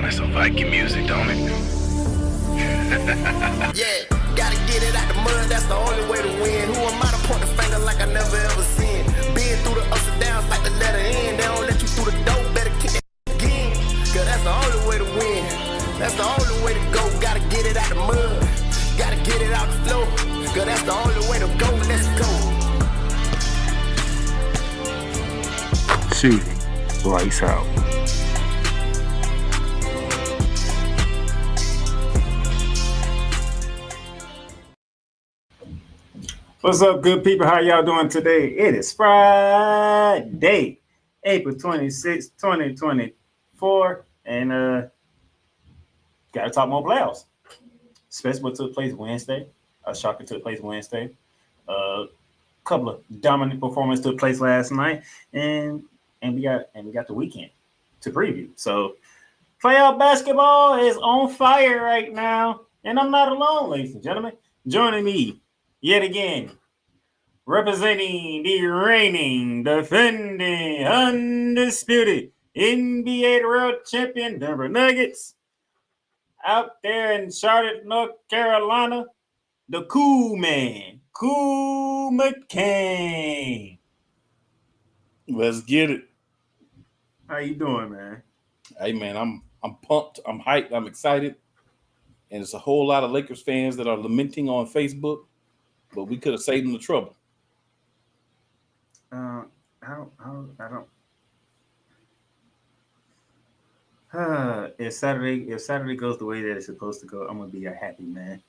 like some Viking music, don't it? Yeah, gotta get it out the mud, that's the only way to win. Who am I to point the finger like I never ever seen? Been through the ups and downs like the letter N. They don't let you through the door, better kick that again. Cause that's the only way to win. That's the only way to go. Gotta get it out the mud, gotta get it out the flow. Cause that's the only way to go, let's go. Shooting, lights out. What's up, good people? How y'all doing today? It is Friday, April 26, 2024, and gotta talk more playoffs. Especially what took place Wednesday. A shocker took place Wednesday. A couple of dominant performances took place last night, and we got the weekend to preview. So playoff basketball is on fire right now, and I'm not alone, ladies and gentlemen. Joining me yet again, representing the reigning, defending, undisputed NBA World Champion Denver Nuggets, out there in Charlotte, North Carolina, the cool man, Cool McCain. Let's get it. How you doing, man? Hey, man, I'm pumped. I'm hyped. I'm excited. And it's a whole lot of Lakers fans that are lamenting on Facebook, but we could have saved them the trouble. I don't. If Saturday goes the way that it's supposed to go, I'm gonna be a happy man.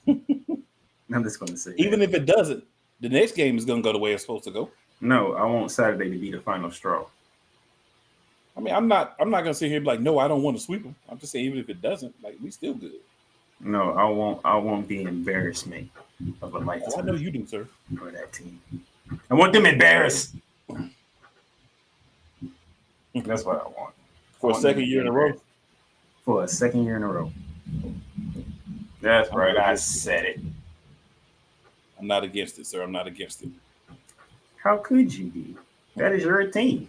I'm just gonna say. Even if it doesn't, the next game is gonna go the way it's supposed to go. No, I want Saturday to be the final straw. I mean, I'm not gonna sit here and be like, no, I don't want to sweep them. I'm just saying, even if it doesn't, like, we still good. No, I want the embarrassment of a lifetime. Oh, I know you do, sir. For that team, I want them embarrassed. That's what I want. For a second year in a row. For a second year in a row. That's right. I said it. I'm not against it, sir. I'm not against it. How could you be? That is your team.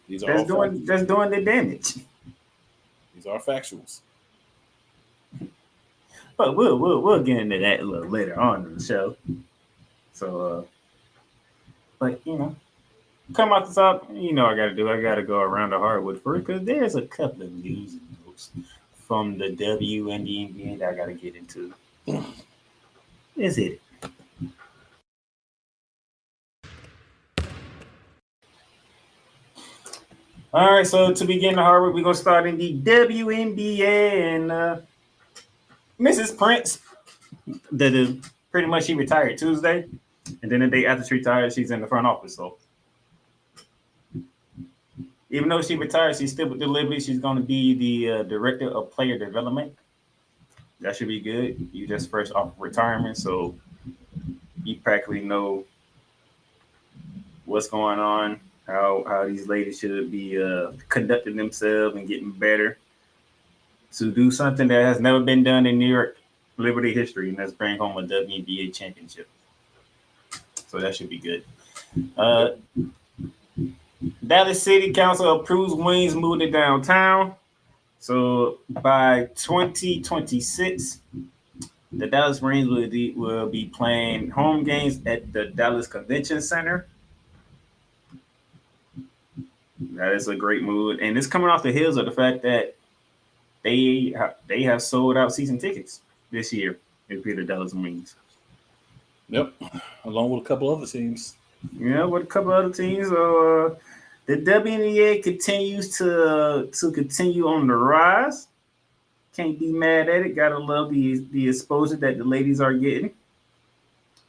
These are that's doing the damage. These are factuals. But we'll get into that a little later on in the show. So, but come out the top. I gotta go around the hardwood first because there's a couple of news and notes from the W and the NBA that I gotta get into. Is it? All right, so to begin the hardwood, we're gonna start in the WNBA and Mrs. Prince. Pretty much she retired Tuesday, and then the day after she retired, she's in the front office. So even though she retired, she's still with the Liberty. She's going to be the director of player development. That should be good. You just fresh off retirement, so you practically know what's going on, how these ladies should be conducting themselves and getting better to do something that has never been done in New York Liberty history, and that's bring home a WNBA championship. So that should be good. Dallas City Council approves Wings moving to downtown. So by 2026, the Dallas Wings will be playing home games at the Dallas Convention Center. That is a great move, and it's coming off the heels of the fact that they have sold out season tickets this year. It'll be the Dallas Wings. Yep, along with a couple other teams. Yeah, with a couple other teams. So the WNBA continues to continue on the rise. Can't be mad at it. Gotta love the exposure that the ladies are getting.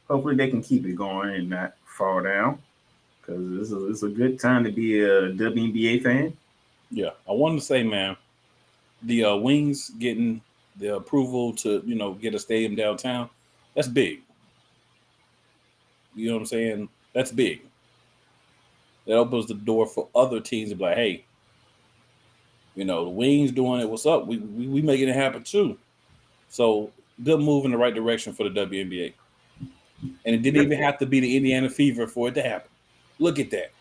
Hopefully they can keep it going and not fall down, because it's a good time to be a WNBA fan. Yeah, I wanted to say, man, the Wings getting the approval to get a stadium downtown, that's big. You know what I'm saying? That's big. That opens the door for other teams to be like, hey, the Wings doing it. What's up? We making it happen too. So good move in the right direction for the WNBA. And it didn't even have to be the Indiana Fever for it to happen. Look at that.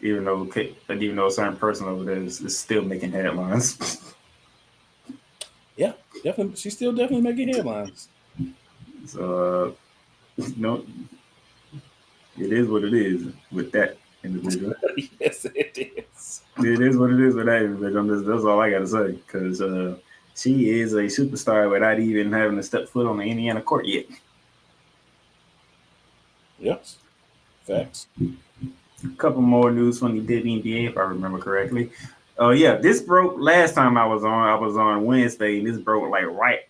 even though a certain person over there is still making headlines. Yeah, definitely. She's still definitely making headlines. So no, it is what it is with that individual. Yes, it is. It is what it is with that individual. That's all I got to say because she is a superstar without even having to step foot on the Indiana court yet. Yes, facts. A couple more news from the WNBA, if I remember correctly. Oh yeah, this broke last time I was on. I was on Wednesday, and this broke like right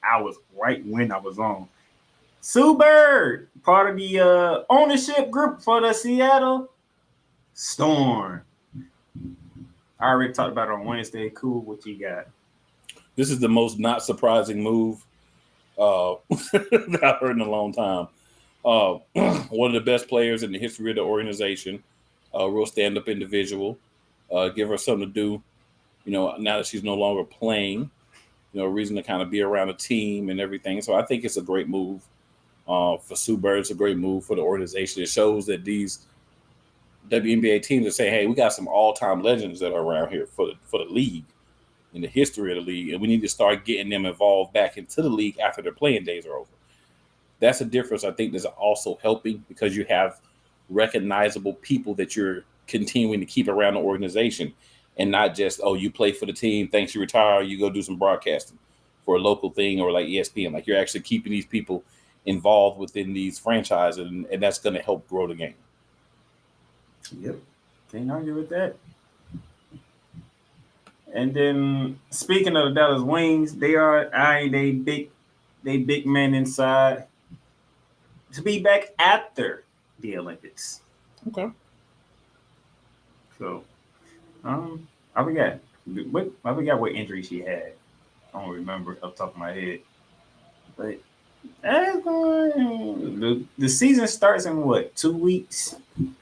when I was on. Sue Bird, part of the ownership group for the Seattle Storm. I already talked about it on Wednesday. Cool, what you got? This is the most not surprising move that I've heard in a long time. One of the best players in the history of the organization, a real stand-up individual. Give her something to do, now that she's no longer playing, a reason to kind of be around a team and everything. So I think it's a great move for Sue Bird. It's a great move for the organization. It shows that these WNBA teams are saying, hey, we got some all-time legends that are around here for the league, in the history of the league, and we need to start getting them involved back into the league after their playing days are over. That's a difference I think that's also helping because you have recognizable people that you're continuing to keep around the organization and not just, oh, you play for the team, thanks, you retire, you go do some broadcasting for a local thing or like ESPN. Like you're actually keeping these people involved within these franchises, and that's going to help grow the game. Yep, can't argue with that. And then speaking of the Dallas Wings, they are eyeing they big men inside to be back after the Olympics. Okay. So, I forgot what injury she had. I don't remember off the top of my head. But the season starts in what, 2 weeks?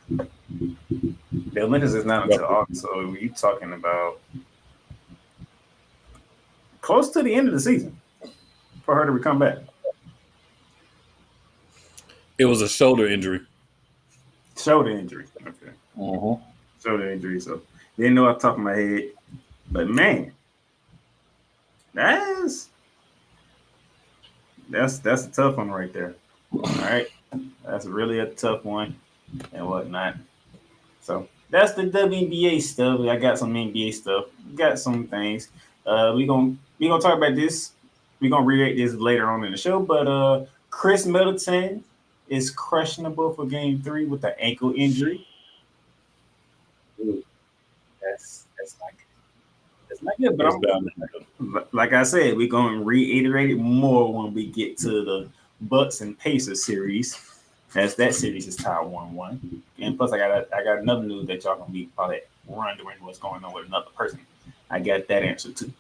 The Olympics is not until August, so you're talking about close to the end of the season for her to come back. It was a shoulder injury. Shoulder injury. Okay. Uh-huh. Shoulder injury. So didn't know off the top of my head. But man, that's a tough one right there. All right. That's really a tough one and whatnot. So that's the WNBA stuff. I got some NBA stuff. Got some things. We gonna talk about this. We're gonna react this later on in the show. But Chris Middleton is questionable for Game 3 with an ankle injury. Ooh, that's not good. That's not good. But like I said, we're gonna reiterate it more when we get to the Bucks and Pacers series, as that series is tied 1-1. And plus, I got another news that y'all gonna be probably wondering what's going on with another person. I got that answer too.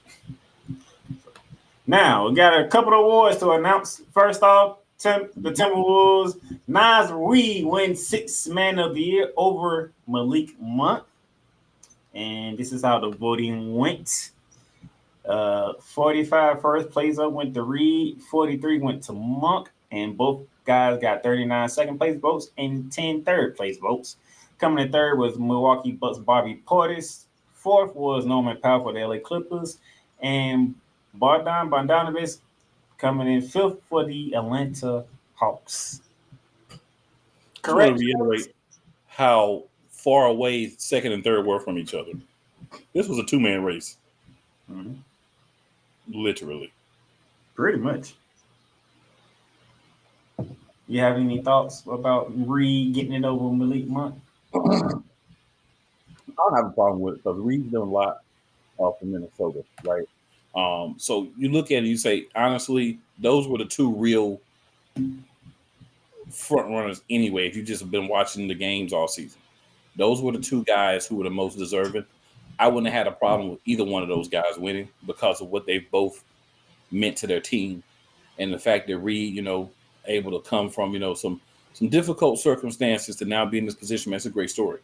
Now we got a couple of awards to announce. First off, the Timberwolves, Naz Reid wins Sixth Man of the Year over Malik Monk. And this is how the voting went. 45 first place up went to Reid, 43 went to Monk, and both guys got 39 second place votes and 10 third place votes. Coming in third was Milwaukee Bucks Bobby Portis. Fourth was Norman Powell for the LA Clippers, and Bogdanovich coming in fifth for the Atlanta Hawks. Correct. I want to reiterate how far away second and third were from each other. This was a two-man race. Mm-hmm. Literally. Pretty much. You have any thoughts about Reid getting it over Malik Monk? I don't have a problem with it because Reid's doing a lot for Minnesota, right? So you look at it, you say, honestly, those were the two real front runners anyway, if you've just been watching the games all season. Those were the two guys who were the most deserving. I wouldn't have had a problem with either one of those guys winning because of what they've both meant to their team. And the fact that Reid, able to come from, some difficult circumstances to now be in this position, man, it's a great story.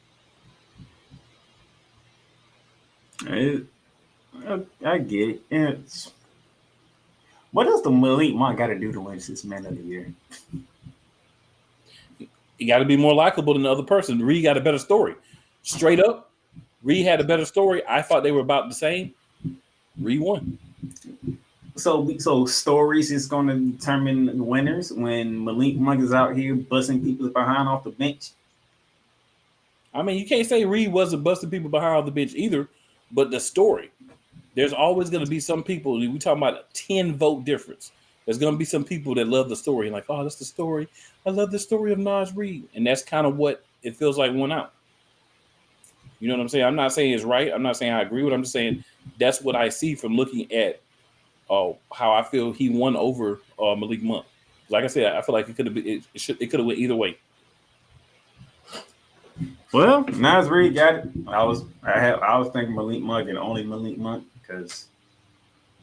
I get it. What does the Malik Monk got to do to win Sixth Man of the Year? You got to be more likable than the other person. Reid got a better story. Straight up, Reed had a better story. I thought they were about the same. Reed won. So stories is going to determine the winners when Malik Monk is out here busting people behind off the bench. I mean, you can't say Reed wasn't busting people behind off the bench either, but the story. There's always going to be some people. We talking about a 10-vote difference. There's going to be some people that love the story and like, oh, that's the story. I love the story of Nas Reed, and that's kind of what it feels like won out. You know what I'm saying? I'm not saying it's right. I'm not saying I agree with it. I'm just saying that's what I see from looking at how I feel he won over Malik Monk. Like I said, I feel like it could have been. It could have went either way. Well, Nas Reed got it. I was thinking Malik Monk and only Malik Monk because,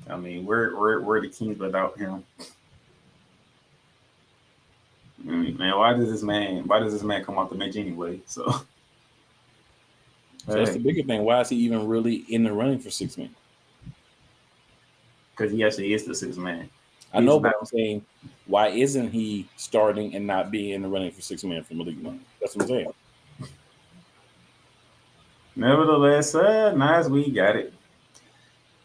I mean, we're the Kings without him. I mean, man, why does this man come off the bench anyway? So That's the bigger thing. Why is he even really in the running for 6 man? Because he actually is the 6th man. I know, but I'm saying, why isn't he starting and not being in the running for 6 man for Malik Monk? That's what I'm saying. Nevertheless, Nas, we got it.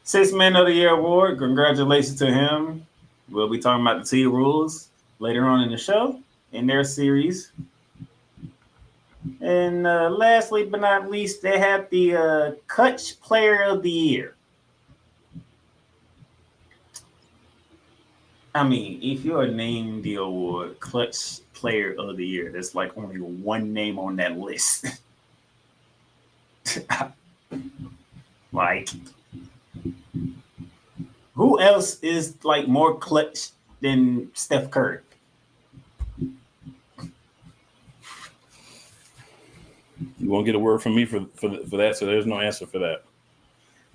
6th Man of the Year award. Congratulations to him. We'll be talking about the T rules later on in the show in their series. And lastly but not least, they have the Clutch Player of the Year. I mean, if you're named the award Clutch Player of the Year, there's like only one name on that list. Like, who else is like more clutch than Steph Curry? You won't get a word from me for that, so there's no answer for that.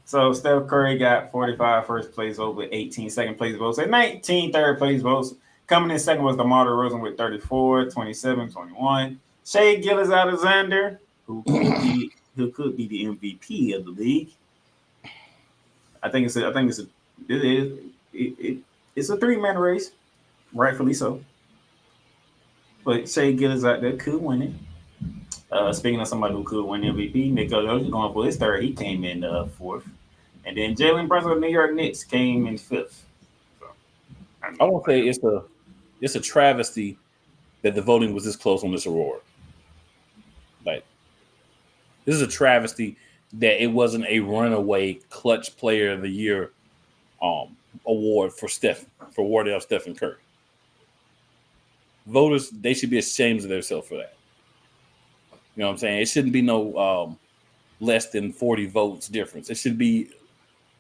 So Steph Curry got 45 first place votes with 18 second place votes and 19 third place votes. Coming in second was DeMar DeRozan with 34, 27, 21. Shai Gilgeous-Alexander, who could be the MVP of the league. I think it's a 3-man race, rightfully so. But Shai Gilgeous-Alexander could win it. Speaking of somebody who could win MVP, Nikola Jokic going for his third. He came in 4th. And then Jalen Brunson of the New York Knicks came in 5th. So, I won't say it's a travesty that the voting was this close on this award. Like, this is a travesty that it wasn't a runaway Clutch Player of the Year award for Wardell Stephen Curry. Voters, they should be ashamed of themselves for that. You know what I'm saying? It shouldn't be no less than 40 votes difference. It should be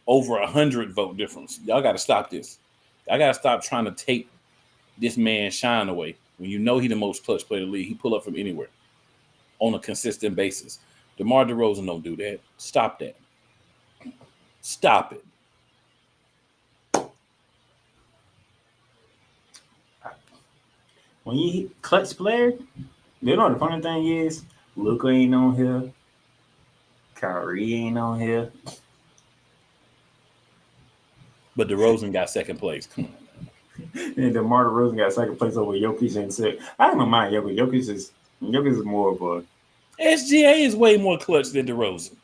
over 100 vote difference. Y'all got to stop this. I got to stop trying to take this man's shine away. When you know he the most clutch player in the league, he pull up from anywhere on a consistent basis. DeMar DeRozan don't do that. Stop that. Stop it. When you clutch player, you know the funny thing is, Luka ain't on here. Kyrie ain't on here. But DeRozan got second place. Come on. And DeMar DeRozan got second place over Jokic and said, I don't mind Jokic. Jokic is more of a SGA is way more clutch than DeRozan.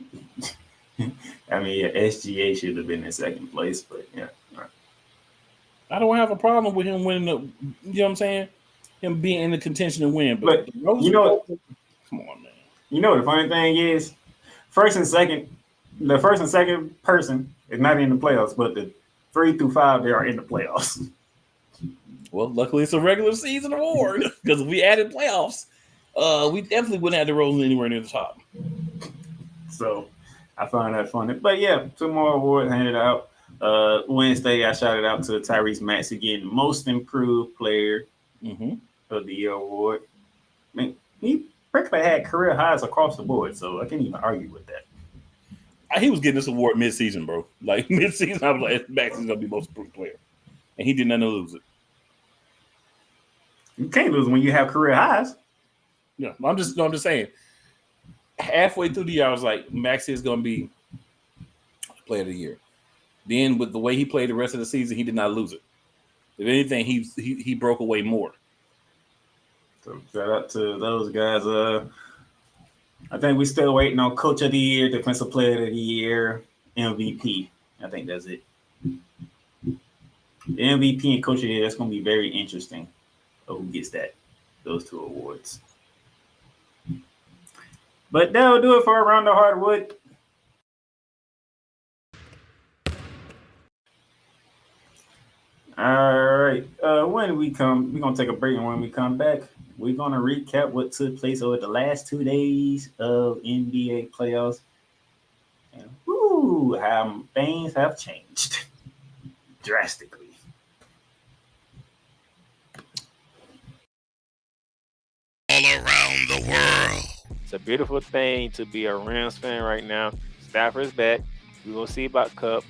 I mean, yeah, SGA should have been in second place, but yeah. Right. I don't have a problem with him winning you know what I'm saying? Him being in the contention to win. But DeRozan, come on, man. You know the funny thing is, the first and second person is not in the playoffs, but the 3 through 5 they are in the playoffs. Well, luckily it's a regular season award because if we added playoffs, we definitely wouldn't have DeRozan anywhere near the top. So I find that funny. But yeah, 2 more awards handed out. Wednesday, I shouted out to Tyrese Maxey getting Most Improved Player of the Year award. I mean, he practically had career highs across the board, so I can't even argue with that. He was getting this award mid-season, bro. Like mid-season, I was like, Maxey's gonna be Most Improved Player, and he did nothing to lose it. You can't lose when you have career highs. Yeah, I'm just saying. Halfway through the year, I was like, Maxey is going to be Player of the Year. Then, with the way he played the rest of the season, he did not lose it. If anything, he broke away more. So shout out to those guys. I think we're still waiting on Coach of the Year, Defensive Player of the Year, MVP. I think that's it. The MVP and Coach of the Year, that's going to be very interesting of who gets those two awards. But that'll do it for Around the Hardwood. All right. When we come, we're going to take a break, and when we come back, we're going to recap what took place over the last 2 days of NBA playoffs. And how things have changed drastically. All around the world. It's a beautiful thing to be a Rams fan right now. Stafford's back. We're going to see about Cup.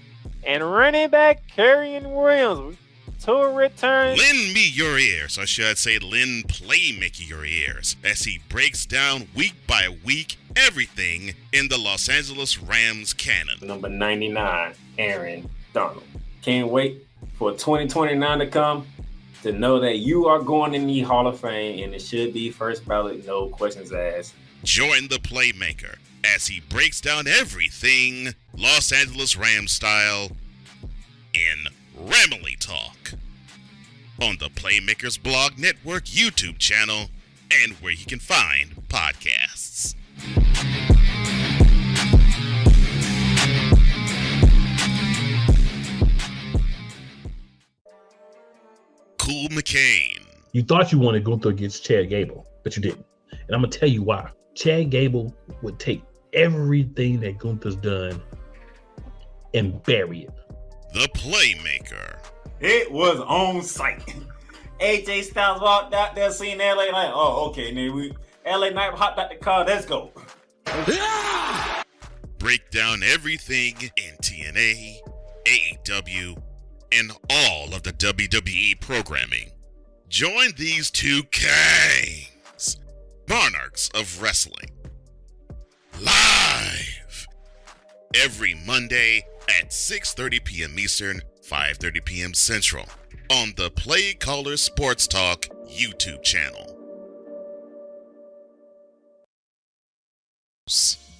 And running back Kyren Williams to return. Lend me your ears, or should I say lend Playmaker your ears, as he breaks down week by week everything in the Los Angeles Rams canon. Number 99, Aaron Donald. Can't wait for 2029 to come to know that you are going in the Hall of Fame, and it should be first ballot, no questions asked. Join the Playmaker as he breaks down everything Los Angeles Rams style in Ramily Talk on the Playmakers Blog Network YouTube channel and where you can find podcasts. Cool McCain. You thought you wanted Gunther against Chad Gable, but you didn't. And I'm going to tell you why. Chad Gable would take everything that Gunther's done and bury it. The Playmaker. It was on site. AJ Styles walked out there, seen LA Knight. Oh, okay. Then LA Knight hopped out the car. Let's go. Break down everything in TNA, AEW, and all of the WWE programming. Join these two kings, monarchs of wrestling, live every Monday at 6:30 p.m. Eastern, 5:30 p.m. Central on the Play Caller Sports Talk YouTube channel.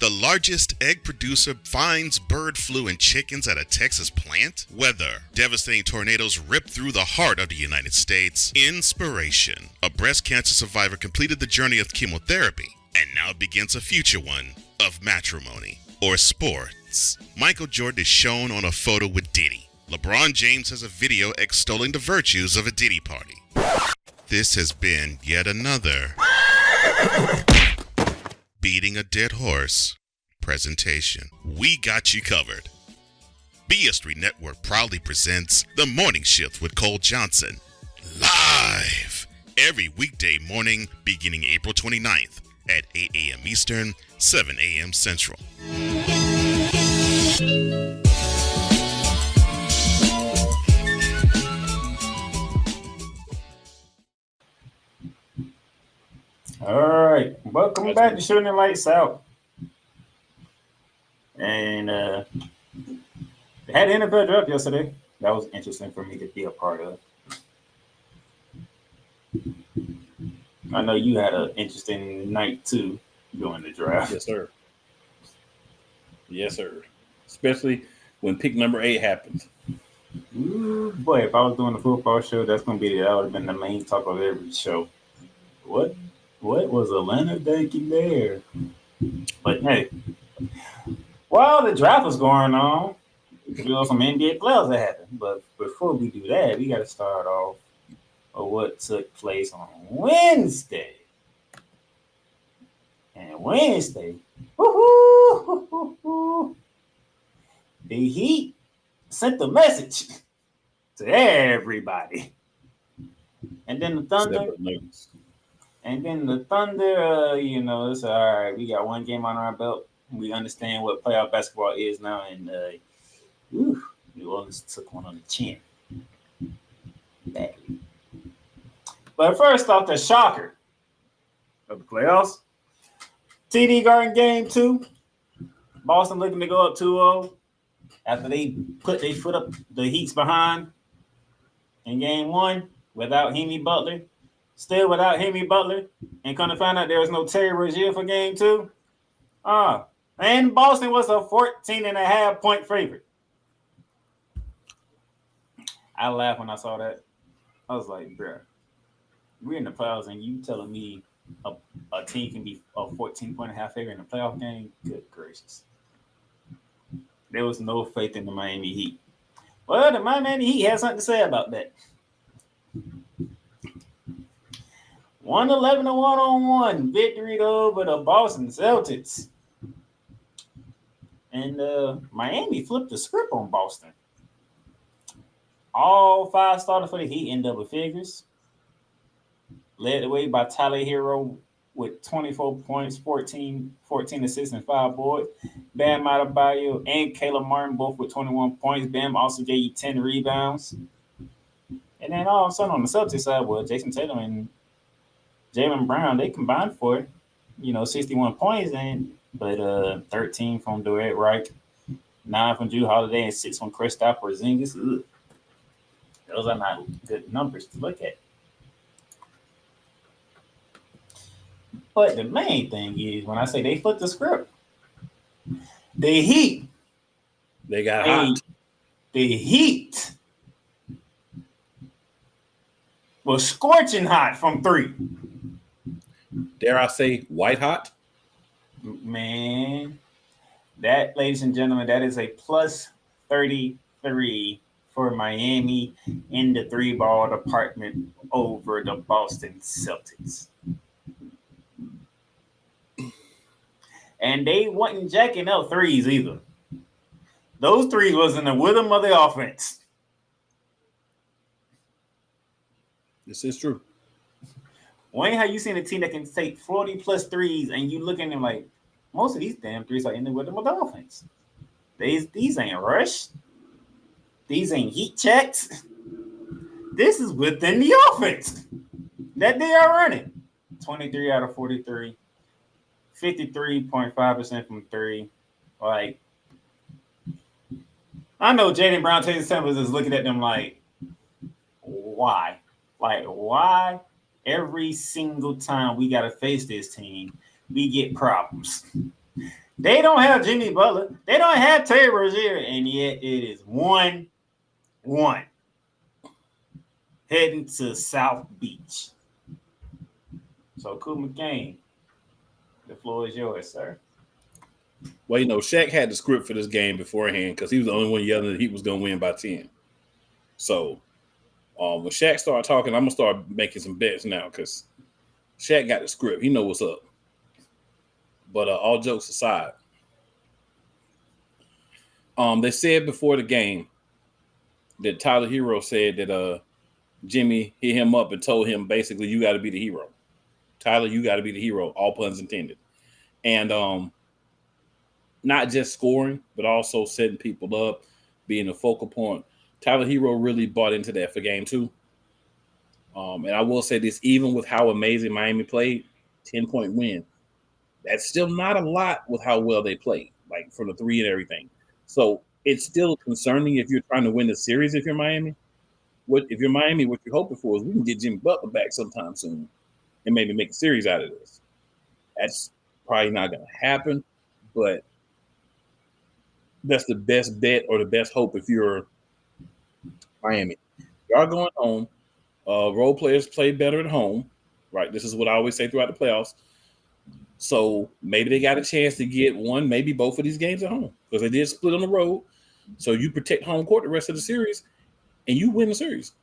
The largest egg producer finds bird flu in chickens at a Texas plant. Weather. Devastating tornadoes rip through the heart of the United States. Inspiration. A breast cancer survivor completed the journey of chemotherapy and now begins a future one of matrimony or sports. Michael Jordan is shown on a photo with Diddy. LeBron James has a video extolling the virtues of a Diddy party. This has been yet another Beating a Dead Horse presentation. We got you covered. BS3 Network proudly presents The Morning Shift with Cole Johnson. Live every weekday morning beginning April 29th at 8 a.m. Eastern, 7 a.m. Central. All right. Welcome back to Shooting the Lights Out. And they had the NFL draft yesterday. That was interesting for me to be a part of. I know you had an interesting night too during the draft. Yes, sir. Yes, sir. Especially when pick number 8 happened. Ooh, boy, if I was doing a football show, that would have been the main talk of every show. What was Atlanta thinking there? But hey, while the draft was going on, there was some NBA playoffs that happened. But before we do that, we got to start off with what took place on Wednesday. And Wednesday, the Heat sent the message to everybody. And then the Thunder. It's all right. We got one game on our belt. We understand what playoff basketball is now. And New Orleans took one on the chin. Badly. But first off, the shocker of the playoffs. TD Garden Game 2. Boston looking to go up 2-0 after they put their foot up the Heat's behind in Game 1 without Hemi Butler. Still without Hemi Butler. And come to find out there was no Terry Rozier for Game 2. And Boston was a 14.5-point favorite. I laughed when I saw that. I was like, bruh, we're in the playoffs and you telling me a team can be a 14.5 favorite in a playoff game? Good gracious. There was no faith in the Miami Heat. Well, the Miami Heat has something to say about that. 111 1-on-1 victory over the Boston Celtics. And Miami flipped the script on Boston. All 5 started for the Heat in double figures. Led the way by Tyler Hero with 24 points, 14 assists, and 5 boards. Bam Adebayo and Caleb Martin both with 21 points. Bam also gave you 10 rebounds. And then all of a sudden on the Celtics side, well, Jason Tatum and Jaylen Brown, they combined for, 61 points, but 13 from Durant Wright, 9 from Drew Holiday, and 6 from Kristaps Porzingis. Ugh. Those are not good numbers to look at. But the main thing is, when I say they flipped the script, the Heat. They got hot. The Heat was scorching hot from 3. Dare I say white hot? Man, that, ladies and gentlemen, that is a plus 33 for Miami in the 3-ball department over the Boston Celtics. And they wasn't jacking up threes either. Those threes was in the rhythm of the offense. This is true. Wayne, how you seen a team that can take 40 plus threes and you look at them like, most of these damn threes are in the rhythm of the offense. These ain't rush. These ain't heat checks. This is within the offense that they are running. 23 out of 43. 53.5% from 3. Like, I know Jaden Brown, Taylor Samples is looking at them like, why? Like, why every single time we got to face this team, we get problems? They don't have Jimmy Butler. They don't have Terry Rozier, and yet it is 1-1 heading to South Beach. So, Cool McCain, the floor is yours, sir. Well, Shaq had the script for this game beforehand because he was the only one yelling that he was going to win by 10. So, when Shaq started talking, I'm going to start making some bets now because Shaq got the script. He know what's up. But all jokes aside, they said before the game that Tyler Hero said that Jimmy hit him up and told him basically, you got to be the hero. Tyler, you got to be the hero, all puns intended. And not just scoring, but also setting people up, being a focal point. Tyler Hero really bought into that for game 2. And I will say this, even with how amazing Miami played, 10-point win. That's still not a lot with how well they played, like from the 3 and everything. So it's still concerning if you're trying to win the series if you're Miami. If you're Miami, what you're hoping for is we can get Jimmy Butler back sometime soon and maybe make a series out of this. That's probably not going to happen, but that's the best bet or the best hope if you're Miami. Y'all going home. Role players play better at home, right? This is what I always say throughout the playoffs. So maybe they got a chance to get one, maybe both of these games at home because they did split on the road. So you protect home court the rest of the series and you win the series.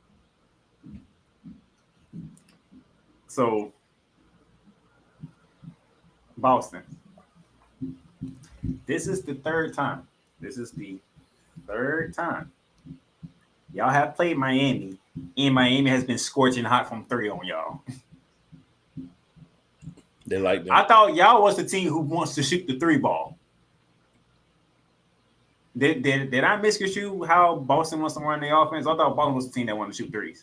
So, Boston. This is the third time. Y'all have played Miami, and Miami has been scorching hot from 3 on y'all. They like that. I thought y'all was the team who wants to shoot the 3 ball. Did I misconstrue how Boston wants to run the offense? I thought Boston was the team that wanted to shoot 3s.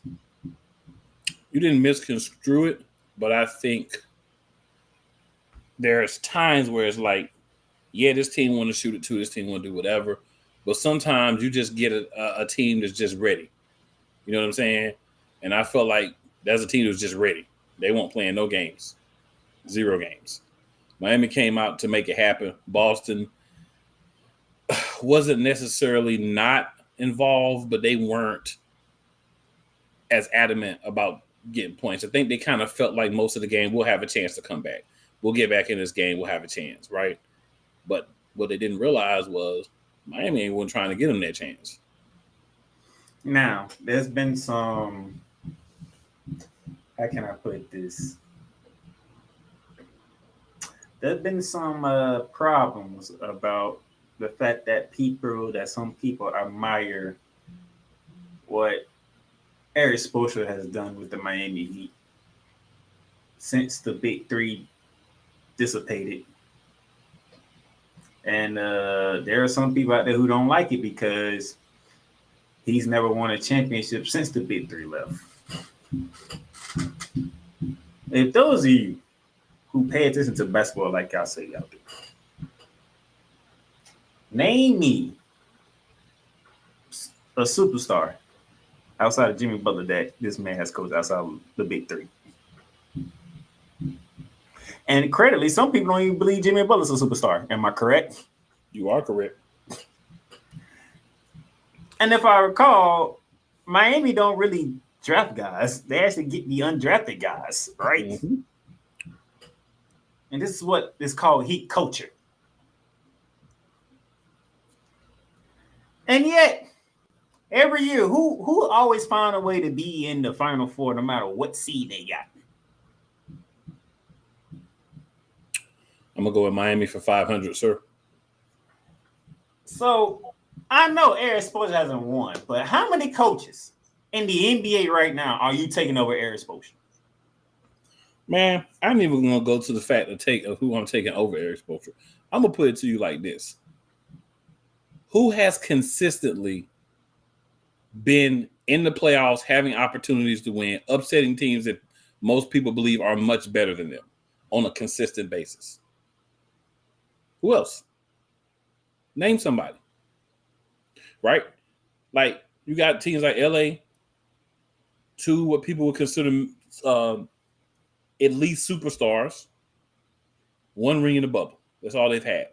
You didn't misconstrue it, but I think there's times where it's like, yeah, this team want to shoot it too, this team want to do whatever. But sometimes you just get a team that's just ready. You know what I'm saying? And I felt like that's a team that's just ready. They won't play in no games. 0 games. Miami came out to make it happen. Boston wasn't necessarily not involved, but they weren't as adamant about getting points. I think they kind of felt like most of the game, we'll have a chance to come back. We'll get back in this game. We'll have a chance, right? But what they didn't realize was Miami wasn't trying to get them that chance. Now, there's been some, how can I put this? There's been some problems about the fact that some people admire what Eric Spoelstra has done with the Miami Heat since the Big Three dissipated. And there are some people out there who don't like it because he's never won a championship since the Big Three left. If those of you who pay attention to basketball like I say y'all do, name me a superstar outside of Jimmy Butler that this man has coached outside of the Big Three. And credibly, some people don't even believe Jimmy Butler's a superstar. Am I correct? You are correct. And if I recall, Miami don't really draft guys. They actually get the undrafted guys, right? Mm-hmm. And this is what is called Heat culture. And yet, every year, who always find a way to be in the Final Four no matter what seed they got? I'm going to go with Miami for 500, sir. So, I know Eric Spoelstra hasn't won, but how many coaches in the NBA right now are you taking over Eric Spoelstra? Man, I ain't even going to go to the fact of who I'm taking over Eric Spoelstra. I'm going to put it to you like this. Who has consistently been in the playoffs, having opportunities to win, upsetting teams that most people believe are much better than them on a consistent basis? Who else? Name somebody. Right? Like, you got teams like LA, two what people would consider at least superstars, one ring in the bubble. That's all they've had.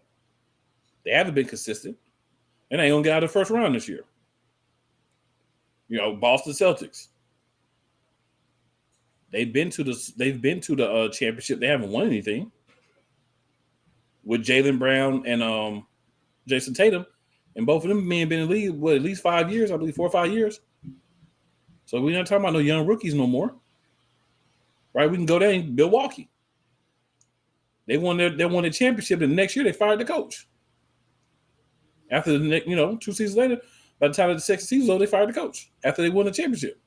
They haven't been consistent, and they ain't gonna get out of the first round this year. You know, Boston Celtics. They've been to the championship. They haven't won anything. With Jaylen Brown and Jason Tatum, and both of them men been in the league at least 5 years, I believe 4 or 5 years. So we're not talking about no young rookies no more. Right? We can go there in Milwaukee. They won their championship, and the next year they fired the coach. After the 2 seasons later, by the time of the second season, they fired the coach after they won the championship.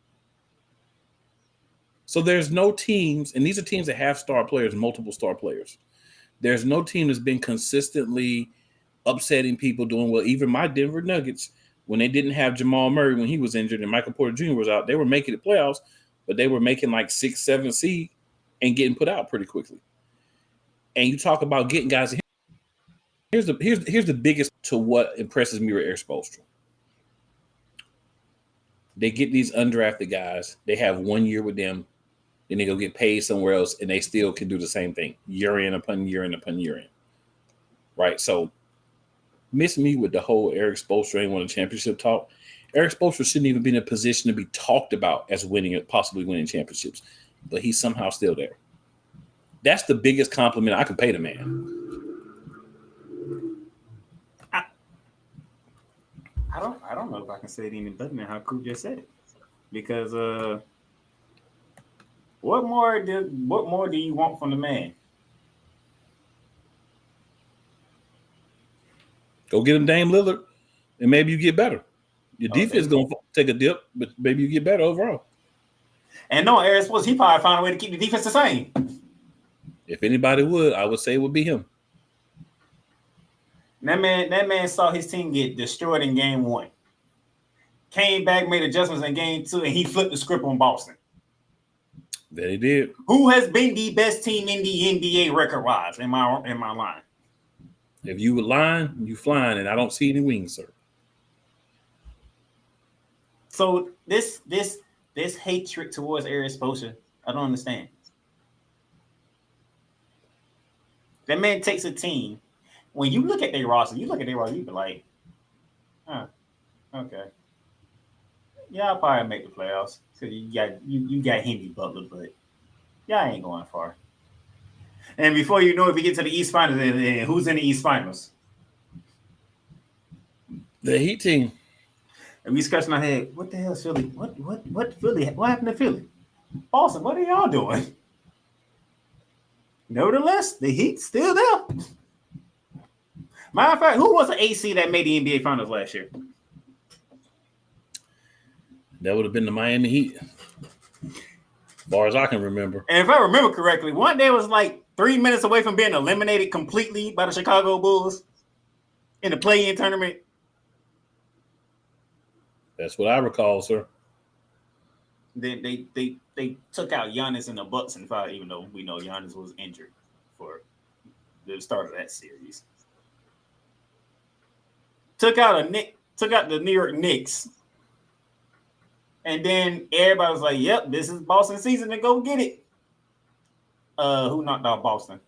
So there's no teams, and these are teams that have star players, multiple star players. There's no team that's been consistently upsetting people, doing well. Even my Denver Nuggets, when they didn't have Jamal Murray when he was injured and Michael Porter Jr. was out, they were making the playoffs, but they were making like 6, 7 seed and getting put out pretty quickly. And you talk about getting guys. Here's the biggest to what impresses me with Eric Spoelstra. They get these undrafted guys. They have 1 year with them. Then they go get paid somewhere else, and they still can do the same thing year in upon year in upon year in. Right? So miss me with the whole Eric Spoelstra ain't won a championship talk. Eric Spoelstra shouldn't even be in a position to be talked about as possibly winning championships, but he's somehow still there. That's the biggest compliment I can pay the man. I don't know if I can say it any better than how Coop just said it, because what more do you want from the man? Go get him Dame Lillard, and maybe you get better. Your defense is going to take a dip, but maybe you get better overall. And no, Eric Spoelstra, he probably found a way to keep the defense the same. If anybody would, I would say it would be him. That man saw his team get destroyed in game 1. Came back, made adjustments in game 2, and he flipped the script on Boston. That he did. Who has been the best team in the NBA record-wise? Am I lying? If you would line, you flying, and I don't see any wings, sir. So this hatred towards Eric Spoelstra, I don't understand. That man takes a team. When you look at their roster, you be like, huh, okay. Yeah, I'll probably make the playoffs. So you got Henry Butler, but y'all ain't going far. And before you know it, we get to the East Finals, and who's in the East Finals? The Heat team. And we scratching our head, what the hell is Philly? What Philly? What happened to Philly? Boston, what are y'all doing? Nevertheless, the Heat's still there. Matter of fact, who was the AC that made the NBA Finals last year? That would have been the Miami Heat, as far as I can remember. And if I remember correctly, one day was like 3 minutes away from being eliminated completely by the Chicago Bulls in the play-in tournament. That's what I recall, sir. Then they took out Giannis and the Bucks and foul, even though we know Giannis was injured for the start of that series. Took out the New York Knicks. And then everybody was like, yep, this is Boston season to go get it. Who knocked out Boston?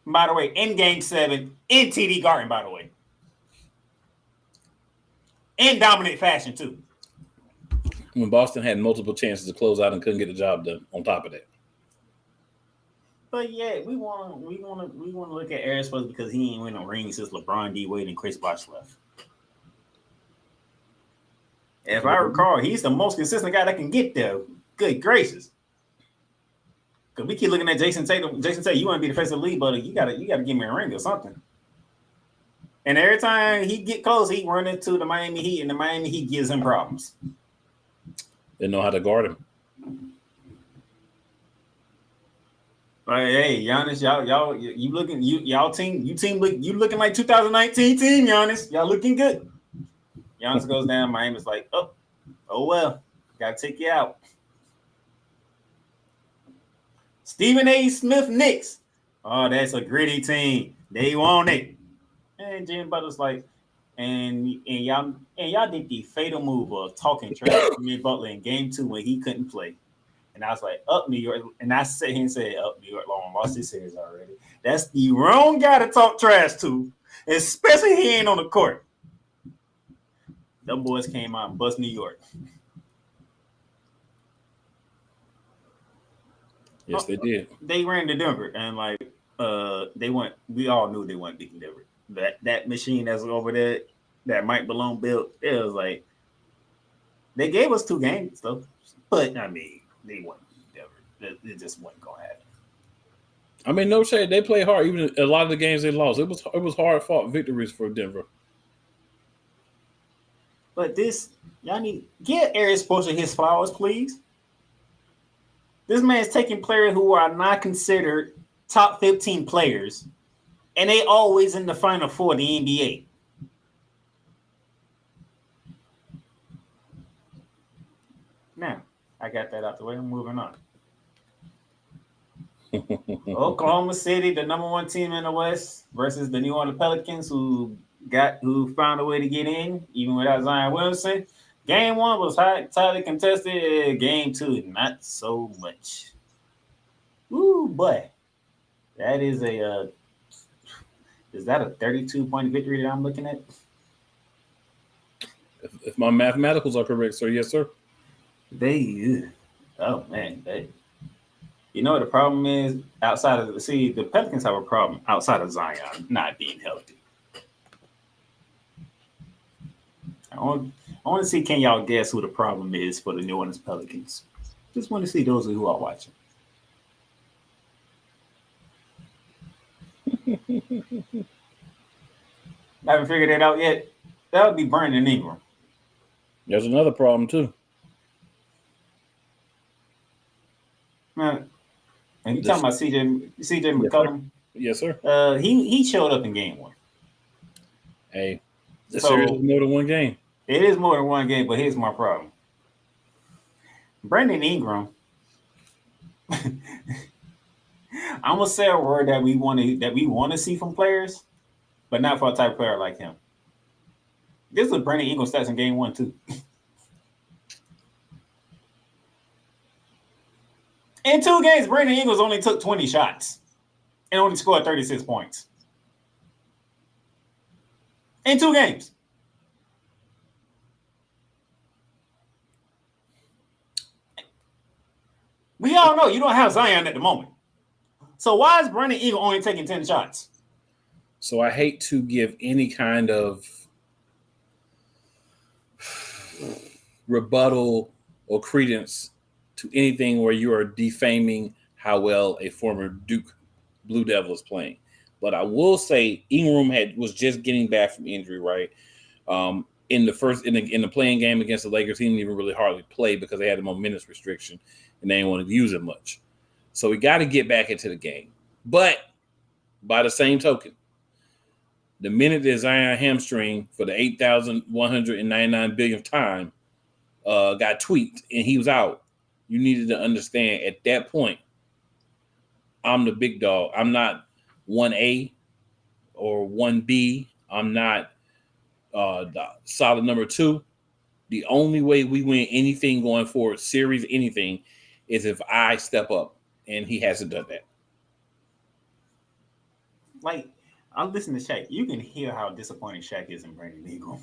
By the way, in Game 7, in TD Garden, by the way. In dominant fashion, too. When Boston had multiple chances to close out and couldn't get the job done on top of that. But yeah, we want to look at Aaron Spurs because he ain't win no rings since LeBron, D. Wade, and Chris Bosh left. If I recall, he's the most consistent guy that can get there. Good gracious. Because we keep looking at Jason Tatum. Jason Tatum, you want to be the face of the league, but you gotta give me a ring or something. And every time he get close, he run into the Miami Heat, and the Miami Heat gives him problems. They know how to guard him. Like, hey, Giannis, you looking like 2019 team, Giannis. Y'all looking good. Giannis goes down. Miami's like, oh well, gotta take you out. Stephen A. Smith Knicks. Oh, that's a gritty team. They want it. And Jimmy Butler's like, and y'all did the fatal move of talking trash to Jimmy Butler in Game 2 when he couldn't play. And I was like, up New York. And I sat here and said, up New York, long lost this series already. That's the wrong guy to talk trash to, especially he ain't on the court. Them boys came out and bust New York. Yes, they did. They ran to Denver, and like we all knew they weren't beating Denver. That machine that's over there, that Mike Malone built, it was like they gave us 2 games though. But I mean, they wouldn't beat Denver. It just wasn't gonna happen. I mean, no shade. They played hard. Even a lot of the games they lost, it was hard fought victories for Denver. But this, y'all need get Eric Spoelstra his flowers, please. This man's taking players who are not considered top 15 players, and they always in the Final Four of the NBA. Now, I got that out the way. I'm moving on. Oklahoma City, the number 1 team in the West, versus the New Orleans Pelicans, who found a way to get in, even without Zion Williamson. Game 1 was tightly contested. Game 2, not so much. Ooh, boy. That is is that a 32-point victory that I'm looking at? If my mathematicals are correct, sir, yes, sir. Oh, man. You know what the problem is? The Pelicans have a problem outside of Zion not being healthy. I want to see, can y'all guess who the problem is for the New Orleans Pelicans? Just want to see those who are watching. I haven't figured that out yet. That would be Brandon Ingram. There's another problem, too. Man, and you talking about CJ McCollum? Yes, sir. He showed up in Game 1. Hey, this series is more than 1 game. It is more than 1 game, but here's my problem. Brandon Ingram. I'm gonna say a word that we want to see from players, but not for a type of player like him. This is Brandon Ingram stats in Game 1 too. In 2 games, Brandon Ingles only took 20 shots. and only scored 36 points in 2 games. We all know you don't have Zion at the moment. So why is Brandon Ingram only taking 10 shots? So I hate to give any kind of rebuttal or credence to anything where you are defaming how well a former Duke Blue Devil is playing. But I will say Ingram was just getting back from injury, right? In the playing game against the Lakers, he didn't even really hardly play because they had him on minutes restriction and they didn't want to use him much. So we got to get back into the game. But by the same token, the minute that Zion hamstring for the 8,199 billionth time got tweaked and he was out, you needed to understand at that point, I'm the big dog. I'm not 1A or 1B. I'm not the solid number 2. The only way we win anything going forward, series, anything, is if I step up, and he hasn't done that. Like, I'm listening to Shaq. You can hear how disappointing Shaq is in Brandon Ingram.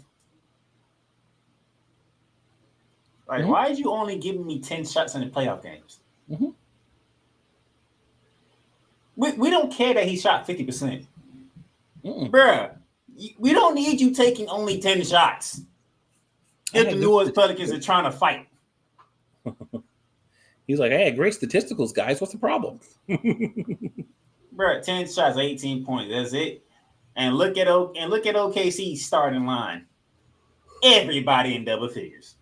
Like, why is you only giving me 10 shots in the playoff games? Mm-hmm. We don't care that he shot 50%. Bruh, we don't need you taking only 10 shots. If the New Orleans Pelicans are trying to fight. He's like, I had great statisticals, guys. What's the problem? Bruh, 10 shots, 18 points. That's it. And look at OKC's starting line. Everybody in double figures.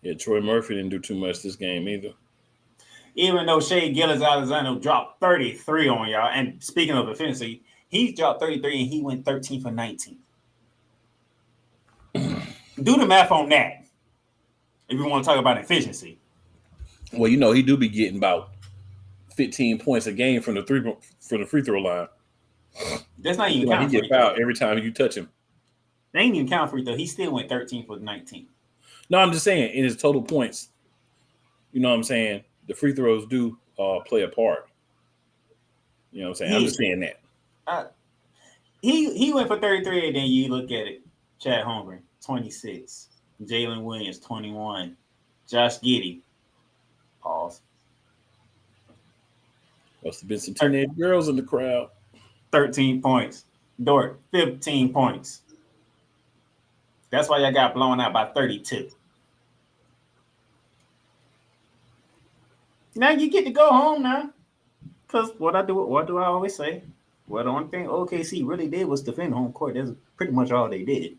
Yeah, Troy Murphy didn't do too much this game either. Even though Shea Gilgeous-Alexander dropped 33 on y'all, and speaking of efficiency, he dropped 33 and he went 13 for 19. Do the math on that if you want to talk about efficiency. Well, you know, he do be getting about 15 points a game from the free throw line. That's not even counting. He get fouled every time you touch him. They ain't even count free throw. He still went 13 for 19. No, I'm just saying in his total points, you know what I'm saying? The free throws do play a part. You know what I'm saying? I'm just saying that. He went for 33, and then you look at it. Chad Holmgren, 26. Jalen Williams, 21. Josh Giddey, pause. Must have been some teenage girls in the crowd. 13 points. Dort, 15 points. That's why y'all got blown out by 32. Now you get to go home now. Because what do I always say? Well, the only thing OKC really did was defend home court. That's pretty much all they did.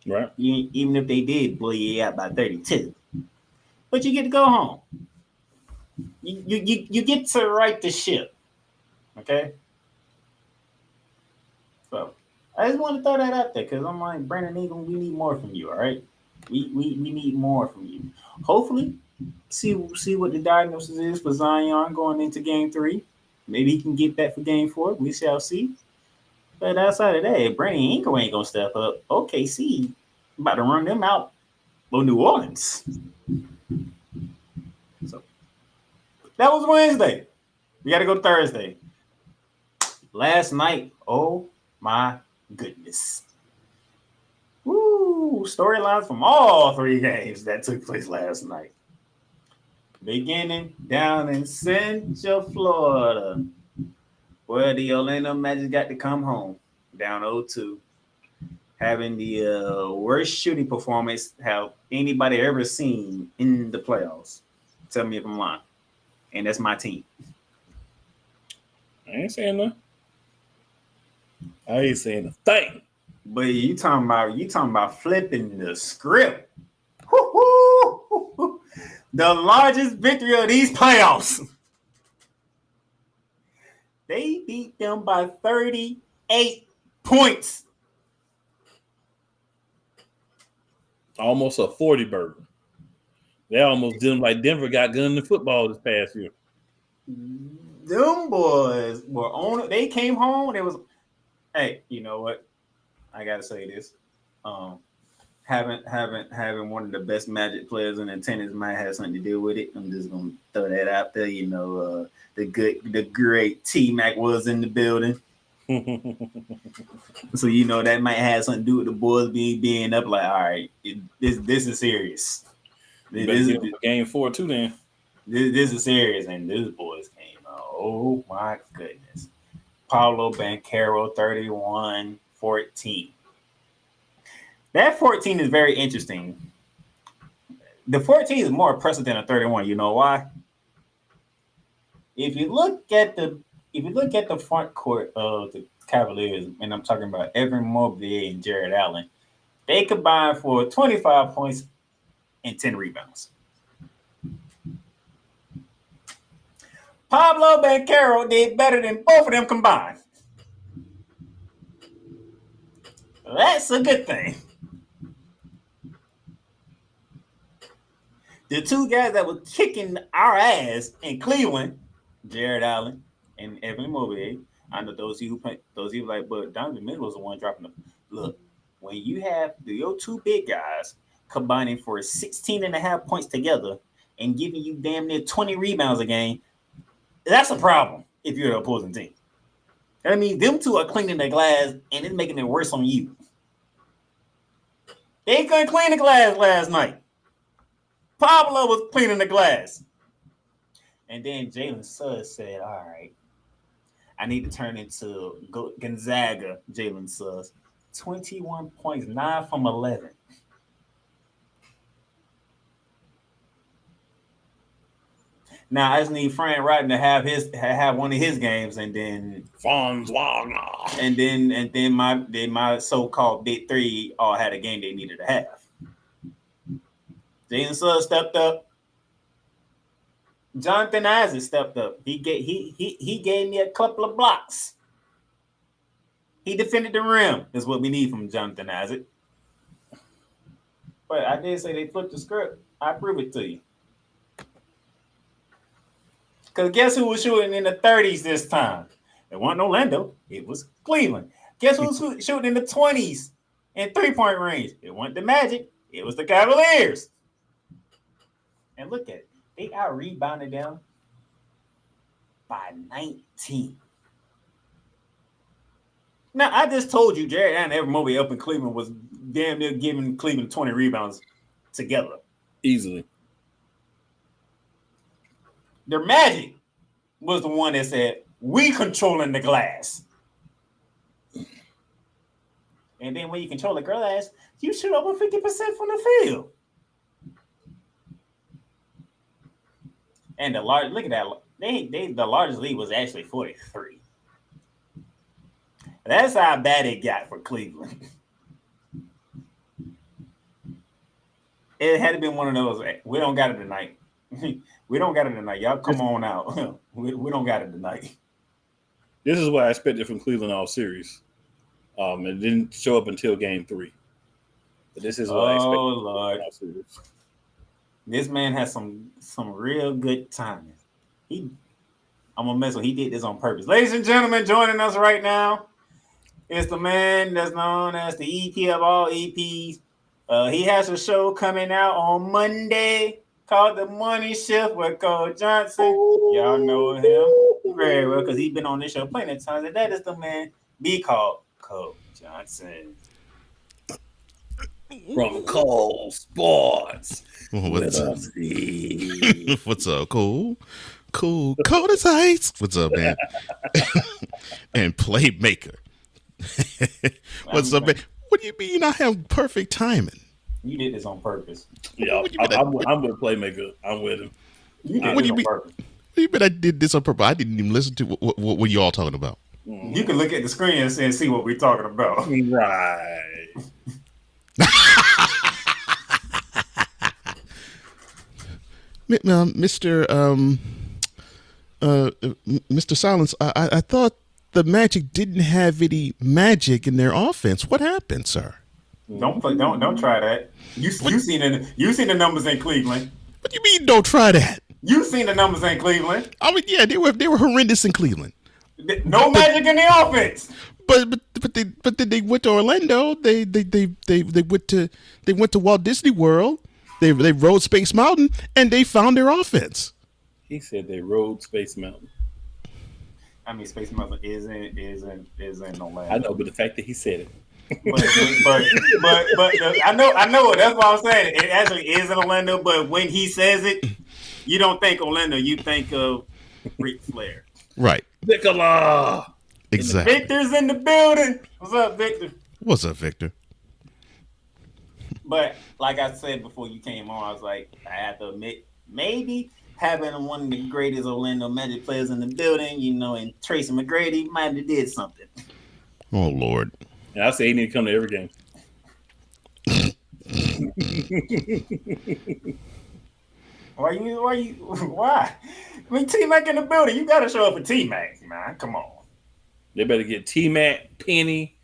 Right. Even if they did blow you out by 32. But you get to go home. You get to right the ship. Okay? So I just want to throw that out there because I'm like, Brandon Ingram, we need more from you, all right? We need more from you. Hopefully, see what the diagnosis is for Zion going into game 3. Maybe he can get that for game 4. We shall see. But outside of that, if Brandon Ingram ain't gonna step up, OKC about to run them out of New Orleans. So that was Wednesday. We got to go Thursday. Last night, oh my goodness. Woo! Storylines from all 3 games that took place last night. Beginning down in Central Florida, where the Orlando Magic got to come home down 0-2, having the worst shooting performance have anybody ever seen in the playoffs. Tell me if I'm lying. And that's my team. I ain't saying nothing. I ain't saying a thing. But you talking about flipping the script. Woo-hoo! The largest victory of these playoffs. They beat them by 38 points. Almost a 40 burden. They almost did them like Denver got good in the football this past year. Them boys were on it. They came home. Hey, you know what? I gotta say this. having one of the best Magic players in attendance might have something to do with it. I'm just gonna throw that out there. The great T Mac was in the building. So that might have something to do with the boys being up. Like, all right, this is serious. This is game 4 too. Then this is serious, and this boys came out. Oh my goodness, Paolo Banchero 31-14. That 14 is very interesting. The 14 is more impressive than a 31. You know why? If you look at the front court of the Cavaliers, and I'm talking about Evan Mobley and Jared Allen, they combined for 25 points and 10 rebounds. Pablo Banchero did better than both of them combined. That's a good thing. The two guys that were kicking our ass in Cleveland, Jared Allen and Evan Mobley. I know those who like, but Donovan Mitchell was the one dropping them. Look, when you have your two big guys combining for 16.5 points together and giving you damn near 20 rebounds a game, that's a problem if you're the opposing team. That means them two are cleaning the glass and it's making it worse on you. They couldn't clean the glass last night. Pablo was cleaning the glass. And then Jalen Suggs said, all right, I need to turn into Gonzaga Jalen Suggs. 21 points, 9 from 11. Now I just need Fran Rodden to have one of his games, and then Franz Wagner, and then my so-called big three all had a game they needed to have. Jalen Suggs stepped up. Jonathan Isaac stepped up. He gave me a couple of blocks. He defended the rim. Is what we need from Jonathan Isaac. But I did say they flipped the script. I prove it to you. Because guess who was shooting in the 30s this time? It wasn't Orlando. It was Cleveland. Guess who was shooting in the 20s in three-point range? It wasn't the Magic. It was the Cavaliers. And look at it. They out-rebounded them by 19. Now, I just told you Jared Allen and Evan Mobley up in Cleveland was damn near giving Cleveland 20 rebounds together. Easily. Their Magic was the one that said, we controlling the glass. And then when you control the glass, you shoot over 50% from the field. And look at that. The largest lead was actually 43. That's how bad it got for Cleveland. It had to be one of those. We don't got it tonight. We don't got it tonight. Y'all come on out. We don't got it tonight. This is what I expected from Cleveland all series. It didn't show up until game 3. But this is what I expected. Oh, Lord. All series. This man has some real good timing. I'm gonna mess with. He did this on purpose. Ladies and gentlemen, joining us right now is the man that's known as the EP of all EPs. He has a show coming out on Monday called The Money Shift with Cole Johnson. Y'all know him very well because he's been on this show plenty of times. And that is the man be called Cole Johnson. From Cole Sports. What's up? What's up, Cole? Cool. Cold as ice. What's up, man? And Playmaker. What's up, man? What do you mean I have perfect timing? You did this on purpose. Yeah, I'm with Playmaker. I'm with him. You did this on purpose. What do you mean I did this on purpose? I didn't even listen to what you all talking about. You can look at the screen and see what we're talking about. Right. Mr. Silence, I thought the Magic didn't have any magic in their offense. What happened, sir? Don't try that. You seen the numbers in Cleveland. What do you mean? Don't try that. You seen the numbers in Cleveland. I mean, yeah, they were horrendous in Cleveland. No magic in the offense. but then they went to Orlando. They went to Walt Disney World. They rode Space Mountain and they found their offense. He said they rode Space Mountain. I mean, Space Mountain is in Orlando. I know, but the fact that he said it. but I know it. That's what I'm saying. It actually is in Orlando, but when he says it, you don't think Orlando. You think of Ric Flair. Right. Nicola. Exactly. Victor's in the building. What's up, Victor? What's up, Victor? But like I said before you came on, I was like, I have to admit, maybe having one of the greatest Orlando Magic players in the building, and Tracy McGrady might have did something. Oh Lord. And I say he need to come to every game. Why? I mean, T-Mac in the building. You got to show up for T-Mac, man. Come on. They better get T-Mac, Penny,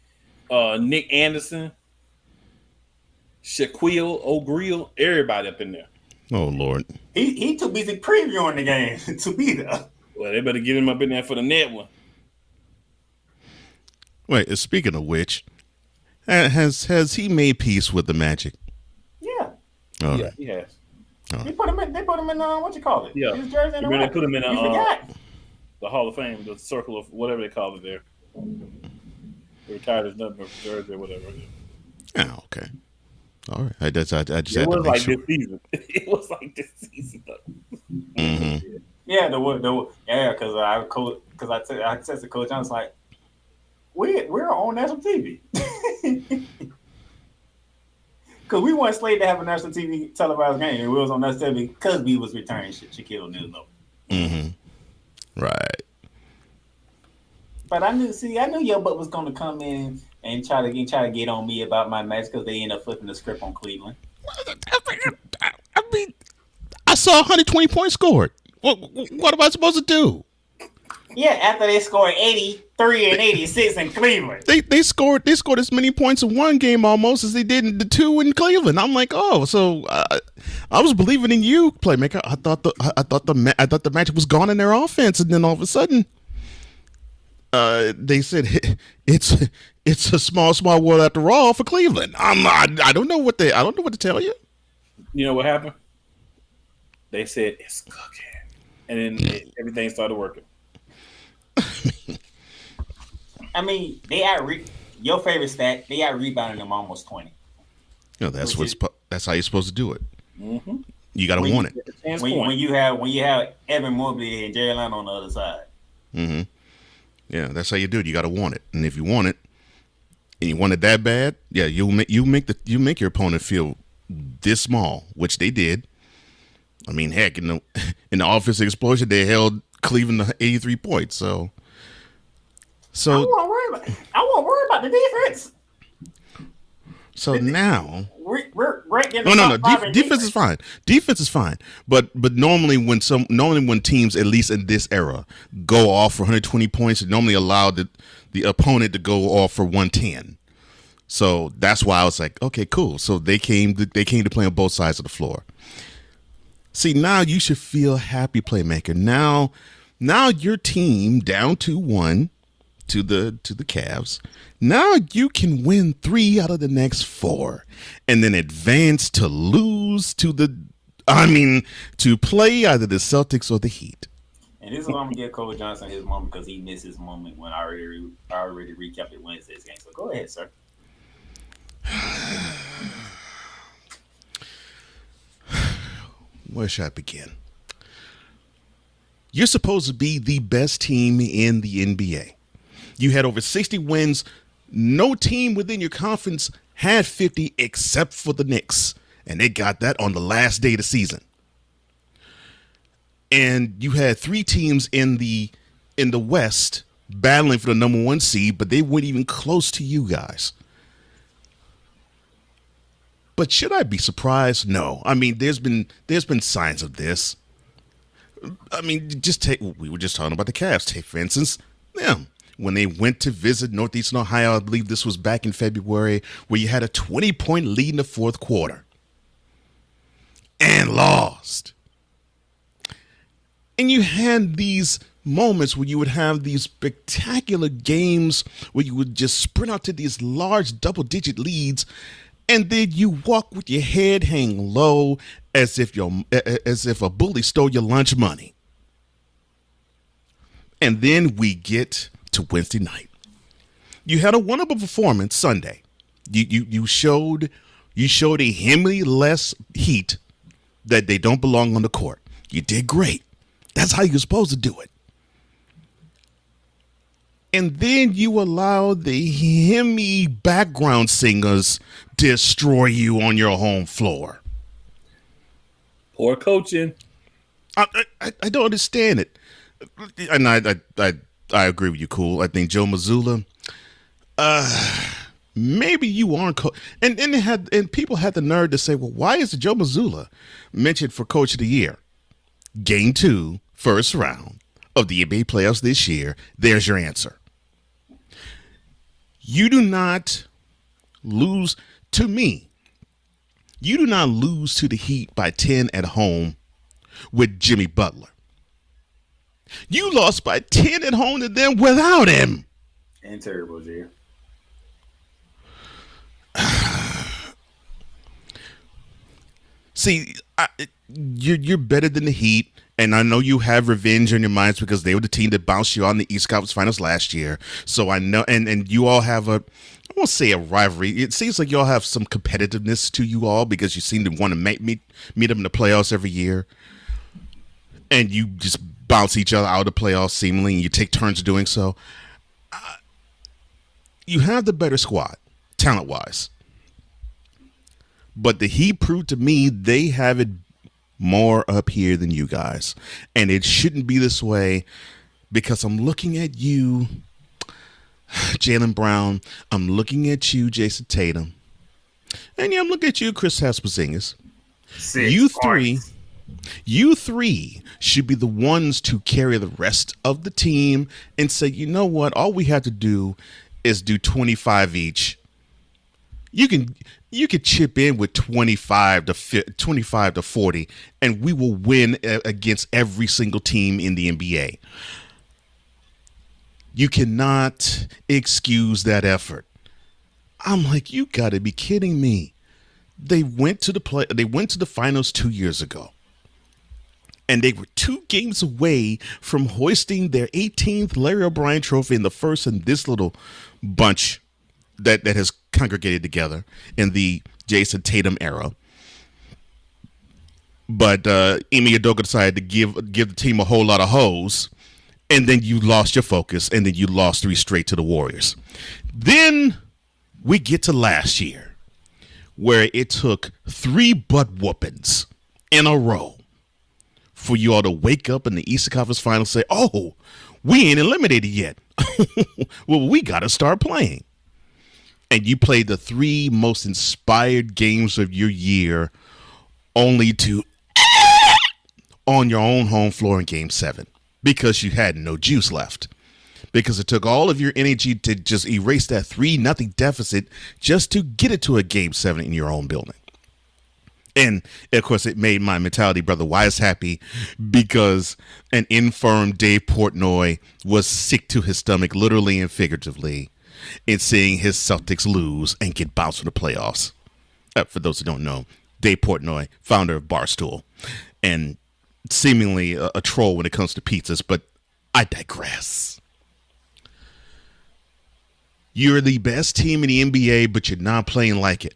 Nick Anderson, Shaquille O'Grill, everybody up in there. Oh Lord. He too busy previewing the game to be there. Well, they better get him up in there for the net one. Wait, speaking of which, has he made peace with the Magic? Yeah. All Yeah, right. he has. They put him in what you call it? Yeah. His jersey in the They rack. put him in You forgot. the Hall of Fame, the circle of whatever they call it there. They retired his number jersey or whatever. Oh, okay. All right. I just It had to was make like sure. this season. It was like this season, though. Mm-hmm. Yeah, because I texted Coach. I was like, we're on national TV. Because we weren't slated to have a national TV televised game. We was on national TV because we was returning Shaquille O'Neal. Mm-hmm. Right. But I knew your butt was going to come in and try to get on me about my match because they ended up flipping the script on Cleveland. I mean, I saw 120 points scored. What am I supposed to do? Yeah, after they scored 83 and 86 in Cleveland. They scored as many points in one game almost as they did in the two in Cleveland. I'm like, oh, so I was believing in you, Playmaker. I thought the Magic was gone in their offense, and then all of a sudden, they said it's a small world after all for Cleveland. I don't know what to tell you. You know what happened? They said it's cooking, and then everything started working. I mean, your favorite stat. They out rebounding them almost 20. No, that's how you're supposed to do it. Mm-hmm. You got to want it. When you have Evan Mobley and Jerry Allen on the other side. Mm-hmm. Yeah, that's how you do it. You got to want it, and if you want it, and you want it that bad, yeah, you make your opponent feel this small, which they did. I mean, heck, in the offensive explosion, they held Cleveland to 83 points. So I won't worry about the defense. So now we're right in no. the top Defense is fine. Defense is fine. But normally when teams, at least in this era, go off for 120 points, it normally allow the opponent to go off for 110. So that's why I was like, okay, cool. So they came to play on both sides of the floor. See, now you should feel happy, Playmaker. Now your team down 2-1 to the Cavs. Now you can win 3 out of the next 4 and then advance to lose to play either the Celtics or the Heat. And this is why I'm gonna give Cole Johnson his moment because he missed his moment when I already recapped it Wednesday's game. So go ahead, sir. Where should I begin? You're supposed to be the best team in the NBA. You had over 60 wins. No team within your conference had 50 except for the Knicks. And they got that on the last day of the season. And you had 3 teams in the West battling for the number 1 seed, but they weren't even close to you guys. But should I be surprised? No. I mean, there's been signs of this. I mean, we were just talking about the Cavs. Take, for instance, them. When they went to visit Northeastern Ohio, I believe this was back in February, where you had a 20-point lead in the fourth quarter. And lost. And you had these moments where you would have these spectacular games where you would just sprint out to these large double-digit leads, and then you walk with your head hanging low as if a bully stole your lunch money. And then we get to Wednesday night. You had a wonderful performance Sunday. You showed a Hemley less heat that they don't belong on the court. You did great. That's how you're supposed to do it. And then you allow the Hemi background singers destroy you on your home floor. Poor coaching. I don't understand it. And I agree with you, Cool. I think Joe Mazzulla, maybe you aren't and people had the nerve to say, well, why is Joe Mazzulla mentioned for Coach of the Year? Game 2, first round of the NBA playoffs this year. There's your answer. You do not lose to me. You do not lose to the Heat by 10 at home with Jimmy Butler. You lost by 10 at home to them without him. And Terry Rozier. See, you're better than the Heat, and I know you have revenge on your minds because they were the team that bounced you on the East Conference Finals last year. So I know, and you all have I won't say a rivalry. It seems like you all have some competitiveness to you all because you seem to want to meet them in the playoffs every year, and you just bounce each other out of the playoffs seemingly, and you take turns doing so. You have the better squad, talent-wise. But the Heat proved to me they have it more up here than you guys. And it shouldn't be this way because I'm looking at you, Jaylen Brown. I'm looking at you, Jason Tatum. And yeah, I'm looking at you, Chris Porzingis. You three should be the ones to carry the rest of the team and say, you know what? All we have to do is do 25 each. You could chip in with 25 to 40, and we will win against every single team in the NBA. You cannot excuse that effort. I'm like, you got to be kidding me. They went to the finals 2 years ago, and they were 2 games away from hoisting their 18th Larry O'Brien trophy in the first in this little bunch that has congregated together in the Jason Tatum era. But Ime Udoka decided to give the team a whole lot of hoes, and then you lost your focus, and then you lost 3 straight to the Warriors. Then we get to last year, where it took 3 butt whoopings in a row for you all to wake up in the Eastern Conference Finals and say, oh, we ain't eliminated yet. Well, we got to start playing. And you played the 3 most inspired games of your year only to on your own home floor in Game 7 because you had no juice left. Because it took all of your energy to just erase that 3-0 deficit just to get it to a Game 7 in your own building. And, of course, it made my mentality brother Wise happy because an infirm Dave Portnoy was sick to his stomach, literally and figuratively, in seeing his Celtics lose and get bounced from the playoffs. For those who don't know, Dave Portnoy, founder of Barstool, and seemingly a troll when it comes to pizzas, but I digress. You're the best team in the NBA, but you're not playing like it.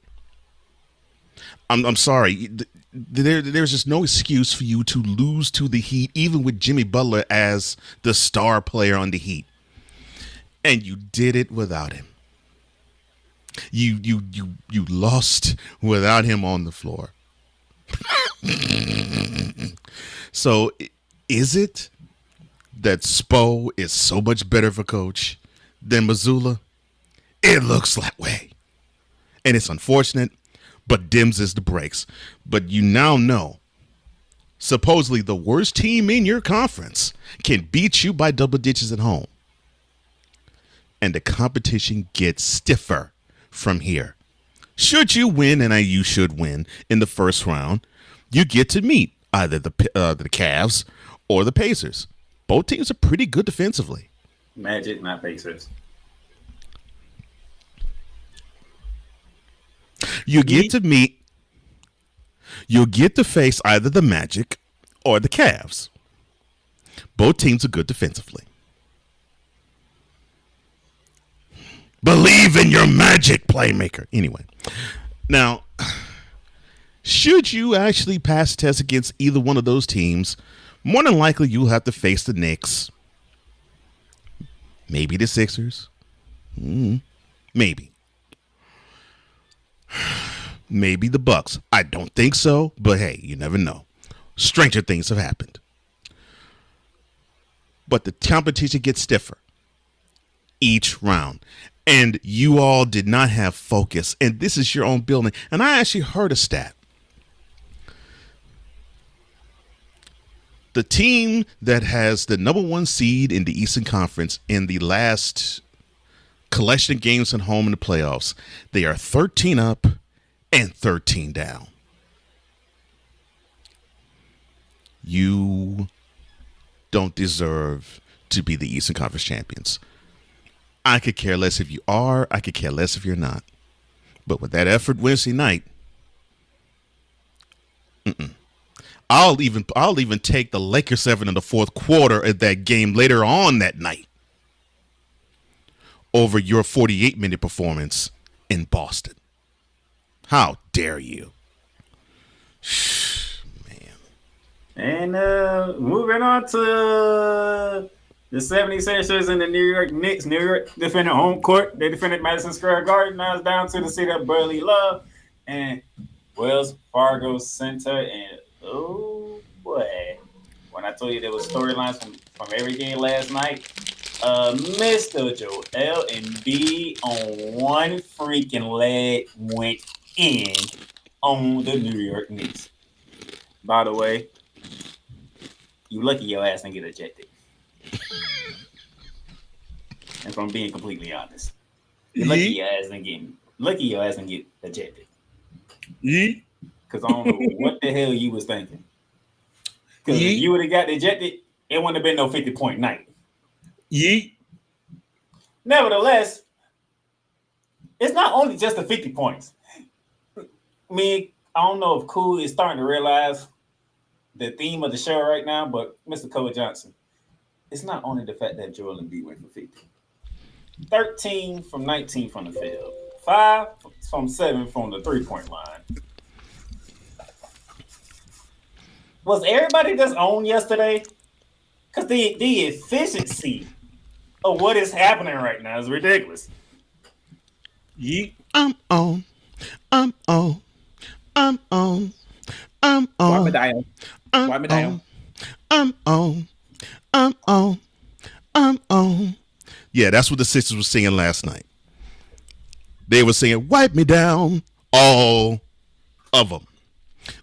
I'm sorry. There's just no excuse for you to lose to the Heat, even with Jimmy Butler as the star player on the Heat. And you did it without him. You lost without him on the floor. So is it that Spo is so much better of a coach than Mazzulla? It looks that way. And it's unfortunate, but dims is the brakes. But you now know, supposedly the worst team in your conference can beat you by double digits at home. And the competition gets stiffer from here. Should you win, and you should win in the first round, you get to meet either the Cavs or the Pacers. Both teams are pretty good defensively. Magic, not Pacers. You'll get to face either the Magic or the Cavs. Both teams are good defensively. Believe in your magic, Playmaker. Anyway, now, should you actually pass the test against either one of those teams, more than likely you'll have to face the Knicks. Maybe the Sixers. Maybe. Maybe the Bucks. I don't think so, but hey, you never know. Stranger things have happened. But the competition gets stiffer each round. And you all did not have focus. And this is your own building. And I actually heard a stat. The team that has the number 1 seed in the Eastern Conference in the last collection of games at home in the playoffs, they are 13 up and 13 down. You don't deserve to be the Eastern Conference champions. I could care less if you are. I could care less if you're not. But with that effort Wednesday night, I'll even take the Lakers 7 in the fourth quarter of that game later on that night over your 48-minute performance in Boston. How dare you? And moving on to the 76ers and the New York Knicks. New York defended home court. They defended Madison Square Garden. Now it's down to the city of Burley Love and Wells Fargo Center. And oh boy, when I told you there was storylines from every game last night, Mr. Joel Embiid on one freaking leg went in on the New York Knicks. By the way, you lucky your ass didn't get ejected. If I'm being completely honest, you're lucky your ass didn't get ejected. Because I don't know what the hell you was thinking. Because if you would have got ejected, it wouldn't have been no 50-point night. Nevertheless, it's not only just the 50 points. I mean, I don't know if Cool is starting to realize the theme of the show right now, but Mr. Cole Johnson, it's not only the fact that Joel Embiid went for 50. 13 from 19 from the field. 5 from 7 from the three-point line. Was everybody just on yesterday? Because the efficiency of what is happening right now is ridiculous. I'm on. Wipe me down. Wipe me down. I'm on. Yeah, that's what the Sixers were singing last night. They were singing, wipe me down, all of them.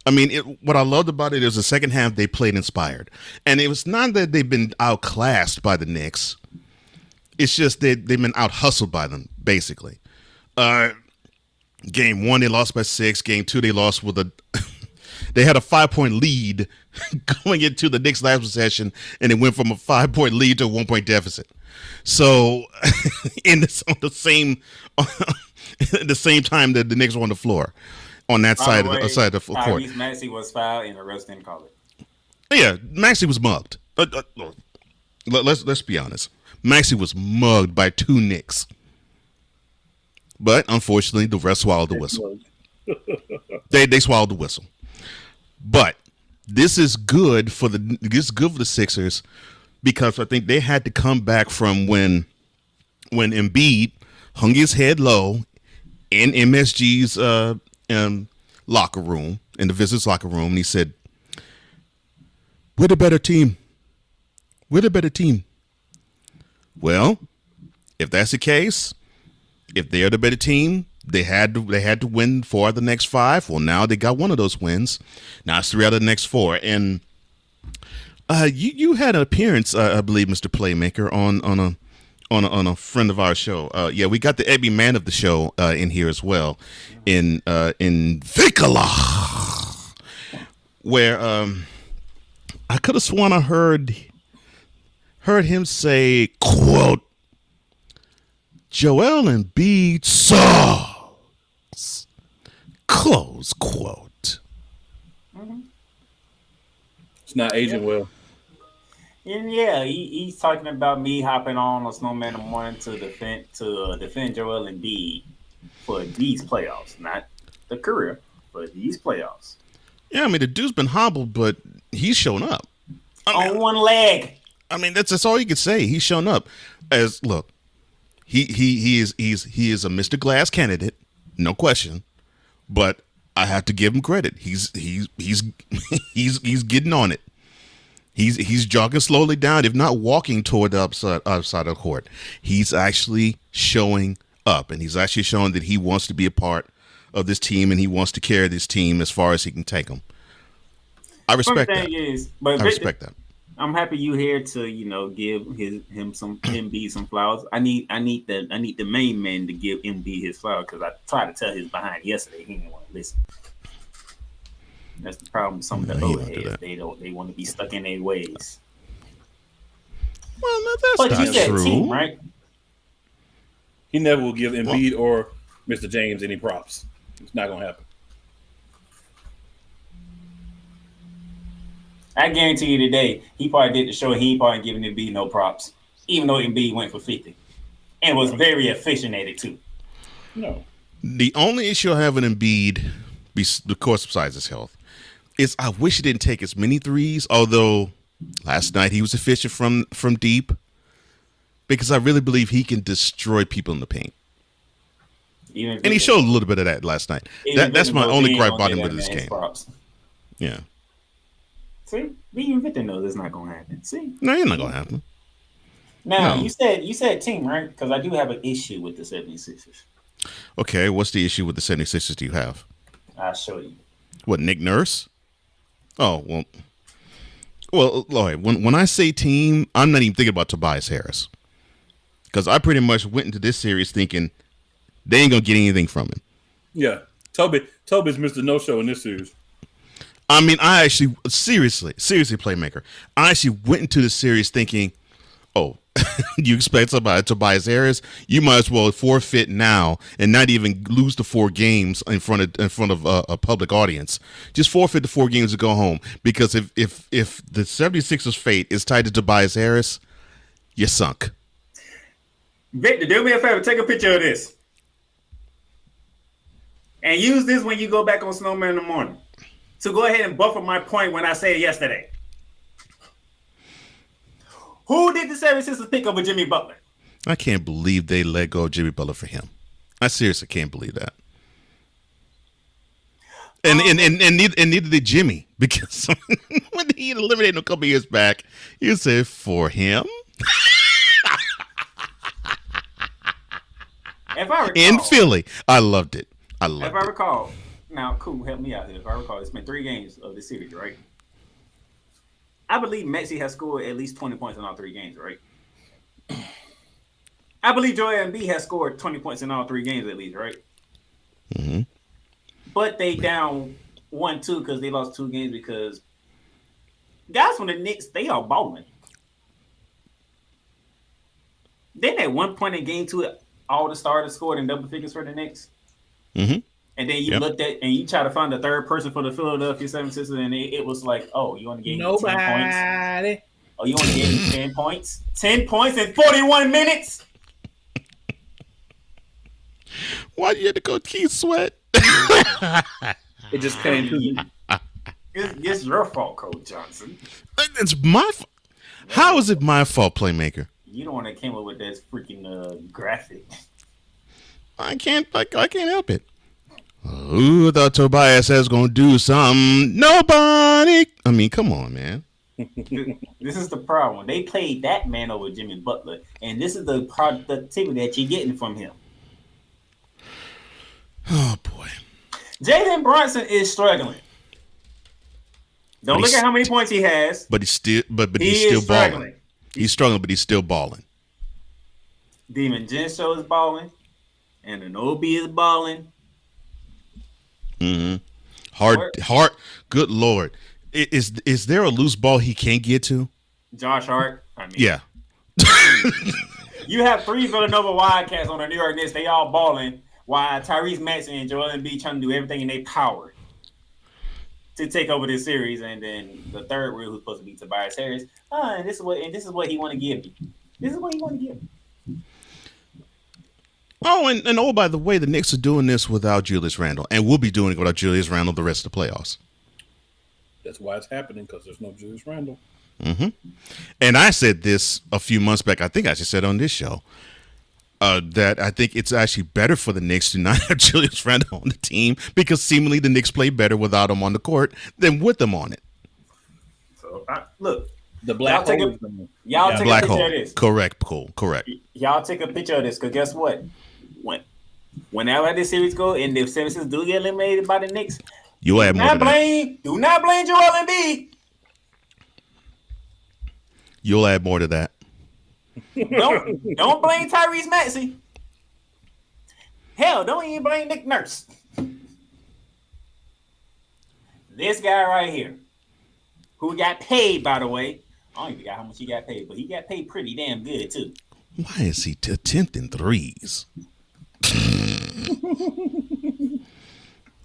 I mean, what I loved about it is the second half they played inspired. And it was not that they've been outclassed by the Knicks. It's just that they've been out-hustled by them, basically. Game 1, they lost by 6. Game 2, they lost with a... They had a 5-point lead going into the Knicks' last possession, and it went from a 5-point lead to a 1-point deficit. So, at the same time that the Knicks were on the floor, on that side of the court, Maxey was fouled and the refs didn't call it. Yeah, Maxey was mugged. Let's be honest. Maxey was mugged by 2 Knicks, but unfortunately, the refs swallowed the whistle. They swallowed the whistle. But this is good for the Sixers because I think they had to come back from when Embiid hung his head low in MSG's locker room, in the visitors' locker room, and he said, "We're the better team. We're the better team." Well, if that's the case, if they're the better team, they had to win 4 of the next 5. Well, now they got one of those wins. Now it's 3 out of the next 4. And you had an appearance, I believe, Mr. Playmaker, on a friend of our show. Yeah, we got the Ebby man of the show in here as well, in Vicala, where I could have sworn I heard heard him say, quote, Joel Embiid sucks, close quote. It's not aging well. And yeah, he's talking about me hopping on Snowman in the morning to defend Joel Embiid for these playoffs, not the career, but these playoffs. Yeah, I mean the dude's been hobbled, but he's shown up. On one leg. I mean that's all you can say. He's shown up. Look, he is a Mr. Glass candidate, no question. But I have to give him credit. He's getting on it. He's jogging slowly down, if not walking toward the upside of the court. He's actually showing up, and he's actually showing that he wants to be a part of this team, and he wants to carry this team as far as he can take them. I respect that. I respect that. I'm happy you here to give him some flowers. I need the main man to give Embiid his flowers because I tried to tell his behind yesterday. He didn't want to listen. That's the problem with some of the old heads. They want to be stuck in their ways. Well, no, that's but not you said true. Team, right? He never will give Embiid or Mr. James any props. It's not gonna happen. I guarantee you today, he probably did the show. He probably giving Embiid no props, even though Embiid went for 50 and was very efficient at it too. No. The only issue I have with Embiid, of course, besides his health, is I wish he didn't take as many threes. Although last night he was efficient from deep, because I really believe he can destroy people in the paint. And he showed a little bit of that last night. That's my only gripe about him with this game. Props. Yeah. See, even Victor knows it's not going to happen. See, no, you're not going to happen. Now you said team, right? Because I do have an issue with the 76ers. Okay, what's the issue with the 76ers do you have? I'll show you. What, Nick Nurse? Oh, well, when I say team, I'm not even thinking about Tobias Harris. Because I pretty much went into this series thinking they ain't going to get anything from him. Yeah. Toby's Mr. No-Show in this series. I mean, I actually, seriously, Playmaker, I actually went into the series thinking, oh, you expect somebody Tobias Harris? You might as well forfeit now and not even lose the 4 games in front of a public audience. Just forfeit the 4 games to go home. Because if the 76ers' fate is tied to Tobias Harris, you're sunk. Victor, do me a favor. Take a picture of this. And use this when you go back on Snowman in the morning. So go ahead and buffer my point when I said yesterday. Who did the 76ers pick over Jimmy Butler? I can't believe they let go of Jimmy Butler for him. I seriously can't believe that. And neither did Jimmy, because when he eliminated him a couple years back, you said for him. If I recall, in Philly, I loved it. If I recall, now cool, help me out here. If I recall, it's been 3 games of this series, right? I believe Maxey has scored at least 20 points in all 3 games, right? I believe Joel Embiid has scored 20 points in all 3 games at least, right? Mm-hmm. But they down 1-2 because they lost 2 games because guys from the Knicks, they are balling. Then at one point in game 2, all the starters scored in double figures for the Knicks. Mm-hmm. And then you looked at and you try to find the third person for the Philadelphia 76ers, and it was like, oh, you want to get 10 points? Oh, you want to get 10 points? 10 points in 41 minutes? Why do you have to go Keith Sweat? It just came to me. It's your fault, Coach Johnson. It's my fault. How is it my fault, Playmaker? You the one that came up with that freaking graphic. I can't help it. Who thought Tobias was going to do something? Nobody. I mean, come on, man. This is the problem. They played that man over Jimmy Butler, and this is the productivity that you're getting from him. Oh, boy. Jalen Brunson is struggling. Don't look at how many points he has. But he's still balling. He's struggling, but he's still balling. Demon Genshow is balling. And Anobi is balling. Mm-hmm. Hard. Good Lord. Is there a loose ball he can't get to? Josh Hart. I mean, yeah. You have 3 Villanova Wildcats on the New York Knicks. They all balling while Tyrese Maxey and Joel Embiid trying to do everything in their power to take over this series. And then the third wheel, who's supposed to be Tobias Harris. And this is what he want to give me. This is what he want to give me. Oh, and oh, by the way, the Knicks are doing this without Julius Randle, and we'll be doing it without Julius Randle the rest of the playoffs. That's why it's happening, because there's no Julius Randle. Mm-hmm. And I said this a few months back. I think I just said on this show that I think it's actually better for the Knicks to not have Julius Randle on the team, because seemingly the Knicks play better without him on the court than with them on it. So look, the black y'all hole. Y'all take Black a picture hole. of this. Correct. Cool. Correct. Y'all take a picture of this, because guess what? Whenever this series go and the 76ers do get eliminated by the Knicks, You'll add more to that. do not blame Joel Embiid. You'll add more to that. Don't blame Tyrese Maxey. Hell, don't even blame Nick Nurse. This guy right here, who got paid, by the way. I don't even forgot how much he got paid, but he got paid pretty damn good too. Why is he attempting threes?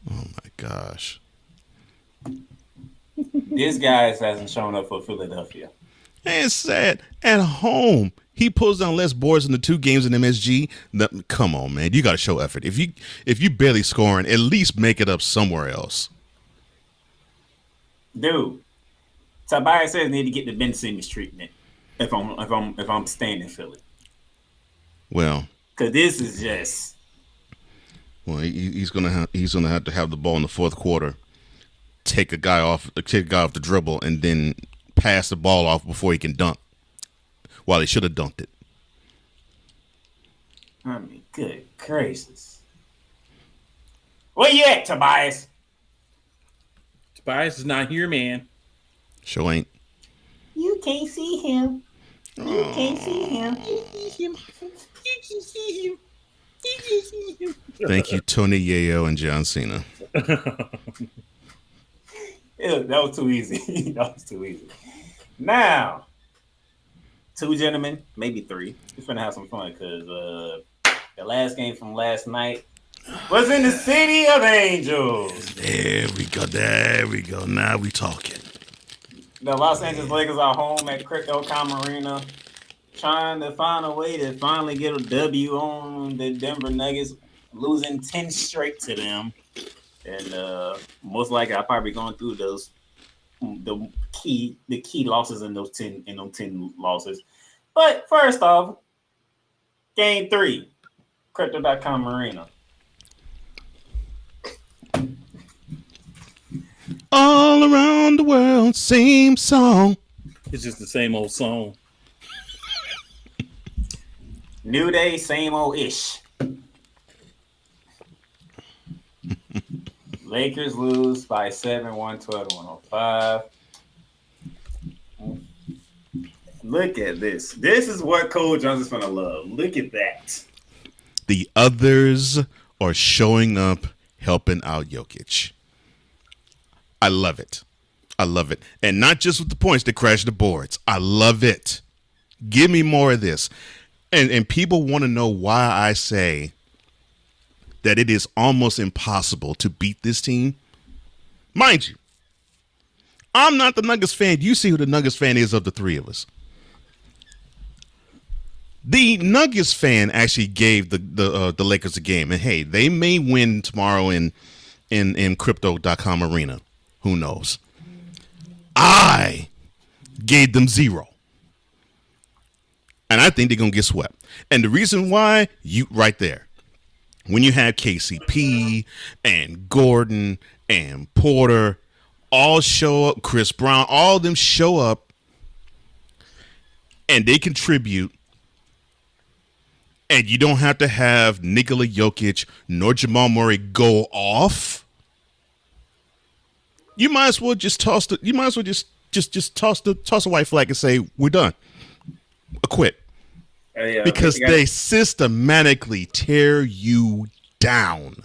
Oh my gosh. This guy hasn't shown up for Philadelphia. And it's sad. At home, he pulls down less boards in the 2 games in MSG. Come on, man. You got to show effort. If you barely scoring, at least make it up somewhere else. Dude, Tobias says need to get the Ben Simmons treatment if I'm staying in Philly. Well, because this is just. Well, he's gonna have to have the ball in the fourth quarter, take a guy off the dribble, and then pass the ball off before he can dunk. While he should have dunked it. I mean, good gracious. Where you at, Tobias? Tobias is not here, man. Sure ain't. You can't see him. You can't see him. Thank you, Tony Yayo and John Cena. That was too easy. That was too easy. Now, 2 gentlemen, maybe 3. We're finna have some fun because the last game from last night was in the City of Angels. There we go. Now we talking. The Los Angeles Lakers are home at Crypto.com Arena, trying to find a way to finally get a W on the Denver Nuggets, losing 10 straight to them. And most likely I'll probably going through the key losses in those 10 losses. But first off, game 3, Crypto.com Arena. All around the world, same song. It's just the same old song. New day, same old ish. Lakers lose by 7, 112-105. Look at this. This is what Cole Johnson's gonna love. Look at that. The others are showing up, helping out Jokic. I love it. And not just with the points that crash the boards. I love it. Give me more of this. And people want to know why I say that it is almost impossible to beat this team. Mind you, I'm not the Nuggets fan. You see who the Nuggets fan is of the 3 of us. The Nuggets fan actually gave the Lakers a game. And hey, they may win tomorrow in Crypto.com Arena. Who knows? I gave them 0. And I think they're going to get swept. And the reason why, right there, when you have KCP and Gordon and Porter all show up, Chris Brown, all of them show up, and they contribute, and you don't have to have Nikola Jokic nor Jamal Murray go off, you might as well just toss the white flag and say we're done. Quit. Because they systematically tear you down.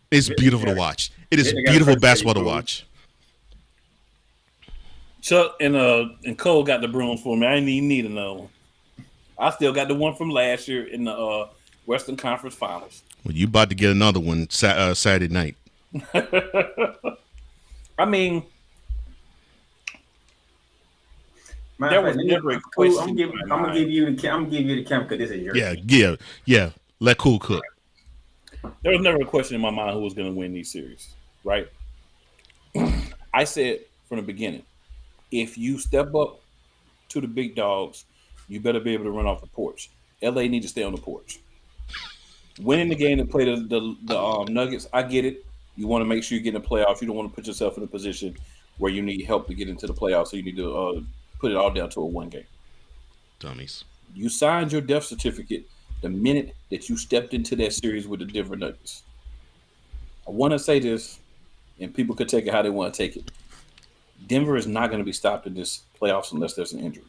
It's beautiful to watch. It is beautiful basketball to watch. Chuck and Cole got the brooms for me. I didn't even need another one. I still got the one from last year in the Western Conference Finals. Well, you about to get another one Saturday night. I mean, Matter there of was fact, never a I'm question. gonna give you the camp because this is your team. Yeah. Let Cool cook. There was never a question in my mind who was going to win these series, right? I said from the beginning, if you step up to the big dogs, you better be able to run off the porch. LA need to stay on the porch. Winning the game to play the Nuggets, I get it. You want to make sure you get in the playoffs. You don't want to put yourself in a position where you need help to get into the playoffs, so you need to put it all down to a one game. Dummies. You signed your death certificate the minute that you stepped into that series with the Denver Nuggets. I want to say this, and people could take it how they want to take it. Denver is not going to be stopped in this playoffs unless there's an injury.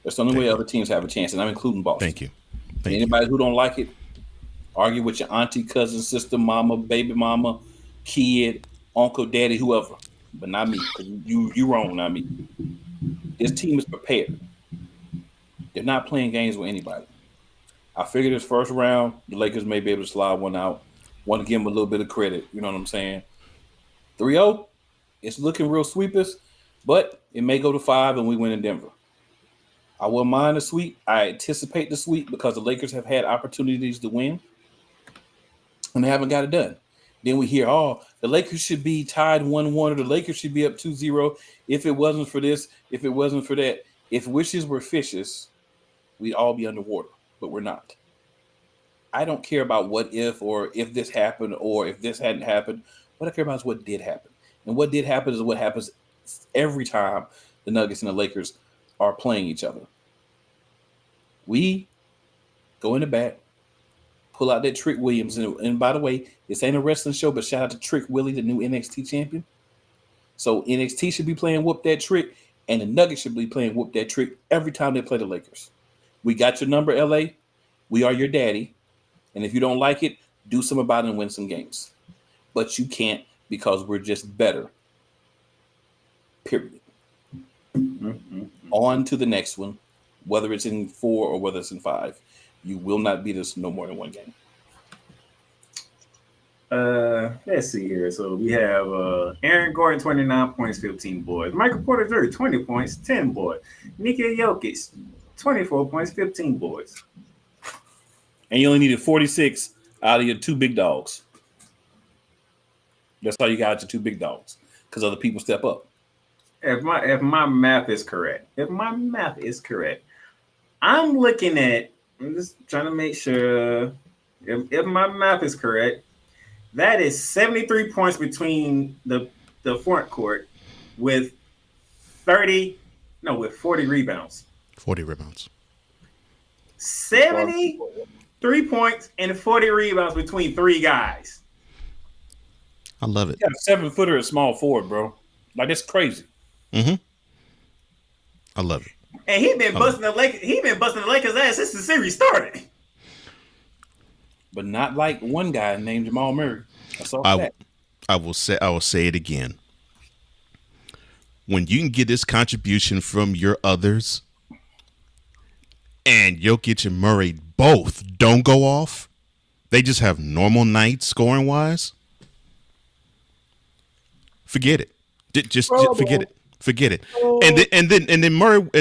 That's the only way other teams have a chance, and I'm including Boston. Thank you. Anybody who don't like it, argue with your auntie, cousin, sister, mama, baby mama, kid, uncle, daddy, whoever, but not me. You wrong, not me. This team is prepared. They're not playing games with anybody. I figured this first round, the Lakers may be able to slide one out. Want to give them a little bit of credit. You know what I'm saying? 3-0, it's looking real sweepers, but it may go to 5 and we win in Denver. I wouldn't mind the sweep. I anticipate the sweep because the Lakers have had opportunities to win, and they haven't got it done. Then we hear, the Lakers should be tied 1-1 or the Lakers should be up 2-0 if it wasn't for this, if it wasn't for that. If wishes were fishes, we'd all be underwater, but we're not. I don't care about what if or if this happened or if this hadn't happened. What I care about is what did happen. And what did happen is what happens every time the Nuggets and the Lakers are playing each other. We go in the back, pull out that Trick Williams. And by the way, this ain't a wrestling show, but shout out to Trick Willie, the new NXT champion. So NXT should be playing Whoop That Trick, and the Nuggets should be playing Whoop That Trick every time they play the Lakers. We got your number, LA. We are your daddy. And if you don't like it, do something about it and win some games. But you can't because we're just better. Period. Mm-hmm. On to the next one, whether it's in 4 or whether it's in 5. You will not beat us no more than one game. Let's see here. So we have Aaron Gordon, 29 points, 15 boards. Michael Porter Jr., 20 points, 10 boards. Nikola Jokic, 24 points, 15 boards. And you only needed 46 out of your 2 big dogs. That's how you got your 2 big dogs, because other people step up. If my math is correct, I'm looking at. I'm just trying to make sure if my math is correct. That is 73 points between the front court with 40 rebounds. 40 rebounds. 73 points and 40 rebounds between 3 guys. I love it. You got a 7-footer at small forward, bro. Like, that's crazy. Mm-hmm. I love it. And he's been busting the Lakers ass since the series started. But not like one guy named Jamal Murray. I will say it again. When you can get this contribution from your others, and Jokic and Murray both don't go off, they just have normal nights scoring wise. Forget it. Just forget it. Forget it. And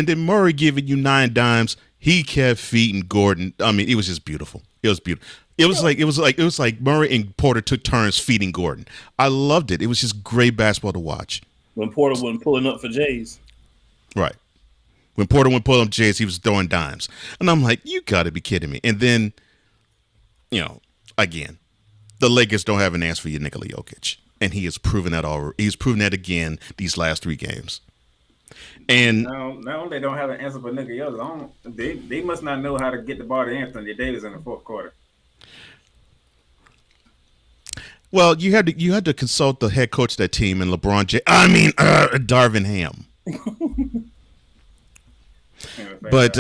then Murray giving you 9 dimes. He kept feeding Gordon. I mean, it was just beautiful. It was beautiful. It was like Murray and Porter took turns feeding Gordon. I loved it. It was just great basketball to watch. When Porter wasn't pulling up for Jays. Right. When Porter went pulling up Jays, he was throwing dimes. And I'm like, you got to be kidding me. And then, again, the Lakers don't have an answer for you, Nikola Jokic. And he has proven that he's proven that again these last 3 games. And no, they don't have an answer for Nikola Jokic. They must not know how to get the ball to Anthony Davis in the fourth quarter. Well, you had to consult the head coach of that team and Darvin Ham. But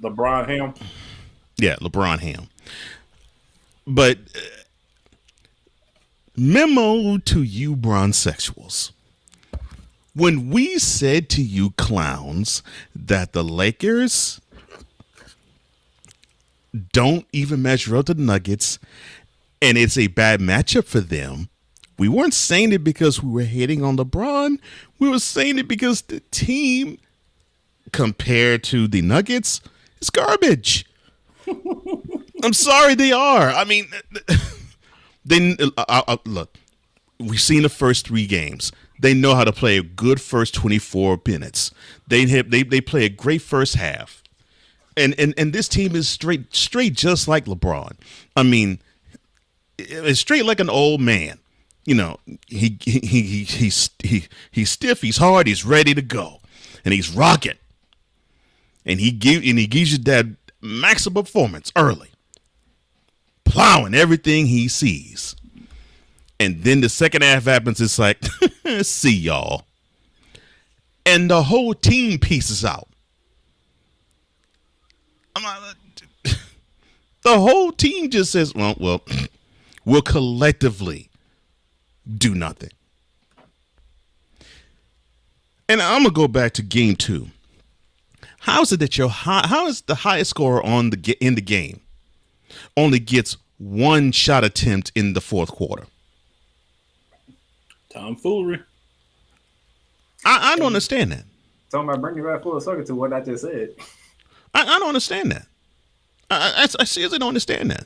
LeBron Ham. Yeah, LeBron Ham. But memo to you bronsexuals. When we said to you clowns that the Lakers don't even measure up to the Nuggets, and it's a bad matchup for them. We weren't saying it because we were hating on LeBron. We were saying it because the team, compared to the Nuggets, is garbage. I'm sorry, they are. I mean, look, we've seen the first 3 games. They know how to play a good first 24 minutes. They play a great first half, and this team is straight just like LeBron. I mean, it's straight like an old man. You know, he's stiff, he's hard, he's ready to go, and he's rocking, and he gives you that maximum performance early, plowing everything he sees. And then the second half happens, it's like, see y'all. And the whole team pieces out. The whole team just says, well, we'll collectively do nothing. And I'm going to go back to game 2. How is it that how is the highest scorer in the game only gets 1 shot attempt in the fourth quarter? Tomfoolery. I don't understand that. Talking about bringing right full circle to what I just said. I don't understand that. I seriously don't understand that.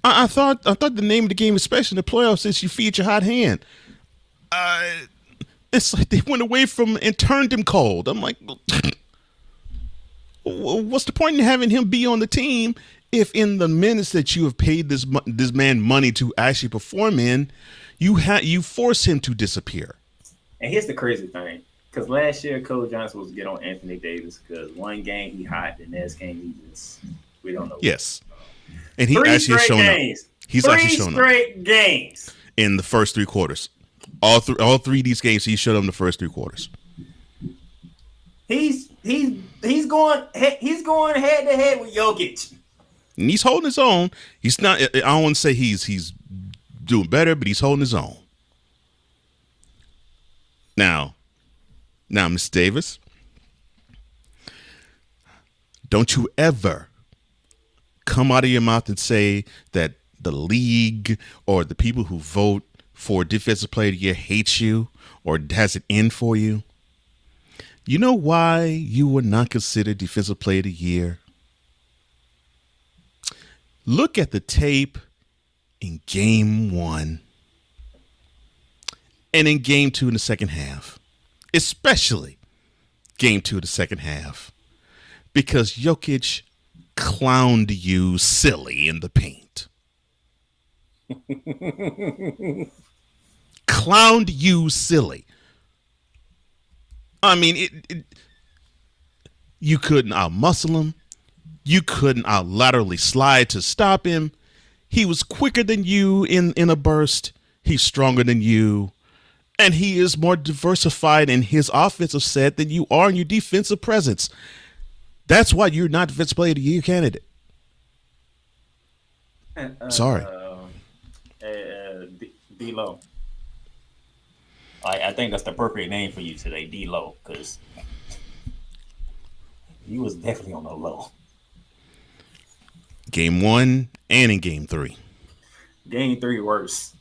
I thought the name of the game, especially in the playoffs, is you feed your hot hand. It's like they went away from and turned him cold. I'm like, what's the point in having him be on the team if in the minutes that you have paid this man money to actually perform in, you force him to disappear? And here's the crazy thing, because last year Cole Johnson was get on Anthony Davis because one game he hot, the next game we don't know. Yes, and he actually has shown games. up. He's actually shown up. 3 straight games in the first 3 quarters. All 3 of these games, he showed up in the first 3 quarters. He's going head to head with Jokic. And he's holding his own. He's not. I don't want to say he's doing better, but he's holding his own. Now, Mr. Davis, don't you ever come out of your mouth and say that the league or the people who vote for Defensive Player of the Year hates you or has it in for you. You know why you were not considered Defensive Player of the Year? Look at the tape in Game 1 and in Game 2 in the second half, especially Game 2 of the second half, because Jokic clowned you silly in the paint. Clowned you silly. I mean, you couldn't out-muscle him. You couldn't out-laterally slide to stop him. He was quicker than you in a burst. He's stronger than you. And he is more diversified in his offensive set than you are in your defensive presence. That's why you're not Defensive Player of the Year candidate. Sorry. D-Lo. I think that's the appropriate name for you today, D-Lo, because you was definitely on the low. Game 1 and in Game 3. Game 3 worse.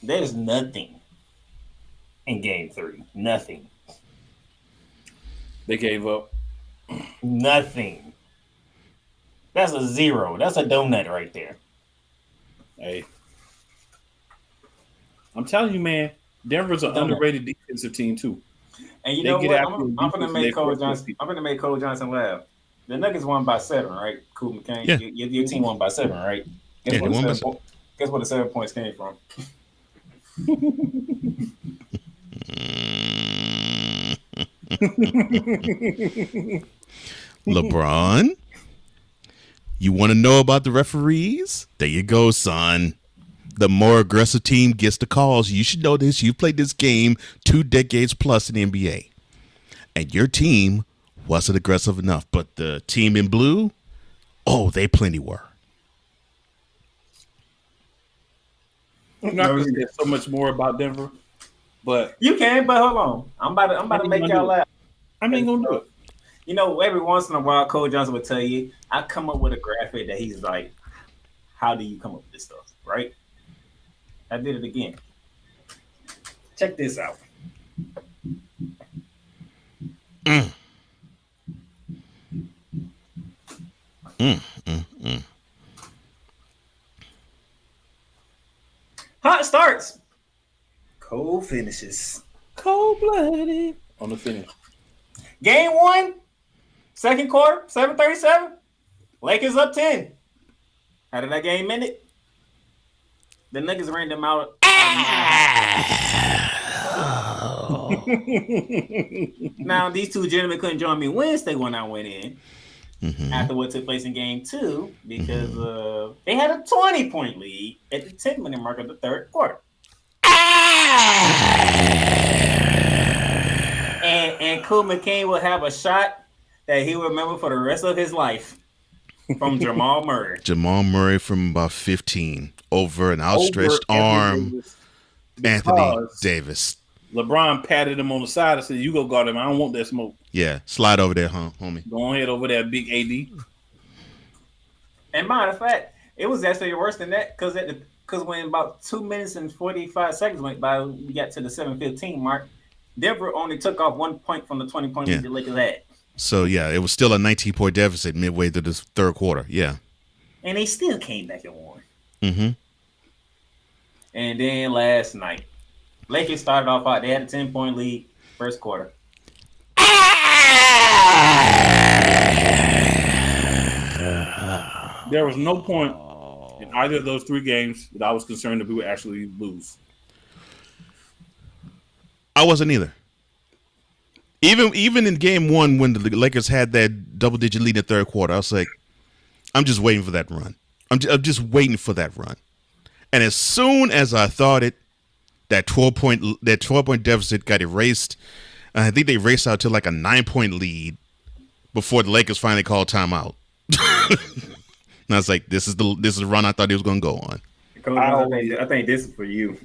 There's nothing in Game 3. Nothing. They gave up. Nothing. That's a 0. That's a donut right there. Hey. I'm telling you, man, Denver's an underrated defensive team too. And you know what? I'm gonna make Cole Johnson. I'm gonna make Cole Johnson laugh. The Nuggets won by 7, right? Cool McCain. Yeah. Your team won by 7, right? Guess where the 7 points came from? LeBron, you want to know about the referees? There you go, son. The more aggressive team gets the calls. You should know this. You've played this game 2 decades plus in the NBA. And your team wasn't aggressive enough. But the team in blue, oh, they plenty were. I'm not going to say so much more about Denver, but you can. But hold on, I'm about to make y'all laugh. I ain't gonna do it. You know, every once in a while, Cole Johnson would tell you, I come up with a graphic that he's like, how do you come up with this stuff, right? I did it again. Check this out. Hot starts. Cold finishes. Cold-blooded on the finish. Game 1, second quarter, 7:37. Lakers up 10. How did that game end it? The niggas ran them out. Now, these two gentlemen couldn't join me Wednesday when I went in after what took place in game 2 because they had a 20-point lead at the 10-minute mark of the third quarter. And Cool McCain will have a shot that he will remember for the rest of his life from Jamal Murray. Jamal Murray from about 15 over an outstretched arm. Anthony Davis. LeBron patted him on the side and said, "You go guard him. I don't want that smoke." Yeah, slide over there, homie. Go ahead over there, big AD. And matter of fact, it was actually worse than that because when about 2 minutes and 45 seconds went by, we got to the 7:15 mark. Denver only took off 1 point from the 20-point lead the Lakers had. So, yeah, it was still a 19-point deficit midway through the third quarter. Yeah. And they still came back and won. Mm-hmm. And then last night, Lakers started off hot. They had a 10-point lead first quarter. There was no point in either of those 3 games that I was concerned that we would actually lose. I wasn't either. Even in game 1 when the Lakers had that double-digit lead in the third quarter, I was like, I'm just waiting for that run. I'm just waiting for that run. And as soon as I thought that 12-point deficit got erased, I think they raced out to like a 9-point lead before the Lakers finally called timeout. And I was like, this is the run I thought he was going to go on. I think this is for you.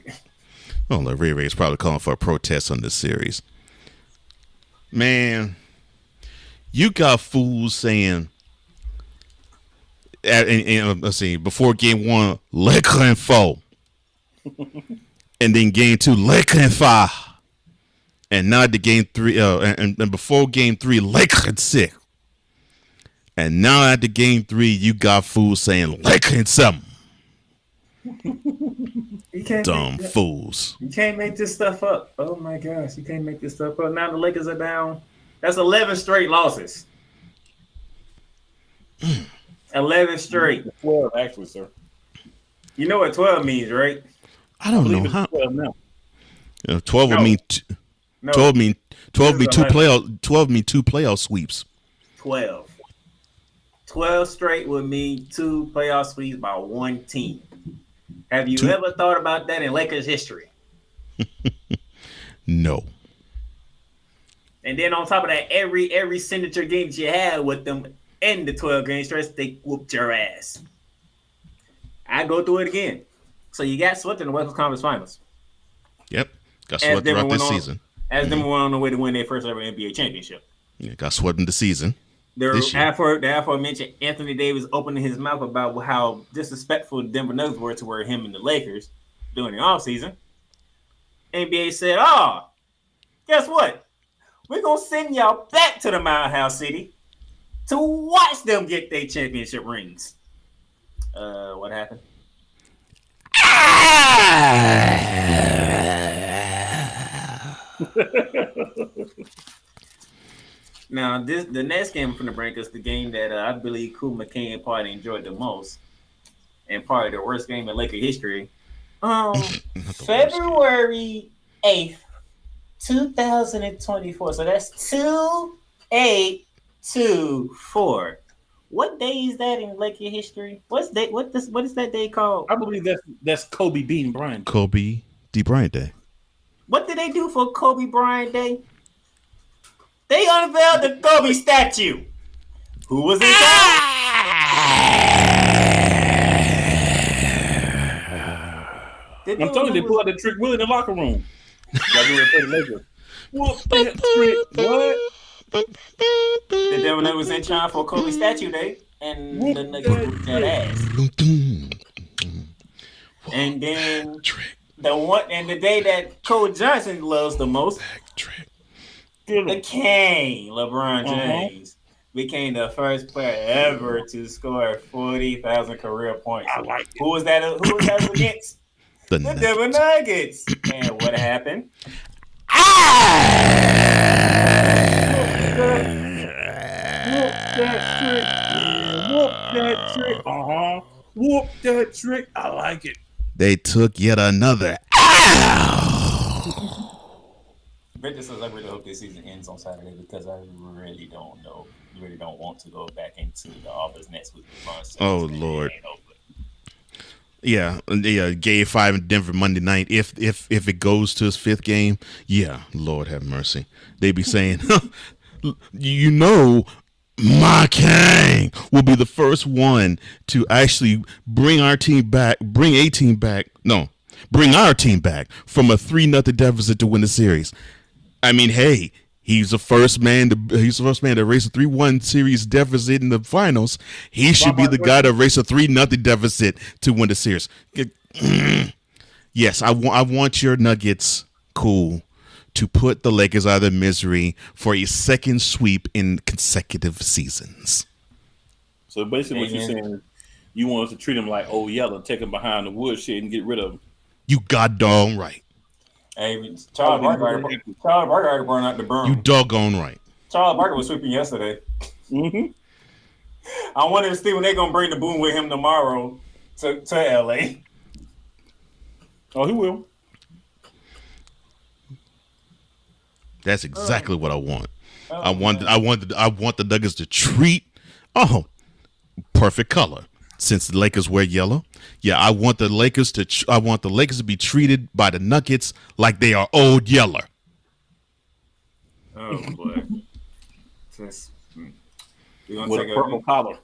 Oh, Ray is probably calling for a protest on this series. Man, you got fools saying, let's see, before game 1, Lakers and 4. And then game 2, Lakers and 5. And now the game 3, and before game 3, Lakers and 6. And now at the game 3, you got fools saying Lakers and 7. Dumb fools. You can't make this stuff up. Oh my gosh, you can't make this stuff up. Now the Lakers are down. That's 11 straight losses. 11 straight. 12, actually, sir. You know what 12 means, right? I don't know how. 12 now. 12 would mean 12 mean 12 mean 2 playoff 12 mean 2 playoff sweeps. 12 straight would mean 2 playoff sweeps by one team. Have you ever thought about that in Lakers history? No. And then on top of that, every signature game that you had with them in the 12-game stretch, they whooped your ass. I go through it again. So you got swept in the Western Conference Finals. Yep. Got swept throughout this season. As them went on the way to win their first ever NBA championship. Yeah, got swept in the season. The aforementioned Anthony Davis opening his mouth about how disrespectful Denver Nuggets were toward him and the Lakers during the offseason. NBA said, guess what? We're going to send y'all back to the Mile House City to watch them get their championship rings. What happened? Now, the next game I'm going to bring us the game that I believe Cool McCain probably enjoyed the most, and probably the worst game in Laker history. February 8th, 2024. So that's 2/8/24. What day is that in Laker history? What is that day called? I believe that's Kobe beating Bryant. Kobe D. Bryant Day. What did they do for Kobe Bryant Day? They unveiled the Kobe statue. Who was inside? I'm telling you, they pulled out the Trick Willie in the locker room. What? The Denver Nuggets in China for Kobe statue day, and the Nuggets whooped that ass. And then the day that Cole Johnson loves the most, the King, LeBron James, became the first player ever to score 40,000 career points. Who was that against? The Denver Nuggets. And what happened? Whoop that trick. I like it. They took yet another. Victor says, I really hope this season ends on Saturday because I really don't know. Really don't want to go back into the office next week. Oh, Lord. Yeah, Game 5 in Denver Monday night. If it goes to his 5th game, yeah, Lord have mercy. They be saying, my King will be the first one to actually bring our team back from a 3-0 deficit to win the series. I mean, hey, he's the first man to race a 3-1 series deficit in the finals. He should be the guy to race a 3-0 deficit to win the series. Yes, I want your Nuggets, cool, to put the Lakers out of their misery for a second sweep in consecutive seasons. So basically what you're saying, you want us to treat him like old Yeller, take him behind the woodshed and get rid of him. You goddamn right. Hey, Charles Barker burned out the burn. You doggone right. Charles Barker was sweeping yesterday. Mm-hmm. I wonder if Steve, when they're going to bring the boom with him tomorrow to LA. Oh, he will. That's exactly what I want. I want the Nuggets to treat perfect color. Since the Lakers wear yellow, yeah, I want the Lakers to be treated by the Nuggets like they are old Yeller. Oh boy! We're gonna take a purple collar.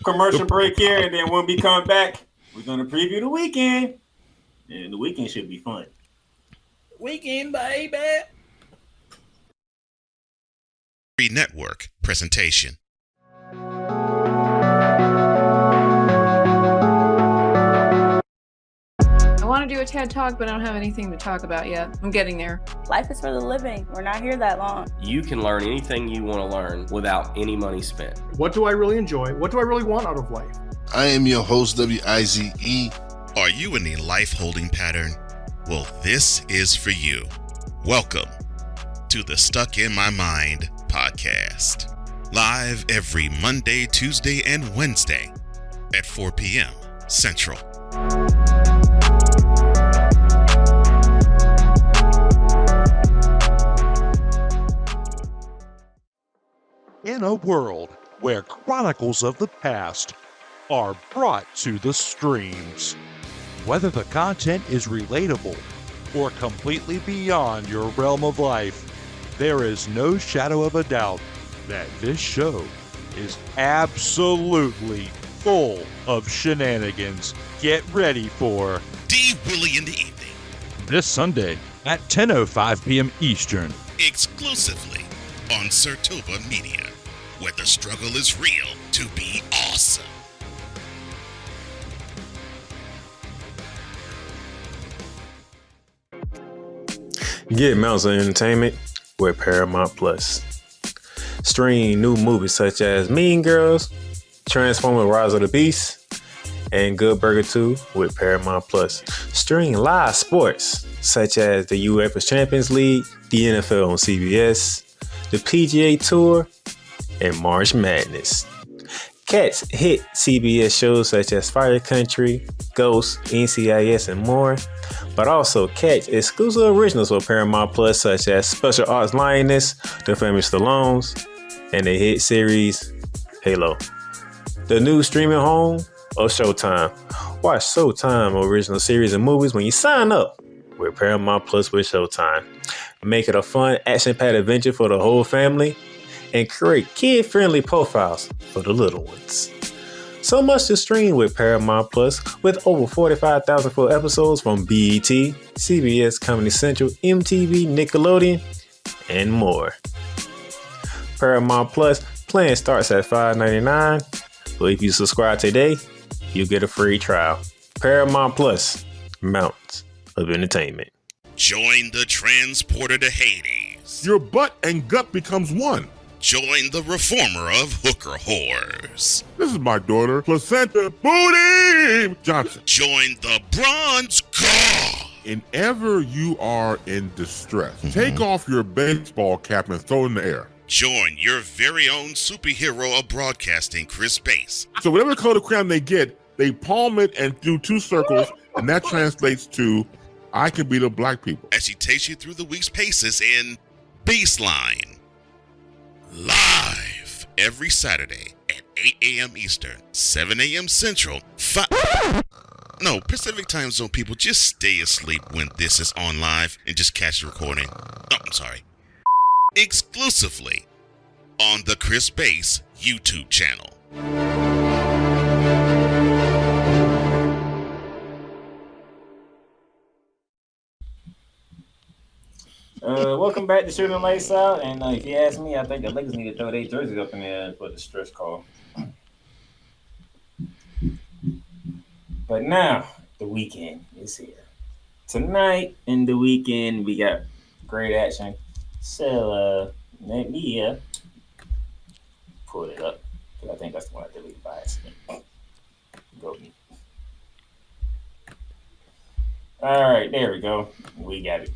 Commercial break here, and then when we come back, we're gonna preview the weekend, and the weekend should be fun. Weekend, baby. Free Network presentation. I want to do a TED Talk, but I don't have anything to talk about yet. I'm getting there. Life is for the living. We're not here that long. You can learn anything you want to learn without any money spent. What do I really enjoy? What do I really want out of life? I am your host, WIZE. Are you in a life holding pattern? Well, this is for you. Welcome to the Stuck in My Mind podcast. Live every Monday, Tuesday, and Wednesday at 4 p.m. Central. In a world where chronicles of the past are brought to the streams, whether the content is relatable or completely beyond your realm of life, there is no shadow of a doubt that this show is absolutely full of shenanigans. Get ready for D. Willie in the evening. This Sunday at 10:05 p.m. Eastern. Exclusively on Sertoba Media, where the struggle is real to be awesome. Get Mounts of Entertainment with Paramount Plus. Stream new movies such as Mean Girls, Transformers: Rise of the Beast, and Good Burger 2 with Paramount Plus. Stream live sports such as the UEFA Champions League, the NFL on CBS, the PGA Tour, and March Madness. Catch hit CBS shows such as Fire Country, Ghost, NCIS, and more. But also catch exclusive originals with Paramount Plus such as Special Ops Lioness, The Family Stallones, and the hit series Halo. The new streaming home of Showtime. Watch Showtime original series and movies when you sign up with Paramount Plus with Showtime. Make it a fun, action-packed adventure for the whole family and create kid-friendly profiles for the little ones. So much to stream with Paramount Plus with over 45,000 full episodes from BET, CBS, Comedy Central, MTV, Nickelodeon, and more. Paramount Plus plan starts at $5.99, but if you subscribe today, you get a free trial. Paramount Plus, mountains of entertainment. Join the transporter to Hades. Your butt and gut becomes one. Join the reformer of hooker whores. This is my daughter, Placenta Booty Johnson. Join the bronze god. Whenever you are in distress, take off your baseball cap and throw it in the air. Join your very own superhero of broadcasting, Chris Bass. So whatever color crayon they get, they palm it and do 2 circles, and that translates to, I can beat up black people. As she takes you through the week's paces in Baseline. Live every Saturday at 8 a.m. Eastern, 7 a.m. Central, Pacific Time Zone people, just stay asleep when this is on live and just catch the recording. Oh, I'm sorry. Exclusively on the Chris Bass YouTube channel. Welcome back to Shooting Lights Out. And if you ask me, I think the Lakers need to throw their jerseys up in there for the stretch call. But now, the weekend is here. Tonight in the weekend, we got great action. So, let me pull it up. I think that's the one I deleted by accident. Go me. All right, there we go. We got it.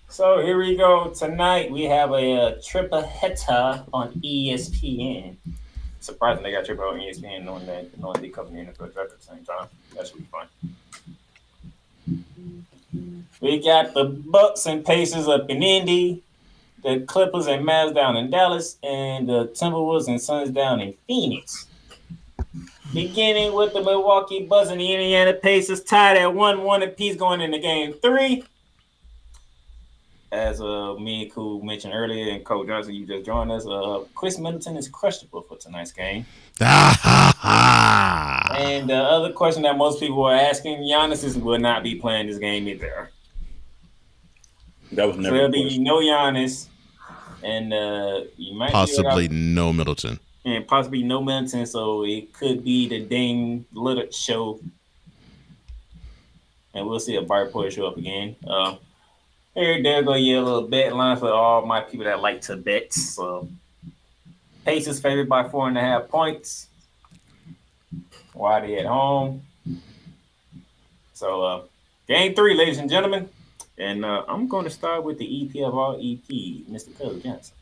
So here we go. Tonight we have a triple header on ESPN. Surprisingly, they got triple on ESPN knowing they cover the NFL draft at the same time. That should be fun. We got the Bucks and Pacers up in Indy, the Clippers and Mavs down in Dallas, and the Timberwolves and Suns down in Phoenix. Beginning with the Milwaukee Bucks and the Indiana Pacers tied at 1-1 apiece going into Game 3. As me and Cool mentioned earlier, and Coach Johnson, you just joined us, Chris Middleton is questionable for tonight's game. And the other question that most people are asking, Giannis will not be playing this game either. That was never. So there'll be no Giannis, and you might possibly no Middleton. And possibly no Middleton, so it could be the Dame Lillard show. And we'll see if Bart Porter show up again. Here, there go your little bet line for all my people that like to bet. So, Pacers favored by 4.5 points. While they at home. So, Game 3, ladies and gentlemen. And I'm going to start with the EP of all EP, Mr. Coach Johnson.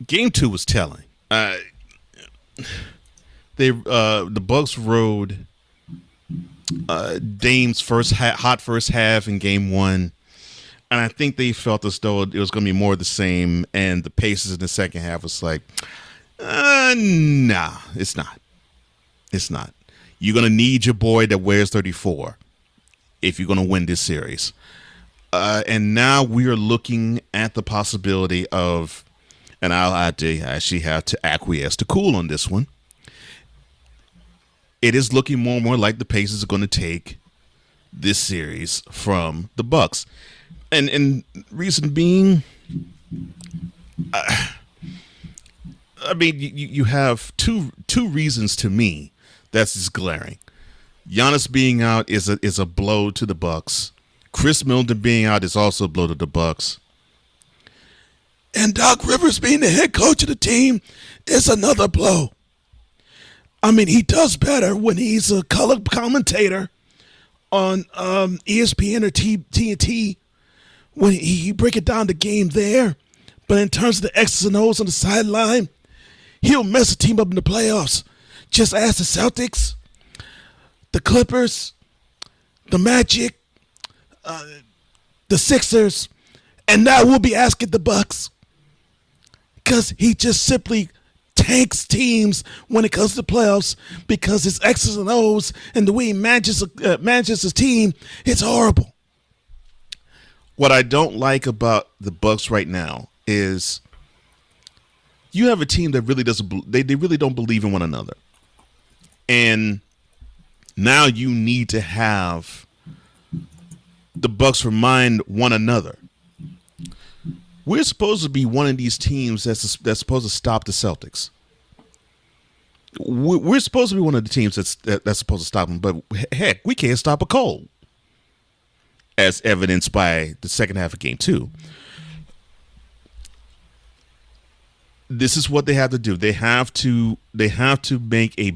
Game 2 was telling. The Bucks rode Dame's hot first half in Game 1, and I think they felt as though it was going to be more of the same. And the Pacers in the second half was like, nah, it's not. It's not. You're going to need your boy that wears 34 if you're going to win this series. And now we are looking at the possibility of, and I'll actually have to acquiesce to Cool on this one. It is looking more and more like the Pacers are going to take this series from the Bucks, and reason being, I mean, you have two reasons to me that's just glaring. Giannis being out is a blow to the Bucks. Chris Middleton being out is also a blow to the Bucks. And Doc Rivers being the head coach of the team is another blow. I mean, he does better when he's a color commentator on ESPN or TNT when he break it down the game there. But in terms of the X's and O's on the sideline, he'll mess the team up in the playoffs. Just ask the Celtics, the Clippers, the Magic, the Sixers, and now we'll be asking the Bucks because he just simply tanks teams when it comes to playoffs because his X's and O's and the way he manages his team, it's horrible. What I don't like about the Bucks right now is you have a team that really doesn't. They really don't believe in one another, and now you need to have the Bucks remind one another We're supposed to be one of these teams that's supposed to stop the Celtics. We're supposed to be one of the teams that's supposed to stop them, but heck, we can't stop a cold, as evidenced by the second half of Game 2. This is what they have to do. They have to make a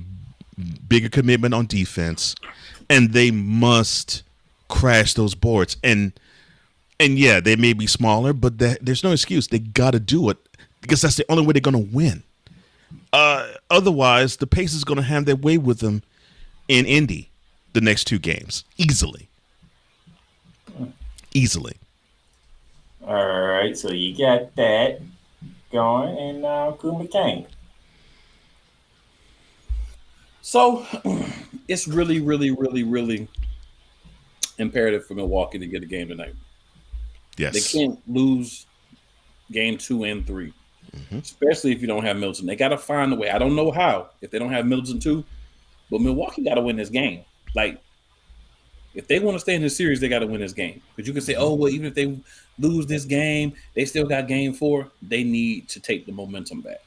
bigger commitment on defense, and they must crash those boards. And yeah, they may be smaller, but there's no excuse. They got to do it because that's the only way they're going to win. Otherwise, the Pacers going to have their way with them in Indy the next 2 games easily. All right, so you got that going, and Kuma Kane. So it's really, really, really, really imperative for Milwaukee to get a game tonight. Yes. They can't lose game 2 and 3, especially if you don't have Middleton. They got to find a way. I don't know how if they don't have Middleton too, but Milwaukee got to win this game. Like, if they want to stay in this series, they got to win this game. Because you can say, oh, well, even if they lose this game, they still got game 4. They need to take the momentum back.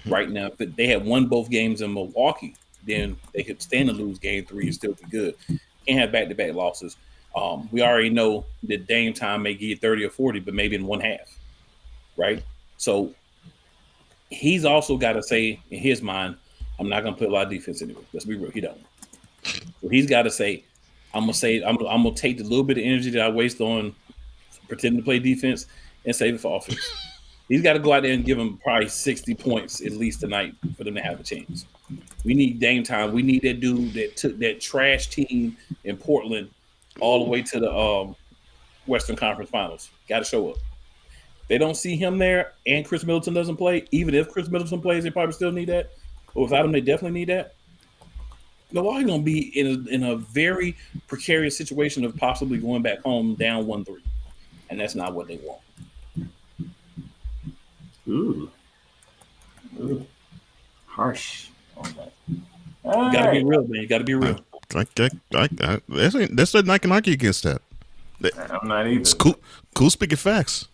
Right now, if they had won both games in Milwaukee, then they could stand to lose game 3 and still be good. Can't have back-to-back losses. We already know that Dame time may get 30 or 40, but maybe in one half, right? So he's also got to say in his mind, I'm not going to play a lot of defense anyway. Let's be real, he don't. So he's got to say, I'm gonna take the little bit of energy that I waste on pretending to play defense and save it for offense. He's got to go out there and give him probably 60 points at least tonight for them to have a chance. We need Dame time. We need that dude that took that trash team in Portland all the way to the Western Conference Finals. Got to show up. They don't see him there, and Chris Middleton doesn't play. Even if Chris Middleton plays, they probably still need that. But without him, they definitely need that. Milwaukee's going to be in a very precarious situation of possibly going back home down 1-3. And that's not what they want. Ooh. Harsh on that. You got to be real, man. You got to be real. That's not can argue against that. I'm not either. It's cool speaking facts.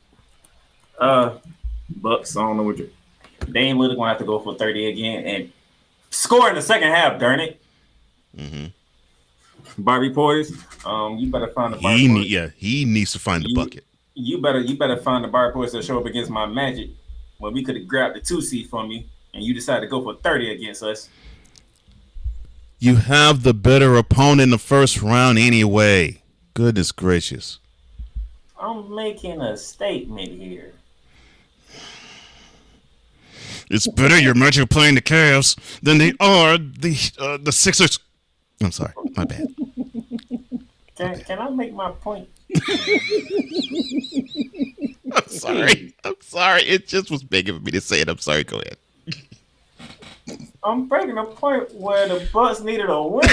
Bucks, I don't know what you're. Dame Lillard gonna have to go for 30 again and score in the second half, darn it. Bobby Portis, you better find the Bobby Portis. He needs to find the bucket. You better find the Bobby Portis to show up against my Magic when we could have grabbed the 2 seed from you and you decided to go for 30 against us. You have the better opponent in the first round anyway. Goodness gracious. I'm making a statement here. It's better your Magic playing the Cavs than they are the Sixers. I'm sorry, my bad. Can I make my point? I'm sorry. It just was begging for me to say it. I'm sorry. Go ahead. I'm breaking a point where the Bucks needed a win.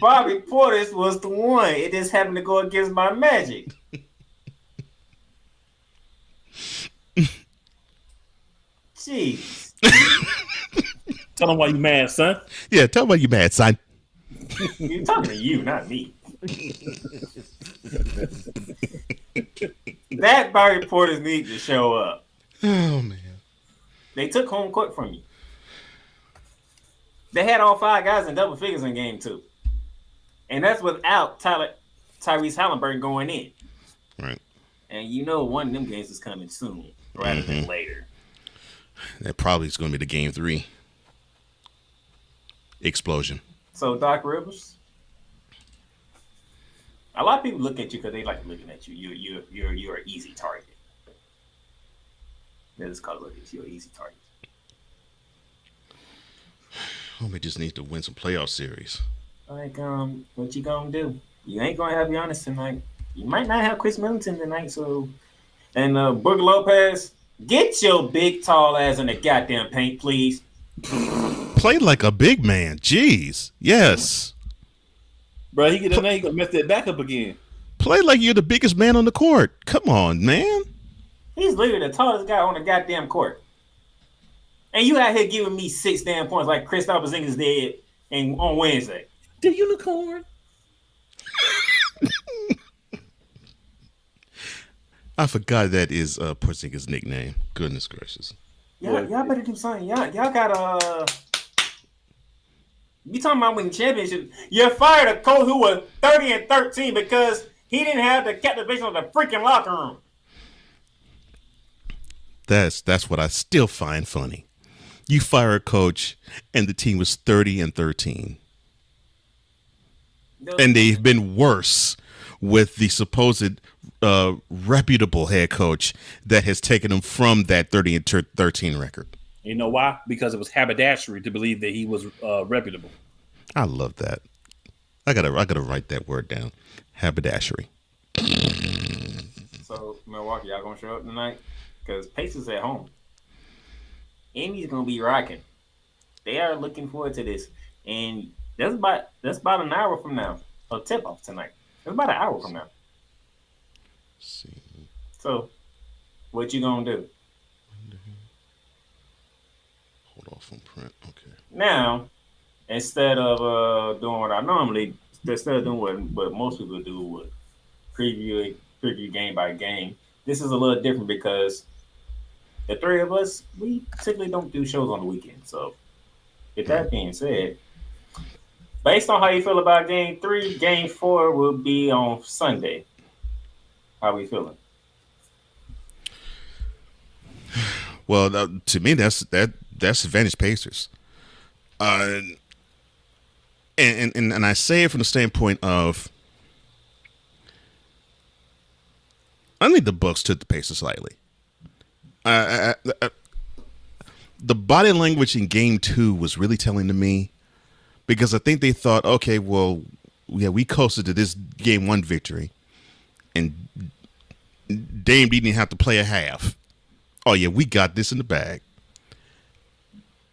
Bobby Portis was the one. It just happened to go against my Magic. Jeez. Tell them why you mad, son. Yeah, tell them why you mad, son. You're talking to you, not me. That Bobby Portis needs to show up. Oh, man. They took home court from you. They had all 5 guys in double figures in game 2. And that's without Tyrese Halliburton going in. Right. And you know one of them games is coming soon rather than later. That probably is going to be the game 3 explosion. So, Doc Rivers, a lot of people look at you because they like looking at you. You're an easy target. They just call it you're an easy target. Homie just needs to win some playoff series. Like, what you gonna do? You ain't gonna have Giannis tonight. You might not have Chris Middleton tonight. So, and Brook Lopez, get your big tall ass in the goddamn paint, please. Play like a big man. Jeez. Yes. Bro, he get in there, he gonna mess that back up again. Play like you're the biggest man on the court. Come on, man. He's literally the tallest guy on the goddamn court. And you out here giving me 6 damn points like Kristaps Porzingis did on Wednesday. The unicorn. I forgot that is Porzingis' nickname. Goodness gracious. Y'all better do something. Y'all gotta. You talking about winning championship? You fired a coach who was 30-13 because he didn't have the captivation of the freaking locker room. That's what I still find funny. You fire a coach, and the team was 30-13, and they've been worse with the supposed reputable head coach that has taken them from that 30-13 record. You know why? Because it was haberdashery to believe that he was reputable. I love that. I gotta write that word down. Haberdashery. So Milwaukee, y'all gonna show up tonight? Because Pacers at home. Amy's gonna be rocking. They are looking forward to this, and that's about an hour from now. A tip off tonight. That's about an hour from now. Let's see. So, what you gonna do? Hold off on print. Okay. Now, instead of doing what I normally, instead of doing what most people do with preview game by game, this is a little different because the three of us, we typically don't do shows on the weekend. So, with that being said, based on how you feel about game 3, game 4 will be on Sunday. How we feeling? Well, to me, that's advantage Pacers. And I say it from the standpoint of, I think the Bucks took the Pacers slightly. The body language in game 2 was really telling to me, because I think they thought, okay, well, yeah, we coasted to this game 1 victory, and Dame didn't have to play a half. Oh yeah, we got this in the bag.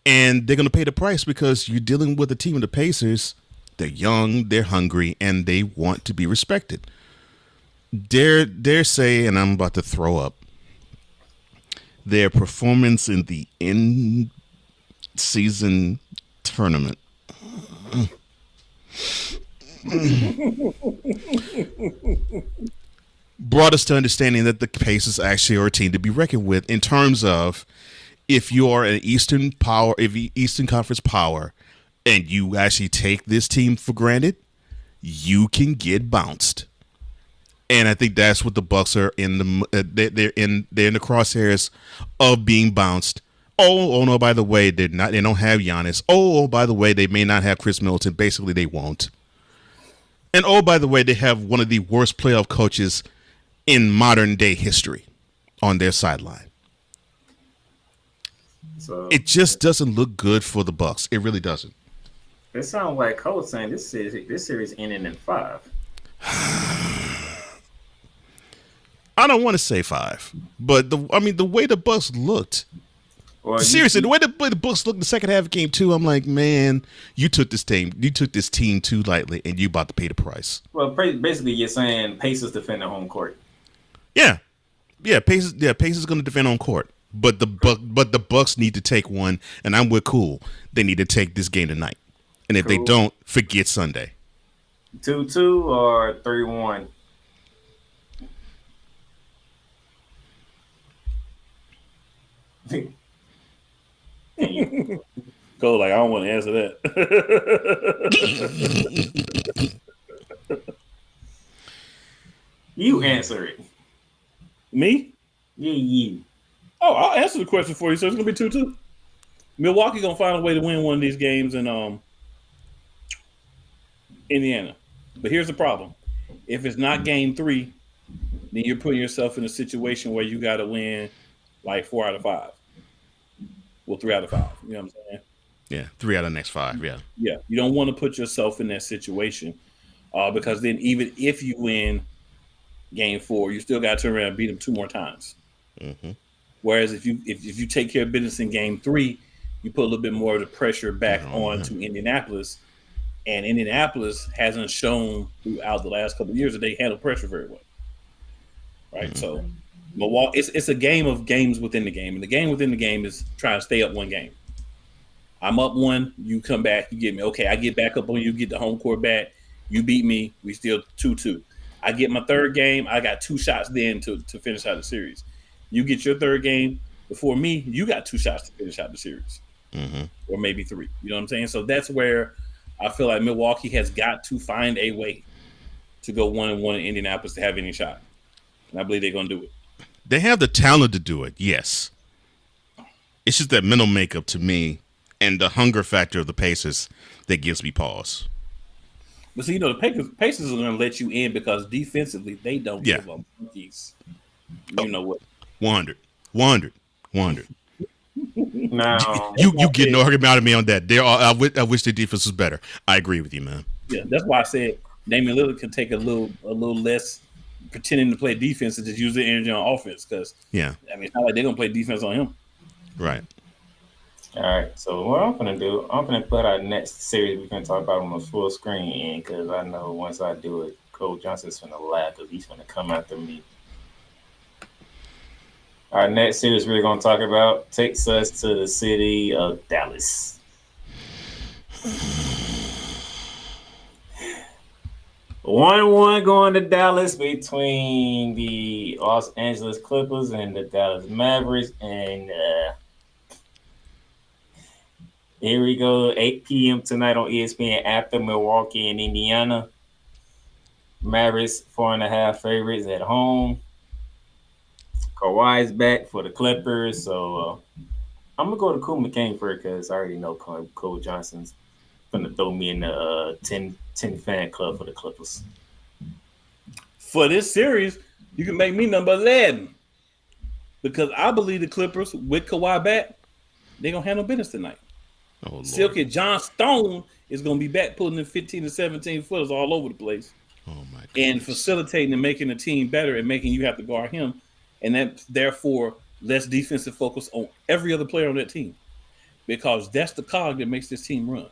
And they're going to pay the price because you're dealing with a team of the Pacers. They're young, they're hungry, and they want to be respected. Dare say, and I'm about to throw up, their performance in the in-season tournament brought us to understanding that the Pacers actually are a team to be reckoned with in terms of, if you are an Eastern Conference power and you actually take this team for granted, you can get bounced. And I think that's what the Bucks are in the they're in the crosshairs of being bounced. Oh no! By the way, they're not. They don't have Giannis. Oh, by the way, they may not have Chris Middleton. Basically, they won't. And oh, by the way, they have one of the worst playoff coaches in modern day history on their sideline. So it just doesn't look good for the Bucks. It really doesn't. It sounds like Cole saying this series ending in 5. I don't want to say 5, but the way the Bucks looked. Well, seriously, the way the Bucks looked in the second half of game 2, I'm like, man, you took this team too lightly, and you about to pay the price. Well, basically, you're saying Pacers defend the home court. Yeah, Pacers going to defend on court, but the Bucks need to take one, and I'm with Cool. They need to take this game tonight, and if they don't, forget Sunday. 2-2 or 3-1. Go like, I don't want to answer that. You answer it. Me? Yeah, you. Oh, I'll answer the question for you. So it's gonna be 2-2. Milwaukee gonna find a way to win one of these games in Indiana. But here's the problem: if it's not game 3, then you're putting yourself in a situation where you got to win like 4 out of 5. Well, 3 out of 5. You know what I'm saying? Yeah, 3 out of the next 5. Yeah. Yeah. You don't want to put yourself in that situation because then even if you win game 4, you still got to turn around and beat them 2 more times. Mm-hmm. Whereas if you take care of business in game 3, you put a little bit more of the pressure back on to Indianapolis. And Indianapolis hasn't shown throughout the last couple of years that they handle pressure very well. Right? Mm-hmm. So Milwaukee, it's a game of games within the game. And the game within the game is trying to stay up one game. I'm up 1, you come back, you get me. Okay, I get back up on you, get the home court back. You beat me, we still 2-2. I get my third game. I got 2 shots then to finish out the series. You get your third game before me. You got 2 shots to finish out the series, or maybe 3. You know what I'm saying? So that's where I feel like Milwaukee has got to find a way to go 1-1 in Indianapolis to have any shot, and I believe they're going to do it. They have the talent to do it, yes. It's just that mental makeup to me and the hunger factor of the Pacers that gives me pause. But see, you know, the Pacers are going to let you in because defensively they don't give up monkeys. You know what? 100. Now you get no argument out of me on that. I wish their defense was better. I agree with you, man. Yeah, that's why I said Damian Lillard can take a little less pretending to play defense and just use the energy on offense. Because I mean, it's not like they're gonna play defense on him. Right. All right. So what I'm gonna do, I'm gonna put our next series we're gonna talk about on the full screen because I know once I do it, Cole Johnson's gonna laugh because he's gonna come after me. Our next series we're going to talk about takes us to the city of Dallas. 1-1 going to Dallas between the Los Angeles Clippers and the Dallas Mavericks. And here we go, 8 p.m. tonight on ESPN after Milwaukee and Indiana. Mavericks 4.5 favorites at home. Kawhi's back for the Clippers, so I'm going to go to Kool McCain first because I already know Cole Johnson's going to throw me in the 10 fan club for the Clippers. For this series, you can make me number 11 because I believe the Clippers, with Kawhi back, they're going to handle business tonight. Oh, Silky John Stone is going to be back pulling in 15 to 17 footers all over the place. Oh, my God. And facilitating and making the team better and making you have to guard him. And that, therefore, less defensive focus on every other player on that team. Because that's the cog that makes this team run.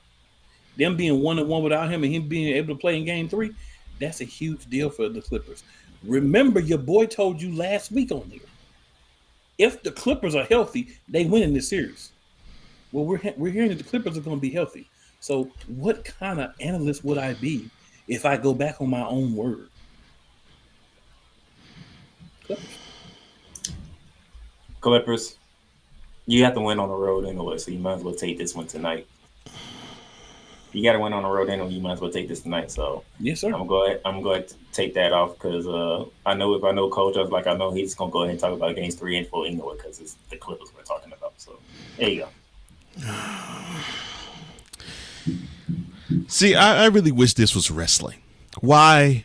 Them being 1-1 without him and him being able to play in game 3, that's a huge deal for the Clippers. Remember, your boy told you last week on there, if the Clippers are healthy, they win in this series. Well, we're hearing that the Clippers are going to be healthy. So what kind of analyst would I be if I go back on my own word? Clippers, you have to win on the road anyway, so you might as well take this one tonight. You got to win on the road anyway, you might as well take this tonight. So yes, sir. I'm going to take that off because I know if I know Coach, I was like, I know he's going to go ahead and talk about games 3 and 4 anyway because it's the Clippers we're talking about. So there you go. See, I really wish this was wrestling. Why?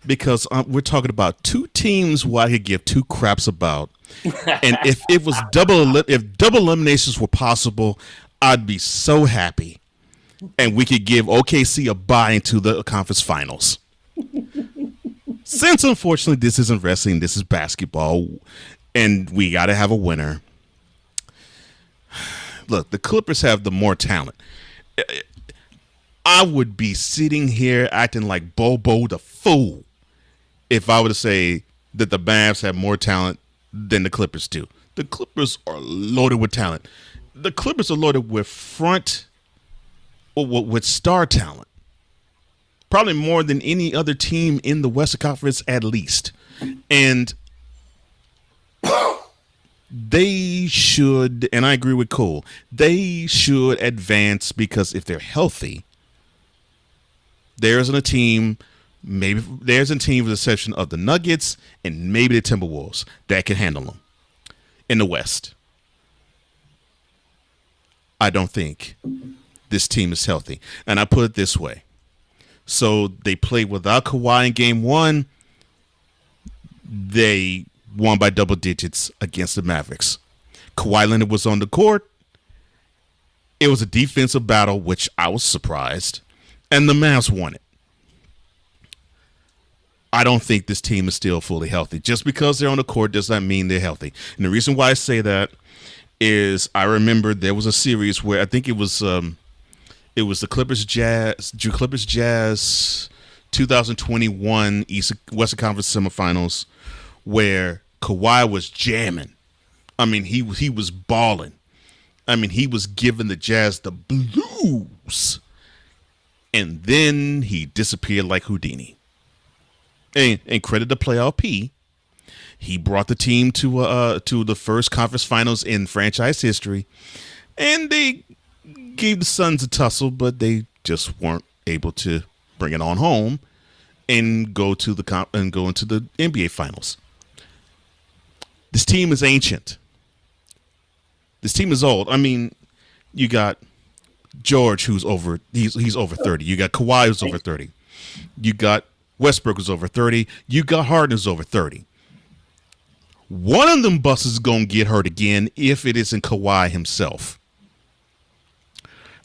Because we're talking about 2 teams who I could give 2 craps about. And if it was double eliminations were possible, I'd be so happy. And we could give OKC a bye into the conference finals. Since unfortunately this isn't wrestling, this is basketball, and we got to have a winner. Look, the Clippers have the more talent. I would be sitting here acting like Bobo the fool if I were to say that the Mavs have more talent than the Clippers do. The Clippers are loaded with talent. The Clippers are loaded with with star talent. Probably more than any other team in the Western Conference at least. And they should, and I agree with Cole, they should advance because if they're healthy, there's a team with the exception of the Nuggets and maybe the Timberwolves that can handle them in the West. I don't think this team is healthy. And I put it this way. So they played without Kawhi in game 1. They won by double digits against the Mavericks. Kawhi Leonard was on the court. It was a defensive battle, which I was surprised. And the Mavs won it. I don't think this team is still fully healthy. Just because they're on the court does not mean they're healthy. And the reason why I say that is I remember there was a series where I think it was the Clippers Jazz 2021 Western Conference semifinals where Kawhi was jamming. I mean, he was balling. I mean, he was giving the Jazz the blues. And then he disappeared like Houdini. And credit to Playoff P. He brought the team to the first conference finals in franchise history, and they gave the Suns a tussle, but they just weren't able to bring it on home and go into the NBA finals. This team is ancient. This team is old. I mean, you got George, who's over. He's over 30. You got Kawhi, who's over 30. You got Westbrook, who's over 30. You got Harden, who's over 30. One of them busts is gonna get hurt again if it isn't Kawhi himself.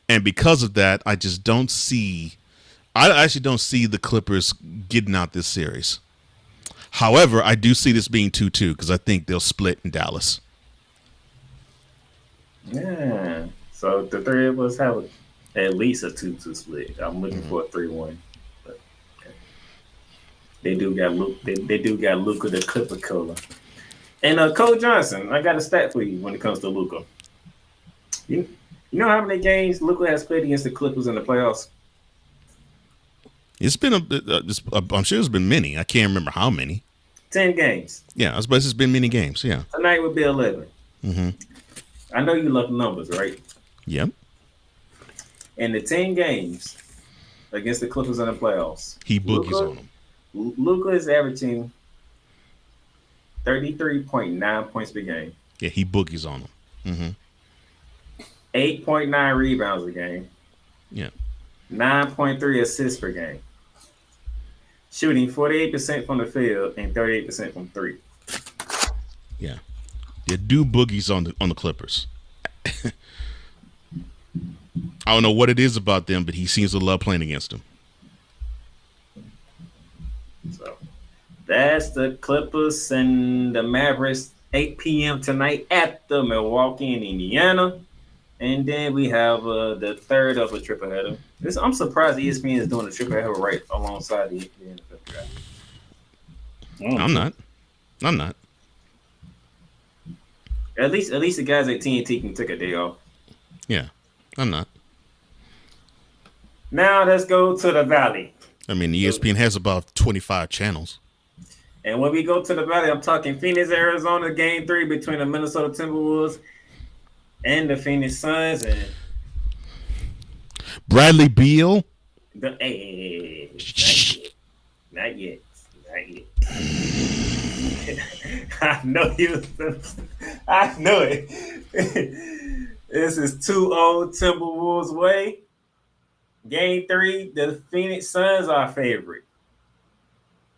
And because of that, I just don't see. I actually don't see the Clippers getting out this series. However, I do see this being 2-2 because I think they'll split in Dallas. Yeah. So the three of us have at least a 2-2 split. I'm looking for a 3-1. But okay. They do got Luke. They do got Luka the Clipper Cola. And Cole Johnson, I got a stat for you when it comes to Luka. You know how many games Luka has played against the Clippers in the playoffs? It's been I'm sure it's been many. I can't remember how many. 10 games. Yeah, I suppose it's been many games. Yeah. Tonight would be 11. Mm-hmm. I know you love numbers, right? Yep. In the 10 games against the Clippers in the playoffs, he boogies on them. Luka is averaging 33.9 points per game. Yeah, he boogies on them. Mm-hmm. 8.9 rebounds a game. Yeah. 9.3 assists per game. Shooting 48% from the field and 38% from three. Yeah. They do boogies on the Clippers. I don't know what it is about them, but he seems to love playing against them. So that's the Clippers and the Mavericks, 8 p.m. tonight at the Milwaukee in Indiana. And then we have the third of a triple header. I'm surprised ESPN is doing a triple header right alongside the NFL draft. I'm not. At least the guys at TNT can take a day off. Yeah, I'm not. Now let's go to the Valley. I mean, ESPN has about 25 channels. And when we go to the Valley, I'm talking Phoenix, Arizona, Game 3 between the Minnesota Timberwolves and the Phoenix Suns. And Bradley Beal. Not yet. I know it. This is 2-0 Timberwolves way. Game 3, the Phoenix Suns are favorite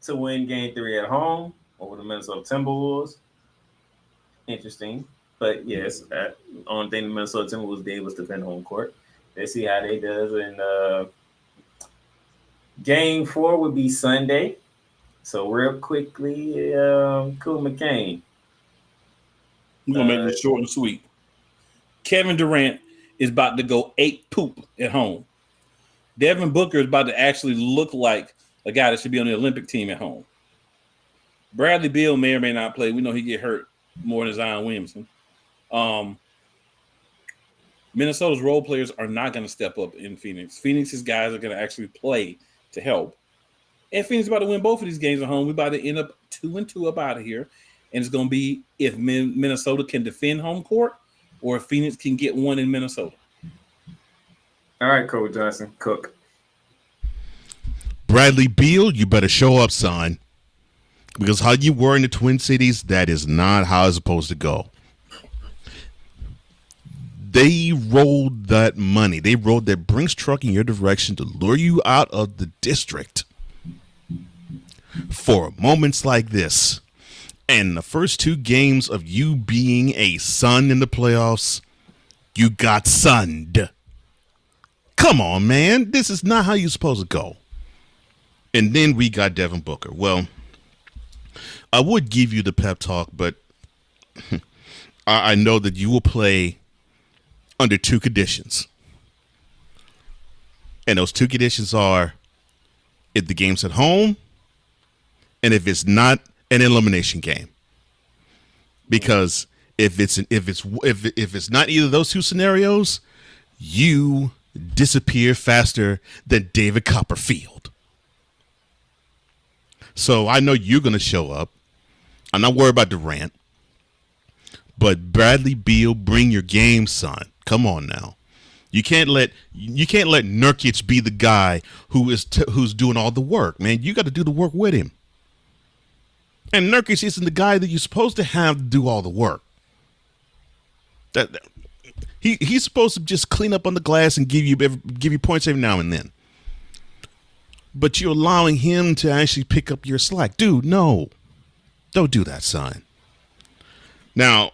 to win Game 3 at home over the Minnesota Timberwolves. Interesting. But yes, the only thing the Minnesota Timberwolves did was defend home court. Let's see how they does. And Game 4 would be Sunday. So real quickly, Cool McCain. I'm going to make this short and sweet. Kevin Durant is about to go 8 poop at home. Devin Booker is about to actually look like a guy that should be on the Olympic team at home. Bradley Beal may or may not play. We know he get hurt more than Zion Williamson. Minnesota's role players are not going to step up in Phoenix. Phoenix's guys are going to actually play to help. And Phoenix is about to win both of these games at home. We're about to end up 2-2 up out of here. And it's going to be if Minnesota can defend home court or if Phoenix can get one in Minnesota. All right, Coach Johnson, cook. Bradley Beal, you better show up, son. Because how you were in the Twin Cities, that is not how it's supposed to go. They rolled that money. They rolled that Brinks truck in your direction to lure you out of the district for moments like this. And the first 2 games of you being a Sun in the playoffs, you got sunned. Come on, man. This is not how you're supposed to go. And then we got Devin Booker. Well, I would give you the pep talk, but I know that you will play under 2 conditions. And those 2 conditions are if the game's at home and if it's not an elimination game. Because if it's not either of those 2 scenarios, you disappear faster than David Copperfield. So I know you're going to show up. I'm not worried about Durant. But Bradley Beal, bring your game, son. Come on now. You can't let Nurkic be the guy who's doing all the work, man. You got to do the work with him. And Nurkic isn't the guy that you're supposed to have to do all the work. He's supposed to just clean up on the glass and give you points every now and then. But you're allowing him to actually pick up your slack. Dude, no. Don't do that, son. Now,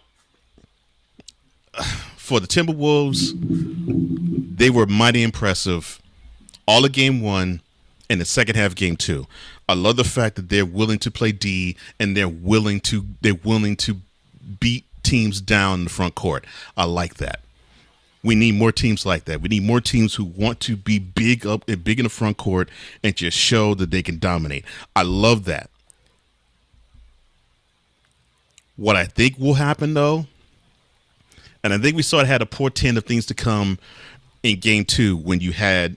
for the Timberwolves, they were mighty impressive all of game 1 and the second half of game 2. I love the fact that they're willing to play D and they're willing to beat teams down in the front court. I like that. We need more teams like that. We need more teams who want to be big in the front court and just show that they can dominate. I love that. What I think will happen, though, and I think we saw it had a portent of things to come in game 2 when you had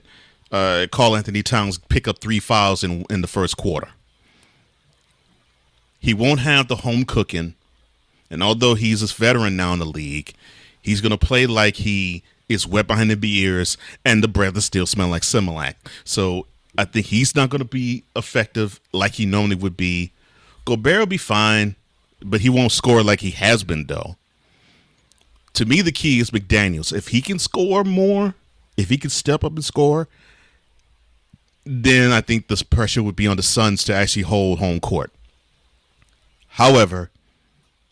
Karl Anthony Towns pick up 3 fouls in the first quarter. He won't have the home cooking, and although he's a veteran now in the league, he's going to play like he is wet behind the ears and the breath is still smell like Similac. So I think he's not going to be effective like he normally would be. Gobert will be fine, but he won't score like he has been, though. To me, the key is McDaniels. If he can score more, if he can step up and score, then I think this pressure would be on the Suns to actually hold home court. However,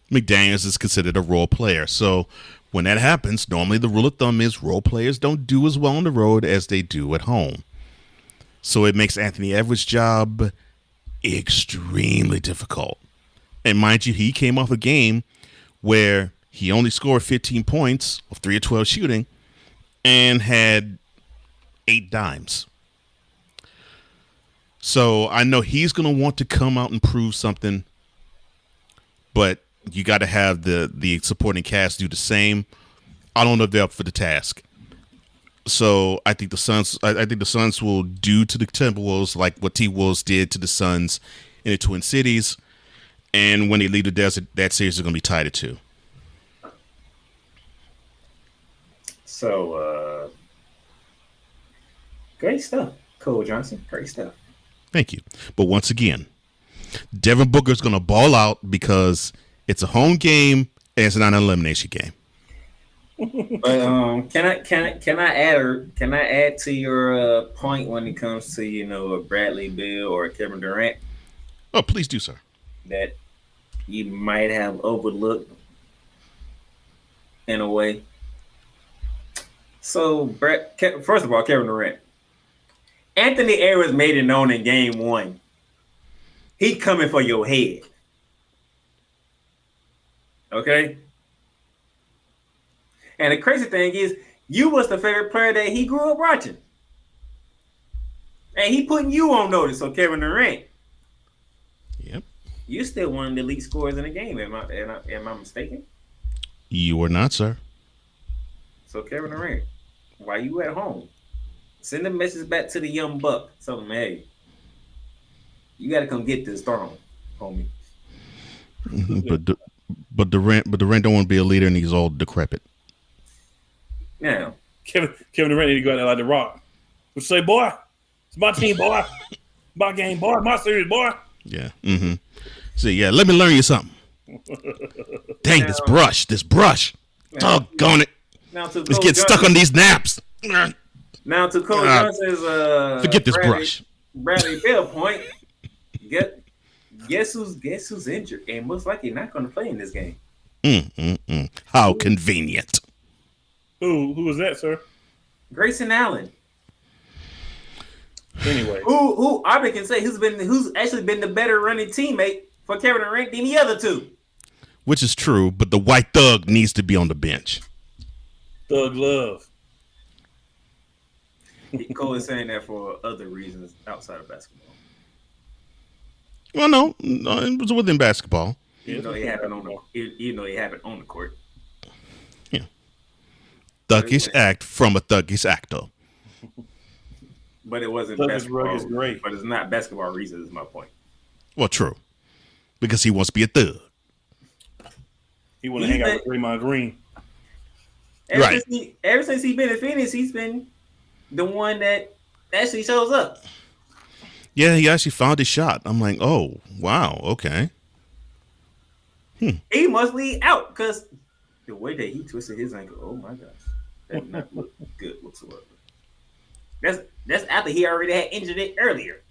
McDaniels is considered a role player. So when that happens, normally the rule of thumb is role players don't do as well on the road as they do at home. So it makes Anthony Edwards' job extremely difficult. And mind you, he came off a game where he only scored 15 points of 3 of 12 shooting and had 8 dimes. So I know he's going to want to come out and prove something, but you got to have the supporting cast do the same. I don't know if they're up for the task. So I think the Suns will do to the Timberwolves like what T-Wolves did to the Suns in the Twin Cities. And when they leave the desert, that series is going to be tied at 2. So, great stuff, Cole Johnson. Great stuff. Thank you. But once again, Devin Booker's going to ball out because it's a home game and it's not an elimination game. But can I add to your point when it comes to a Bradley Beal or Kevin Durant? Oh, please do, sir. That you might have overlooked in a way. So, first of all, Kevin Durant. Anthony Edwards made it known in game 1. He coming for your head. Okay? And the crazy thing is, you was the favorite player that he grew up watching. And he putting you on notice, so Kevin Durant. Yep. You're still one of the elite scorers in the game. Am I mistaken? You are not, sir. So Kevin Durant, while you at home, send a message back to the young buck. Tell him, hey, you got to come get this throne, homie. But Durant don't want to be a leader, and he's all decrepit. Now, Kevin Durant need to go out there like the Rock. What you say, boy? It's my team, boy. My game, boy. My series, boy. Yeah. Mm-hmm. So yeah, let me learn you something. Dang, this brush. Doggone it. Let's get stuck on these naps. Now to Cole Johnson's forget this brush. Bradley Beal point. Guess who's injured and most likely not going to play in this game. How convenient. Who was that, sir? Grayson Allen. Anyway, who I can say who's actually been the better running teammate for Kevin Durant than the other two. Which is true, but the white thug needs to be on the bench. Thug love. Cole is saying that for other reasons outside of basketball. Well, no, it was within basketball. Even though it happened on the court. Yeah. Thuggish act from a thuggish actor. But it wasn't Thuggish basketball. rug is great. But it's not basketball reasons, is my point. Well, true. Because he wants to be a thug. He want to hang out with Draymond Green. Ever since he's been in Phoenix, he's been the one that actually shows up. Yeah, he actually found his shot. I'm like, oh, wow, okay. He must lead out because the way that he twisted his ankle, oh my gosh, that did not look good whatsoever. That's after he already had injured it earlier.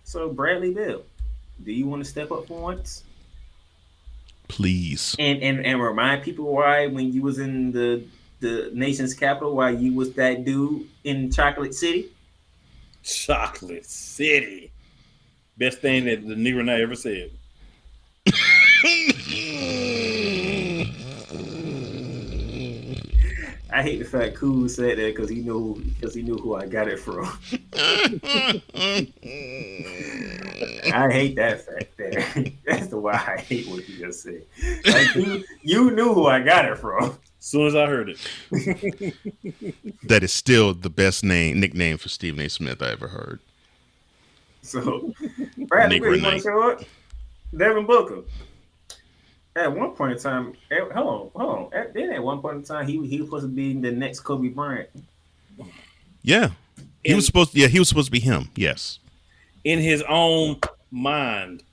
So Bradley Beal, do you want to step up for once? Please. And remind people why when you was in the nation's capital, why you was that dude in Chocolate City? Chocolate City. Best thing that the Negro Night ever said. I hate the fact Cool said that because he knew who I got it from. I hate that fact there. That's the why I hate what you just said. Like you knew who I got it from. As soon as I heard it. That is still the best nickname for Stephen A. Smith I ever heard. So, Bradley, you want to show up? Devin Booker. At one point in time, hold on. At one point in time, he was supposed to be the next Kobe Bryant. Yeah, he was supposed to be him. Yes, in his own mind.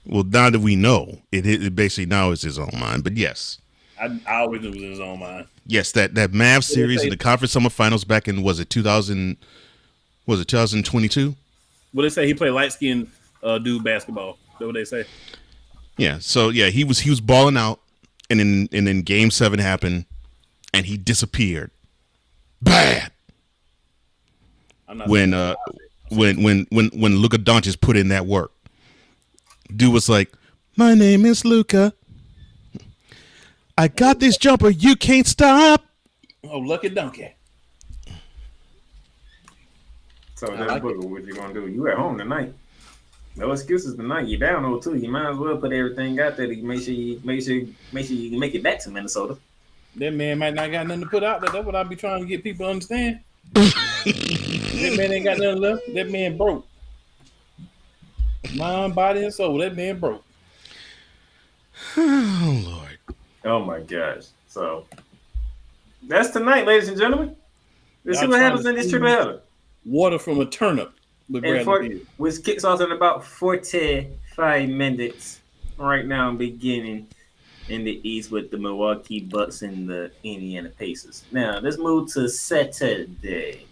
Well, now that we know, it basically now is his own mind. But yes, I always knew it was in his own mind. Yes, that Mavs series in the conference semifinals back in 2022? What they say, he played light skinned dude basketball. Is that what they say? Yeah. So yeah, he was balling out, and then Game 7 happened, and he disappeared. Bad. When Luka Doncic put in that work, dude was like, "My name is Luka. I got this jumper. You can't stop." Oh, lucky donkey. So that's what you gonna do? You at home tonight? No excuses tonight. You down 0-2. You might as well put everything out there to make sure you can make it back to Minnesota. That man might not got nothing to put out there. That's what I be trying to get people to understand. That man ain't got nothing left. That man broke. Mind, body, and soul. That man broke. Oh Lord. Oh my gosh. So that's tonight, ladies and gentlemen. Let's see what happens in this triple header. Water from a turnip with Bradley, which kicks off in about 45 minutes right now, beginning in the East with the Milwaukee Bucks and the Indiana Pacers. Now, let's move to Saturday.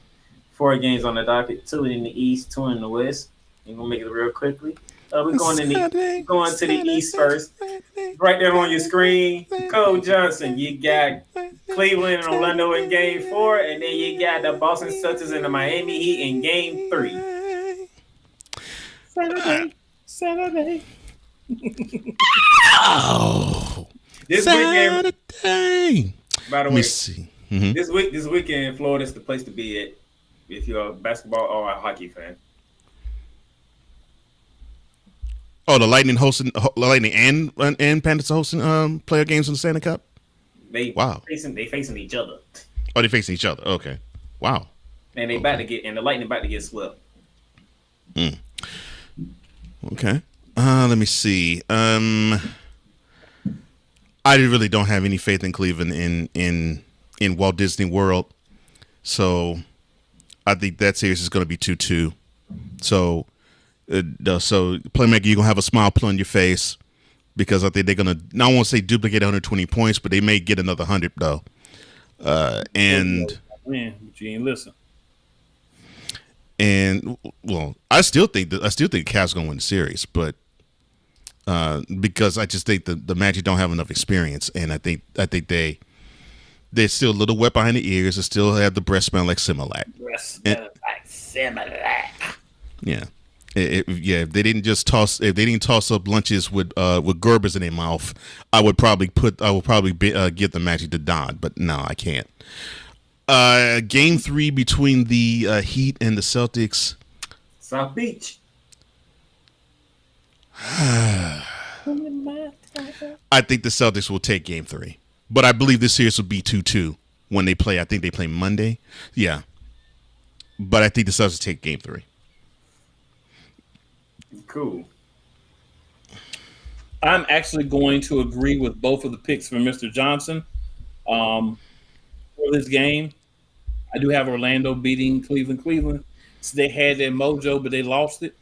4 games on the docket, 2 in the East, 2 in the West. I'm going to make it real quickly. We're going to the East first. Right there on your screen, Cole Johnson. You got Cleveland and Orlando in Game 4, and then you got the Boston Celtics and the Miami Heat in Game 3. Saturday. Oh, this Saturday. Weekend. By the way, see. This weekend, Florida's the place to be at if you're a basketball or a hockey fan. Oh, the Lightning and Panthers hosting player games in the Stanley Cup. They facing each other. Oh, they facing each other. Okay, wow. And the Lightning about to get swept. Okay. Let me see. I really don't have any faith in Cleveland in Walt Disney World, so I think that series is going to be 2-2. So Playmaker, you're gonna have a smile put on your face because I think they're gonna. Now I won't say duplicate 120 points, but they may get another 100 though. Man, but you ain't listen. And well, I still think Cavs gonna win the series, but because I just think the Magic don't have enough experience, and I think they're still a little wet behind the ears. They still have the breath smell like Similac. Yeah. If they didn't toss up lunches with Gerbers in their mouth, I would probably give the Magic to Don, but no, I can't. Game 3 between the Heat and the Celtics. South Beach. I think the Celtics will take Game 3, but I believe this series will be 2-2 when they play. I think they play Monday. Yeah, but I think the Celtics take Game 3. Cool. I'm actually going to agree with both of the picks from Mr. Johnson. For this game, I do have Orlando beating Cleveland. Cleveland, so they had their mojo, but they lost it,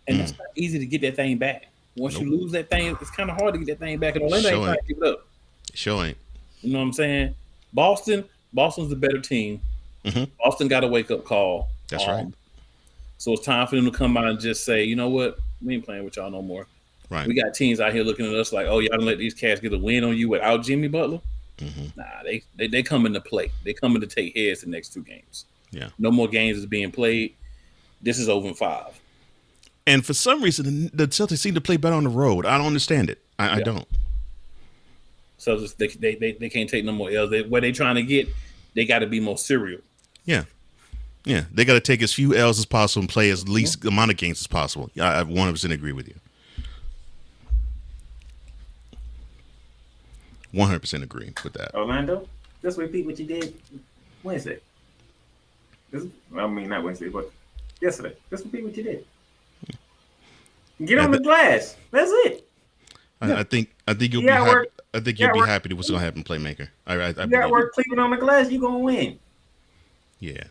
and that's not easy to get that thing back. Once you lose that thing, it's kind of hard to get that thing back. And Orlando ain't trying to give it up. Sure ain't. You know what I'm saying? Boston's the better team. Mm-hmm. Boston got a wake up call. That's right. So it's time for them to come out and just say, you know what, we ain't playing with y'all no more. Right. We got teams out here looking at us like, oh, y'all done let these cats get a win on you without Jimmy Butler. Mm-hmm. Nah, they coming to play. They coming to take heads the next 2 games. Yeah. No more games is being played. This is over in 5. And for some reason, the Celtics seem to play better on the road. I don't understand it. I don't. So they can't take no more L's. Where they trying to get, they got to be more serial. Yeah. Yeah. They got to take as few L's as possible and play as least amount of games as possible. I 100% agree with you. 100% agree with that. Orlando, just repeat what you did Wednesday. Not Wednesday, but yesterday. Just repeat what you did. Get on the glass. That's it. I think you'll be happy. I think you'll be happy to what's going to happen, Playmaker. I you got work Cleveland on the glass. You gonna win. Yeah.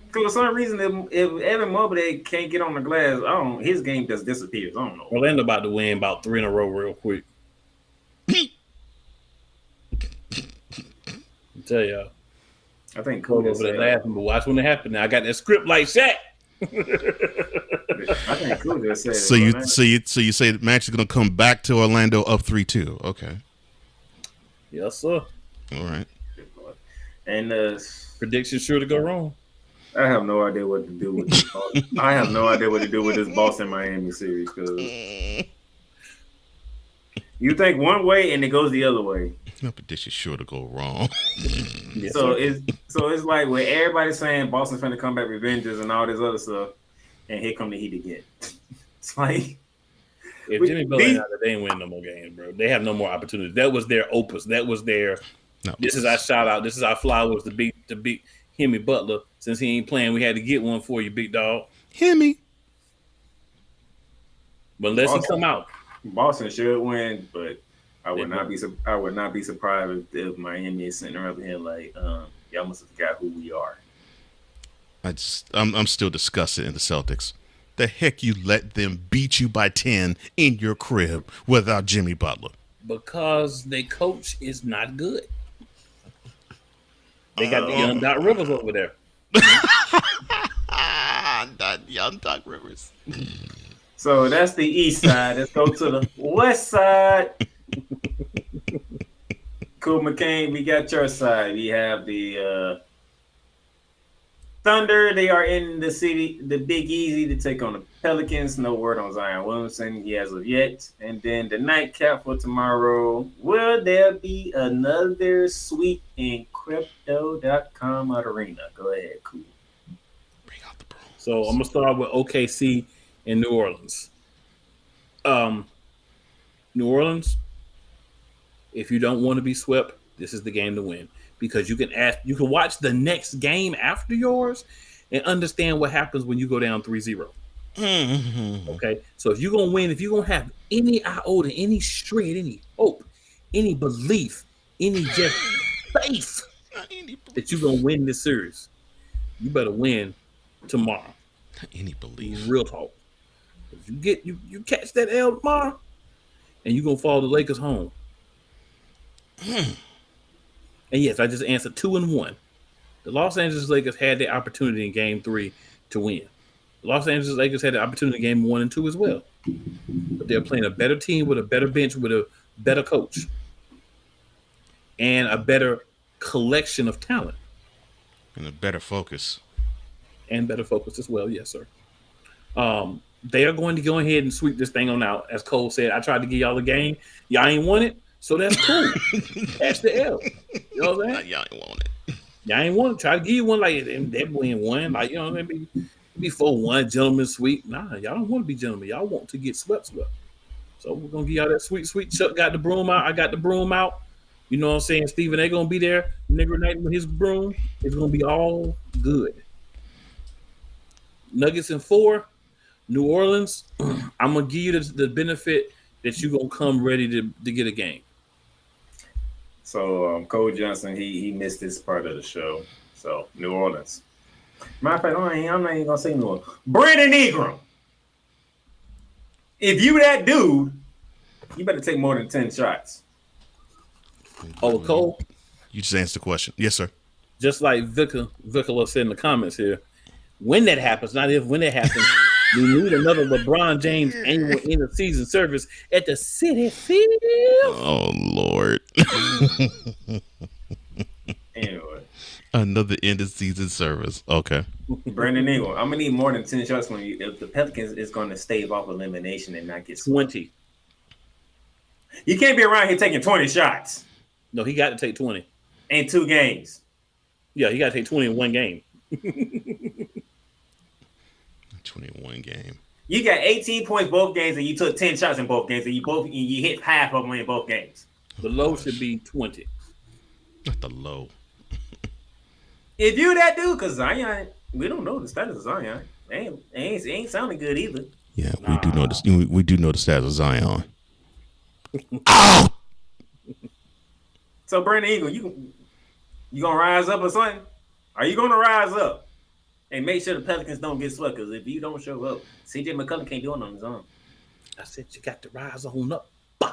Because for some reason, if Evan Mobley can't get on the glass, his game just disappears. I don't know. Orlando about to win about 3 in a row real quick. I tell y'all. I think Cool over there laughing, but watch when it happens. Now I got that script like Shaq. I think Cool just said. So you say the match is going to come back to Orlando up 3-2. Okay. Yes, sir. All right. And predictions sure to go wrong. I have no idea what to do with this. I have no idea what to do with this Boston Miami series because you think one way and it goes the other way. No prediction sure to go wrong. Yes, so it's like where everybody's saying Boston's finna come back revengers and all this other stuff, and here come the Heat again. It's like if Jimmy Butler ain't out there, they ain't win no more games, bro. They have no more opportunities. That was their opus. That was their. No. This is our shout out. This is our flowers to beat Jimmy Butler. Since he ain't playing, we had to get one for you, big dog. Jimmy. But unless he come out, Boston should win, but I would not be surprised if Miami is sitting around here like, y'all must have forgot who we are. I'm still disgusted in the Celtics. The heck you let them beat you by 10 in your crib without Jimmy Butler? Because their coach is not good. They got the young Doc Rivers over there. Young Doc Rivers. So that's the east side. Let's go to the west side. Cool McCain, we got your side. We have the Thunder. They are in the city, the Big Easy to take on the Pelicans. No word on Zion Williamson as of yet. And then the nightcap for tomorrow. Will there be another sweep in Crypto.com arena? Go ahead, Cool. Bring out the bros. So I'm gonna start with OKC in New Orleans. New Orleans, if you don't want to be swept, this is the game to win because you can watch the next game after yours and understand what happens when you go down 3-0. Mm-hmm. Okay, so if you're gonna win, if you're gonna have any iota, any shred, any hope, any belief, any just faith that you're gonna win this series, you better win tomorrow. Any belief, real talk. If you catch that L tomorrow, and you're gonna follow the Lakers home. And yes, I just answered 2-1. The Los Angeles Lakers had the opportunity in Game 3 to win. The Los Angeles Lakers had the opportunity in Game 1 and 2 as well. But they're playing a better team with a better bench, with a better coach, and a better collection of talent. And a better focus. And better focus as well, yes, sir. They are going to go ahead and sweep this thing on out. As Cole said, I tried to give y'all a game. Y'all ain't won it, so that's cool. That's the L. You know what I'm saying? Y'all ain't want it. Y'all ain't want to try to give you one like that win one. Like, you know what I mean? Be 4-1, gentleman sweep. Nah, y'all don't want to be gentlemen. Y'all want to get swept. So we're going to give y'all that sweet. Chuck got the broom out. I got the broom out. You know what I'm saying? Steven, they going to be there nigger night with his broom. It's going to be all good. Nuggets in 4. New Orleans, I'm gonna give you the benefit that you're gonna come ready to get a game. So Cole Johnson, he missed this part of the show. So New Orleans. Matter of fact, I'm not even gonna say New Orleans. Brandon Ingram. If you that dude, you better take more than 10 shots. Oh, Cole. You just answered the question. Yes, sir. Just like Vicola said in the comments here, when that happens, not if, when that happens, we need another LeBron James annual end of season service at the City Field. Oh Lord. Anyway. Another end of season service. Okay. Brandon Ingram, I'm gonna need more than 10 shots if the Pelicans is gonna stave off elimination and not get 20. You can't be around here taking 20 shots. No, he got to take 20 in 2 games. Yeah, he got to take 20 in 1 game. 21 game. You got 18 points both games, and you took 10 shots in both games, and you hit half of them in both games. The low should be 20. Not the low. If you that dude, because Zion, we don't know the status of Zion. Ain't sounding good either. Yeah, we do know this. We do know the status of Zion. Ow! So Brandon Ingram, you gonna rise up or something? Are you gonna rise up and make sure the Pelicans don't get swept? Because if you don't show up, CJ McCollum can't do it on his own. I said you got to rise on up for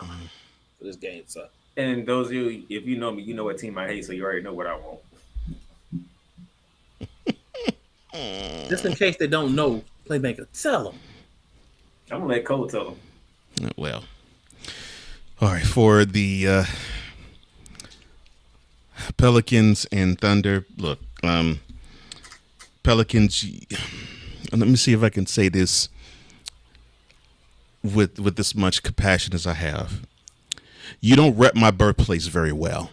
this game, sir. And those of you, if you know me, you know what team I hate, so you already know what I want. Just in case they don't know, Playmaker, tell them. I'm gonna let Cole tell them. Well, all right, for the Pelicans and Thunder. Look, Pelicans. Let me see if I can say this with this much compassion as I have. You don't rep my birthplace very well.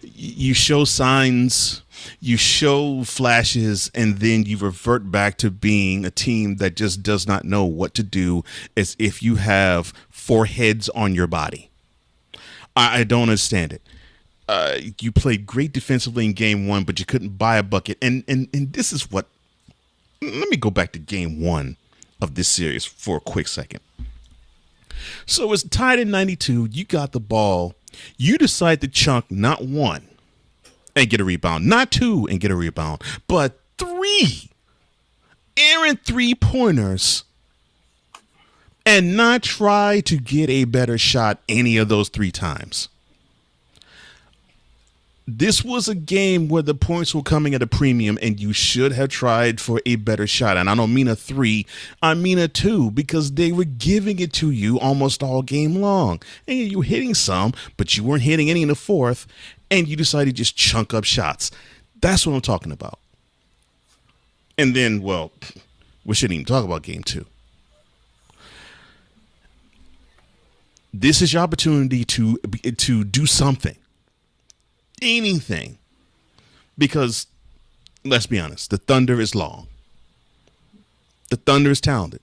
You show signs, you show flashes, and then you revert back to being a team that just does not know what to do, as if you have 4 heads on your body. I don't understand it. You played great defensively in game 1, but you couldn't buy a bucket. And this is what, let me go back to game 1 of this series for a quick second. So it's tied in 92. You got the ball. You decide to chunk not 1 and get a rebound, not 2 and get a rebound, but 3 errant 3-pointers and not try to get a better shot any of those 3 times. This was a game where the points were coming at a premium, and you should have tried for a better shot. And I don't mean a 3, I mean a 2, because they were giving it to you almost all game long. And you were hitting some, but you weren't hitting any in the 4th, and you decided to just chunk up shots. That's what I'm talking about. And then, well, we shouldn't even talk about game 2. This is your opportunity to do something. Anything, because let's be honest, the Thunder is long. The Thunder is talented.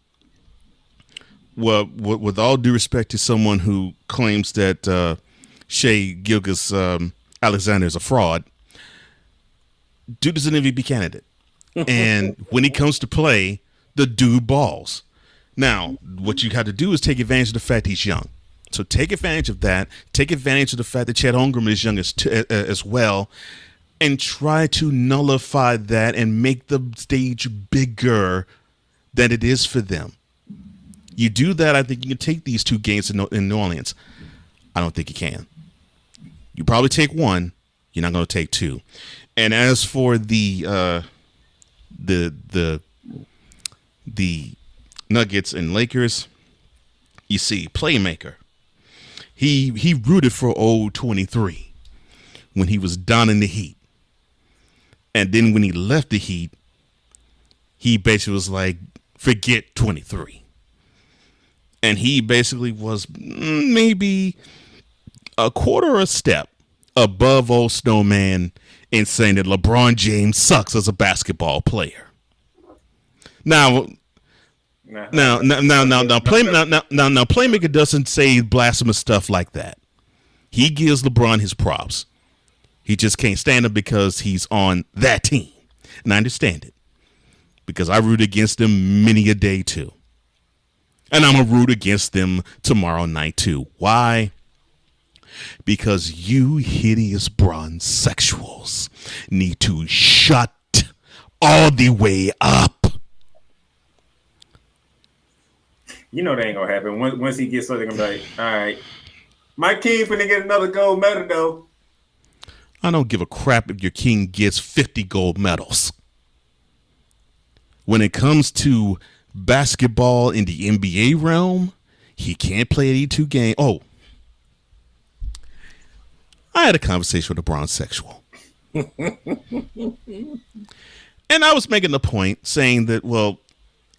Well, with all due respect to someone who claims that Shea Gilgeous Alexander is a fraud, dude is an MVP candidate, and when he comes to play, the dude balls. Now, what you have to do is take advantage of the fact he's young. So take advantage of that. Take advantage of the fact that Chet Holmgren is young as well, and try to nullify that and make the stage bigger than it is for them. You do that, I think you can take these 2 games in New Orleans. I don't think you can. You probably take 1. You're not going to take 2. And as for the Nuggets and Lakers, you see, Playmaker. He rooted for old 23 when he was down in the Heat. And then when he left the Heat, he basically was like, forget 23. And he basically was maybe a quarter of a step above old Snowman in saying that LeBron James sucks as a basketball player. Now, Playmaker doesn't say blasphemous stuff like that. He gives LeBron his props. He just can't stand him because he's on that team. And I understand it because I root against them many a day too. And I'm going to root against them tomorrow night too. Why? Because you hideous bronze sexuals need to shut all the way up. You know that ain't gonna happen. Once he gets something, I'm like, all right, my king finna get another gold medal though. I don't give a crap if your king gets 50 gold medals. When it comes to basketball in the NBA realm, he can't play 82 games. Oh, I had a conversation with a bronze sexual. And I was making the point saying that, well,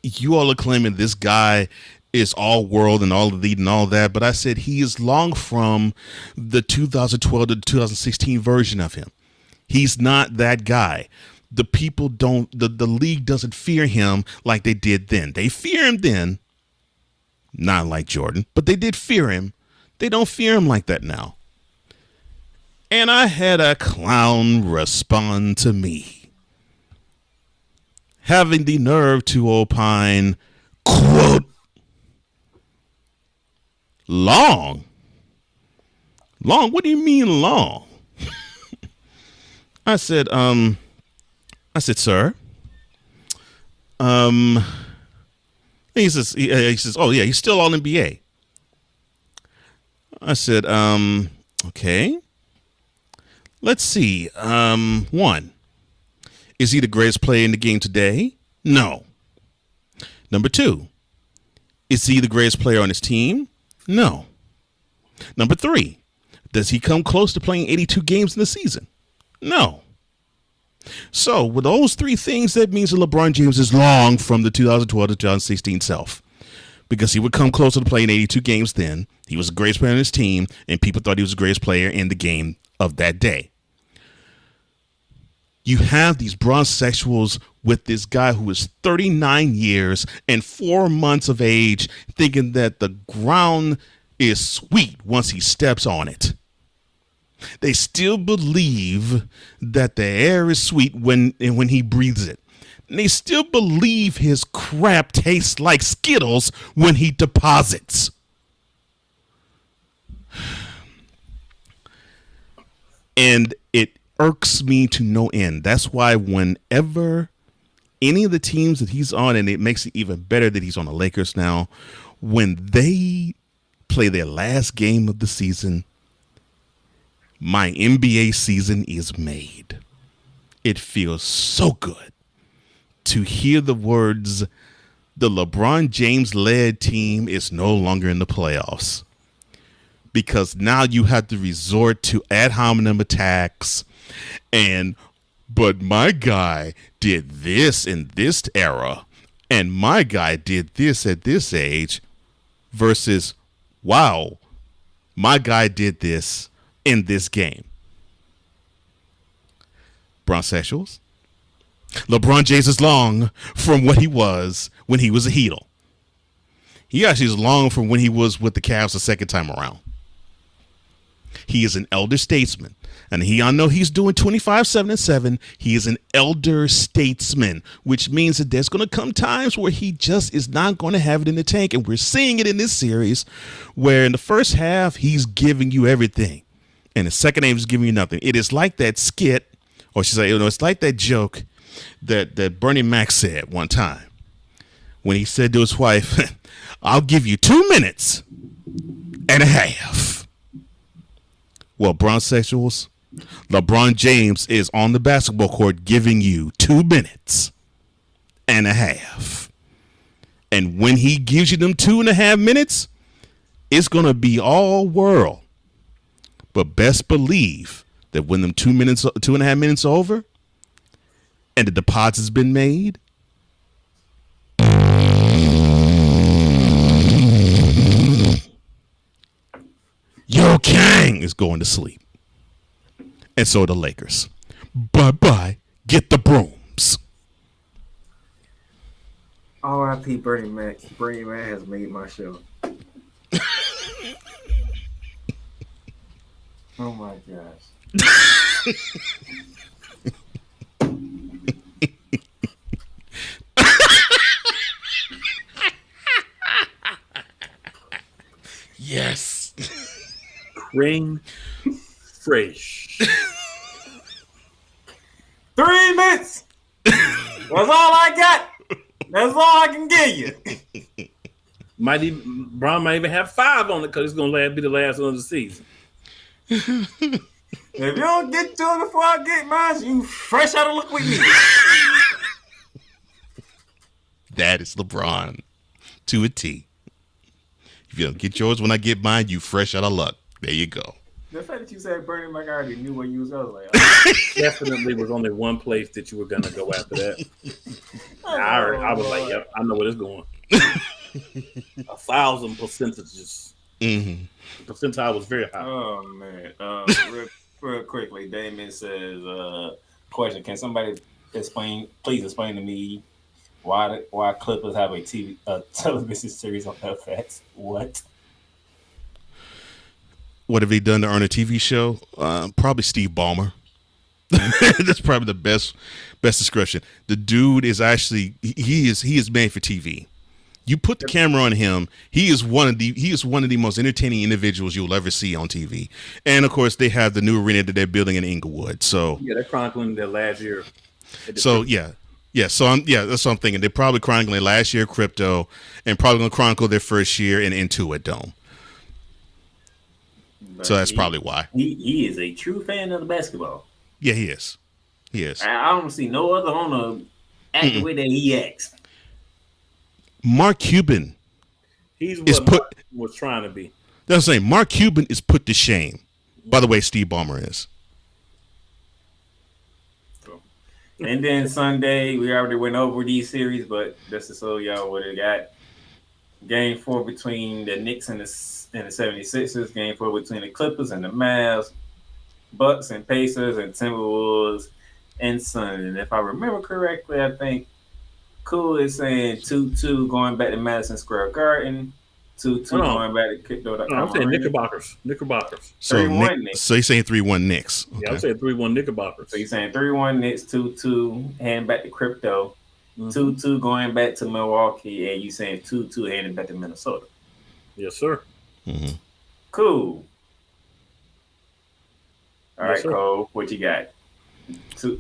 you all are claiming this guy is all world and all elite and all that. But I said he is long from the 2012 to 2016 version of him. He's not that guy. The people don't, the league doesn't fear him like they did then. They fear him then, not like Jordan, but they did fear him. They don't fear him like that now. And I had a clown respond to me, having the nerve to opine, quote, long? Long? What do you mean long? I said, sir. He says, oh yeah, he's still all NBA. I said, okay. Let's see. One, is he the greatest player in the game today? No. Number two, is he the greatest player on his team? No. Number three, does he come close to playing 82 games in the season? No. So with those three things, that means that LeBron James is long from the 2012 to 2016 self, because he would come closer to playing 82 games then. He was the greatest player on his team, and people thought he was the greatest player in the game of that day. You have these bronze sexuals with this guy who is 39 years and 4 months of age thinking that the ground is sweet once he steps on it. They still believe that the air is sweet when he breathes it. And they still believe his crap tastes like Skittles when he deposits. And it irks me to no end. That's why whenever any of the teams that he's on, and it makes it even better that he's on the Lakers now, when they play their last game of the season, my NBA season is made. It feels so good to hear the words, the LeBron James led team is no longer in the playoffs. Because now you have to resort to ad hominem attacks but my guy did this in this era, and my guy did this at this age, versus, wow, my guy did this in this game. Bronsexuals. LeBron James is long from what he was when he was a heel. He actually is long from when he was with the Cavs the second time around. He is an elder statesman. And I know he's doing 25-7-7. He is an elder statesman, which means that there's going to come times where he just is not going to have it in the tank. And we're seeing it in this series where in the first half, he's giving you everything. And the second half, he's giving you nothing. It is like that skit, or she's like, it's like that joke that Bernie Mac said one time when he said to his wife, I'll give you 2 minutes and a half. Well, bronsexuals, LeBron James is on the basketball court giving you 2 minutes and a half. And when he gives you them 2.5 minutes, it's going to be all world. But best believe that when them 2.5 minutes are over and the deposit's been made, your king is going to sleep. And so the Lakers. Bye-bye. Get the brooms. R.I.P. Bernie Mac. Bernie Mac has made my show. Oh my gosh. Yes. Ring fresh. 3 minutes. That's all I got. That's all I can give you. Brown might even have 5 on it because it's gonna be the last one of the season. If you don't get to it before I get mine, you fresh out of luck with me. That is LeBron to a T. If you don't get yours when I get mine, you fresh out of luck. There you go. The fact that you said Bernie Mac, I already knew where you was. I was like, oh. Definitely was only one place that you were gonna go after that. I was like, yep, I know where it's going. 1,000 percentages. Mm-hmm. The percentile was very high. Oh man. Real quickly, Damon says, question, can somebody please explain to me why Clippers have a television series on FX? What have they done to earn a TV show? Probably Steve Ballmer. That's probably the best description. The dude is actually he is made for TV. You put the camera on him, he is one of the most entertaining individuals you'll ever see on TV. And of course, they have the new arena that they're building in Inglewood. So yeah, they're chronicling their last year. So that's what I'm thinking. They're probably chronicling last year crypto, and probably gonna chronicle their first year in Intuit Dome. But so that's probably why. He is a true fan of the basketball. Yeah, he is. I don't see no other owner act the way that he acts. Mark Cuban Mark was trying to be. That's what I'm saying. Mark Cuban is put to shame. By the way, Steve Ballmer is. And then Sunday, we already went over these series, but just to show y'all what it got. Game 4 between the Knicks and the 76ers. Game 4 between the Clippers and the Mavs. Bucks and Pacers and Timberwolves and Sun. And if I remember correctly, I think Cool is saying 2-2 going back to Madison Square Garden. 2-2 going back to Crypto.com. No, I'm saying Knickerbockers. So 3-1 Knicks. So you're saying 3-1 Knicks. Okay. Yeah, I'm saying 3-1 Knickerbockers. So you're saying 3-1 Knicks, 2-2 heading back to Crypto. 2-2 going back to Milwaukee, and you saying 2-2 heading back to Minnesota. Yes, sir. Mm-hmm. Cool. All Yes, right, sir. Cole, what you got? 2-2,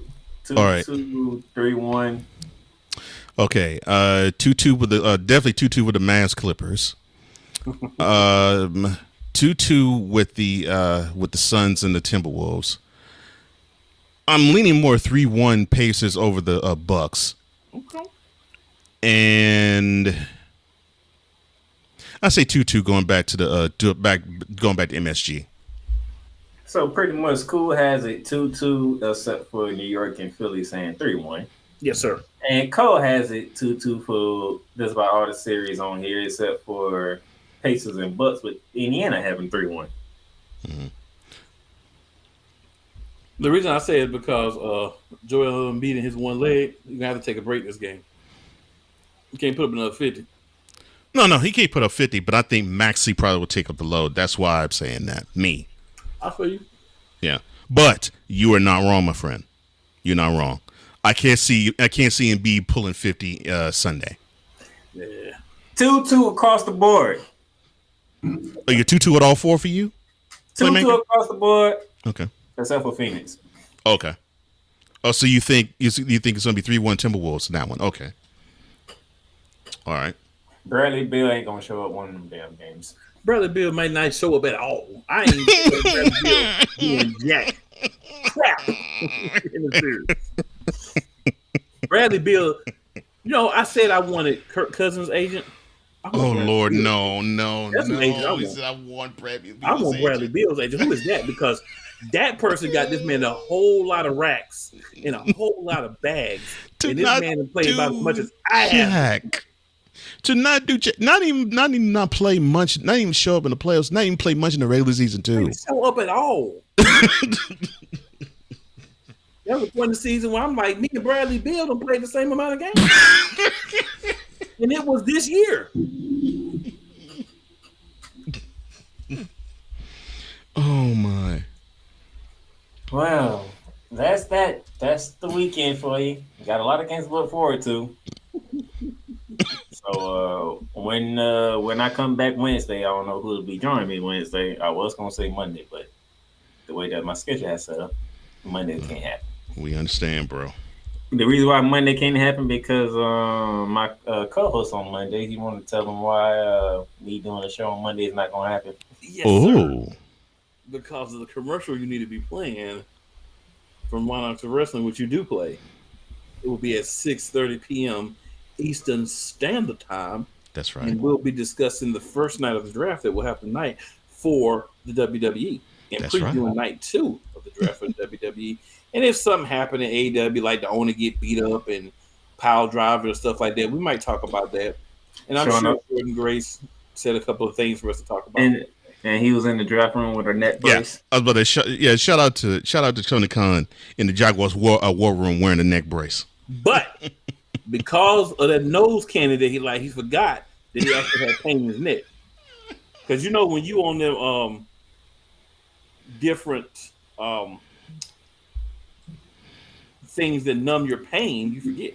All right. 3-1. Okay, 2-2 with the definitely 2-2 with the Mavs Clippers. 2-2 with the Suns and the Timberwolves. I'm leaning more 3-1 Pacers over the Bucks. Okay. And I say 2-2 going back to MSG. So pretty much Cool has it 2-2 except for New York and Philly saying 3-1. Yes, sir. And Cole has it 2-2 for just about all the series on here except for Pacers and Bucks, with Indiana having 3-1. Mm-hmm. The reason I say it is because Joel Embiid in his one leg, you're gonna have to take a break this game. You can't put up another 50. No, he can't put up 50, but I think Maxey probably will take up the load. That's why I'm saying that. Me. I feel you. Yeah. But you are not wrong, my friend. You're not wrong. I can't see Embiid pulling 50 Sunday. Yeah. 2-2 across the board. Are you 2-2 at all 4 for you? 2-2 Playmaker? across the board. Okay. Except for Phoenix. Okay. Oh, so you think it's going to be 3-1 Timberwolves in that one? Okay. All right. Bradley Beal ain't gonna show up one of them damn games. Bradley Beal might not show up at all. I ain't Bradley Beal doing jack crap in the series. Bradley Beal, I said I wanted Kirk Cousins' agent. Oh Lord, Beal. No. That's an agent I want. He said I want Bradley Beal's I want Bradley Beal's agent. Who is that? Because that person got this man a whole lot of racks and a whole lot of bags. And this man has played about as much as I have. To not do, not even not play much, not even show up in the playoffs, not even play much in the regular season too. Didn't show up at all. That was one of the season where I'm like, me and Bradley Beal don't play the same amount of games, and it was this year. Oh my! Well, that's that. That's the weekend for you. Got a lot of games to look forward to. So when I come back Wednesday, I don't know who'll be joining me Wednesday. I was gonna say Monday, but the way that my schedule has set up, Monday can't happen. We understand, bro. The reason why Monday can't happen because my co-host on Monday, he wanted to tell them why me doing a show on Monday is not gonna happen. Yes, Oh, sir. Because of the commercial you need to be playing from Monarchs of Wrestling, which you do play. It will be at 6:30 p.m. Eastern Standard Time. that's right. And we'll be discussing the first night of the draft that will happen tonight for the WWE and That's previewing right. night 2 of the draft for the WWE. And if something happened in AEW, like the owner get beat up and pile driver and stuff like that, we might talk about that. And I'm sure Jordan Grace said a couple of things for us to talk about. And he was in the draft room with her neck brace. I was about to shout out to Tony Khan in the Jaguars war room wearing a neck brace. But because of that nose candy that he forgot that he actually had pain in his neck. Because you know when you on them different things that numb your pain, you forget.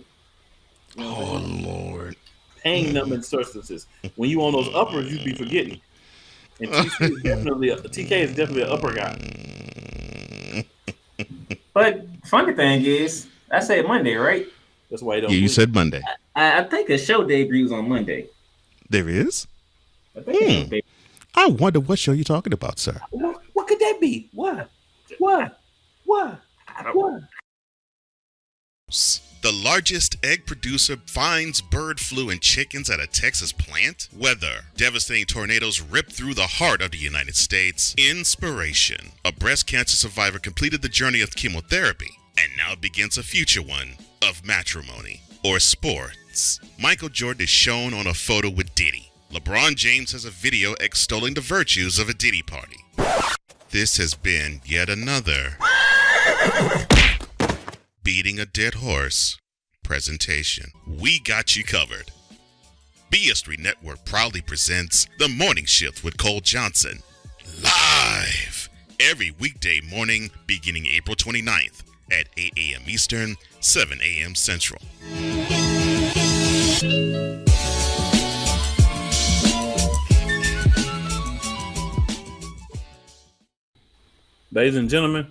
You know Oh Lord. Pain numbing substances. When you on those uppers, you be forgetting. And TK is definitely an upper guy. But funny thing is, I said Monday, right? That's why you said Monday. I think a show debuts on Monday. There is? I think I wonder what show you're talking about, sir. What could that be? What? The largest egg producer finds bird flu in chickens at a Texas plant. Weather. Devastating tornadoes rip through the heart of the United States. Inspiration. A breast cancer survivor completed the journey of chemotherapy and now begins a future one of matrimony or sports. Michael Jordan is shown on a photo with Diddy. LeBron James has a video extolling the virtues of a Diddy party. This has been yet another Beating a Dead Horse presentation. We got you covered. BS3 Network proudly presents The Morning Shift with Cole Johnson. Live every weekday morning beginning April 29th at 8 a.m. Eastern, 7 a.m. Central. Ladies and gentlemen,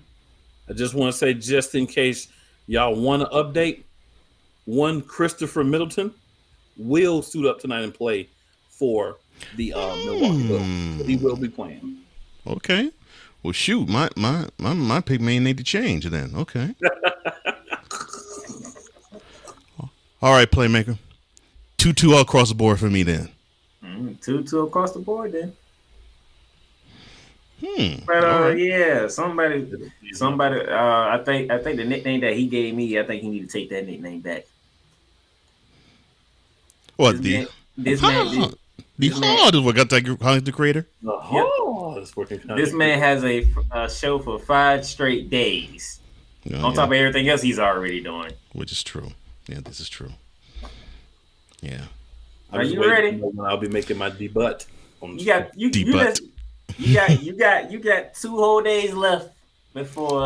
I just want to say, just in case y'all want to update, one Christopher Middleton will suit up tonight and play for the Milwaukee Bucks. He will be playing. Okay. Well, shoot, my pick may need to change then. Okay. All right, Playmaker. 2-2 all across the board for me then. 2-2 across the board then. But right. yeah, somebody. I think the nickname that he gave me, I think he need to take that nickname back. What this the Hard is what got that the creator? This man has a show for 5 straight days. On top of everything else he's already doing. Which is true. Yeah, this is true. Yeah. Are you ready? I'll be making my debut. You got 2 whole days left before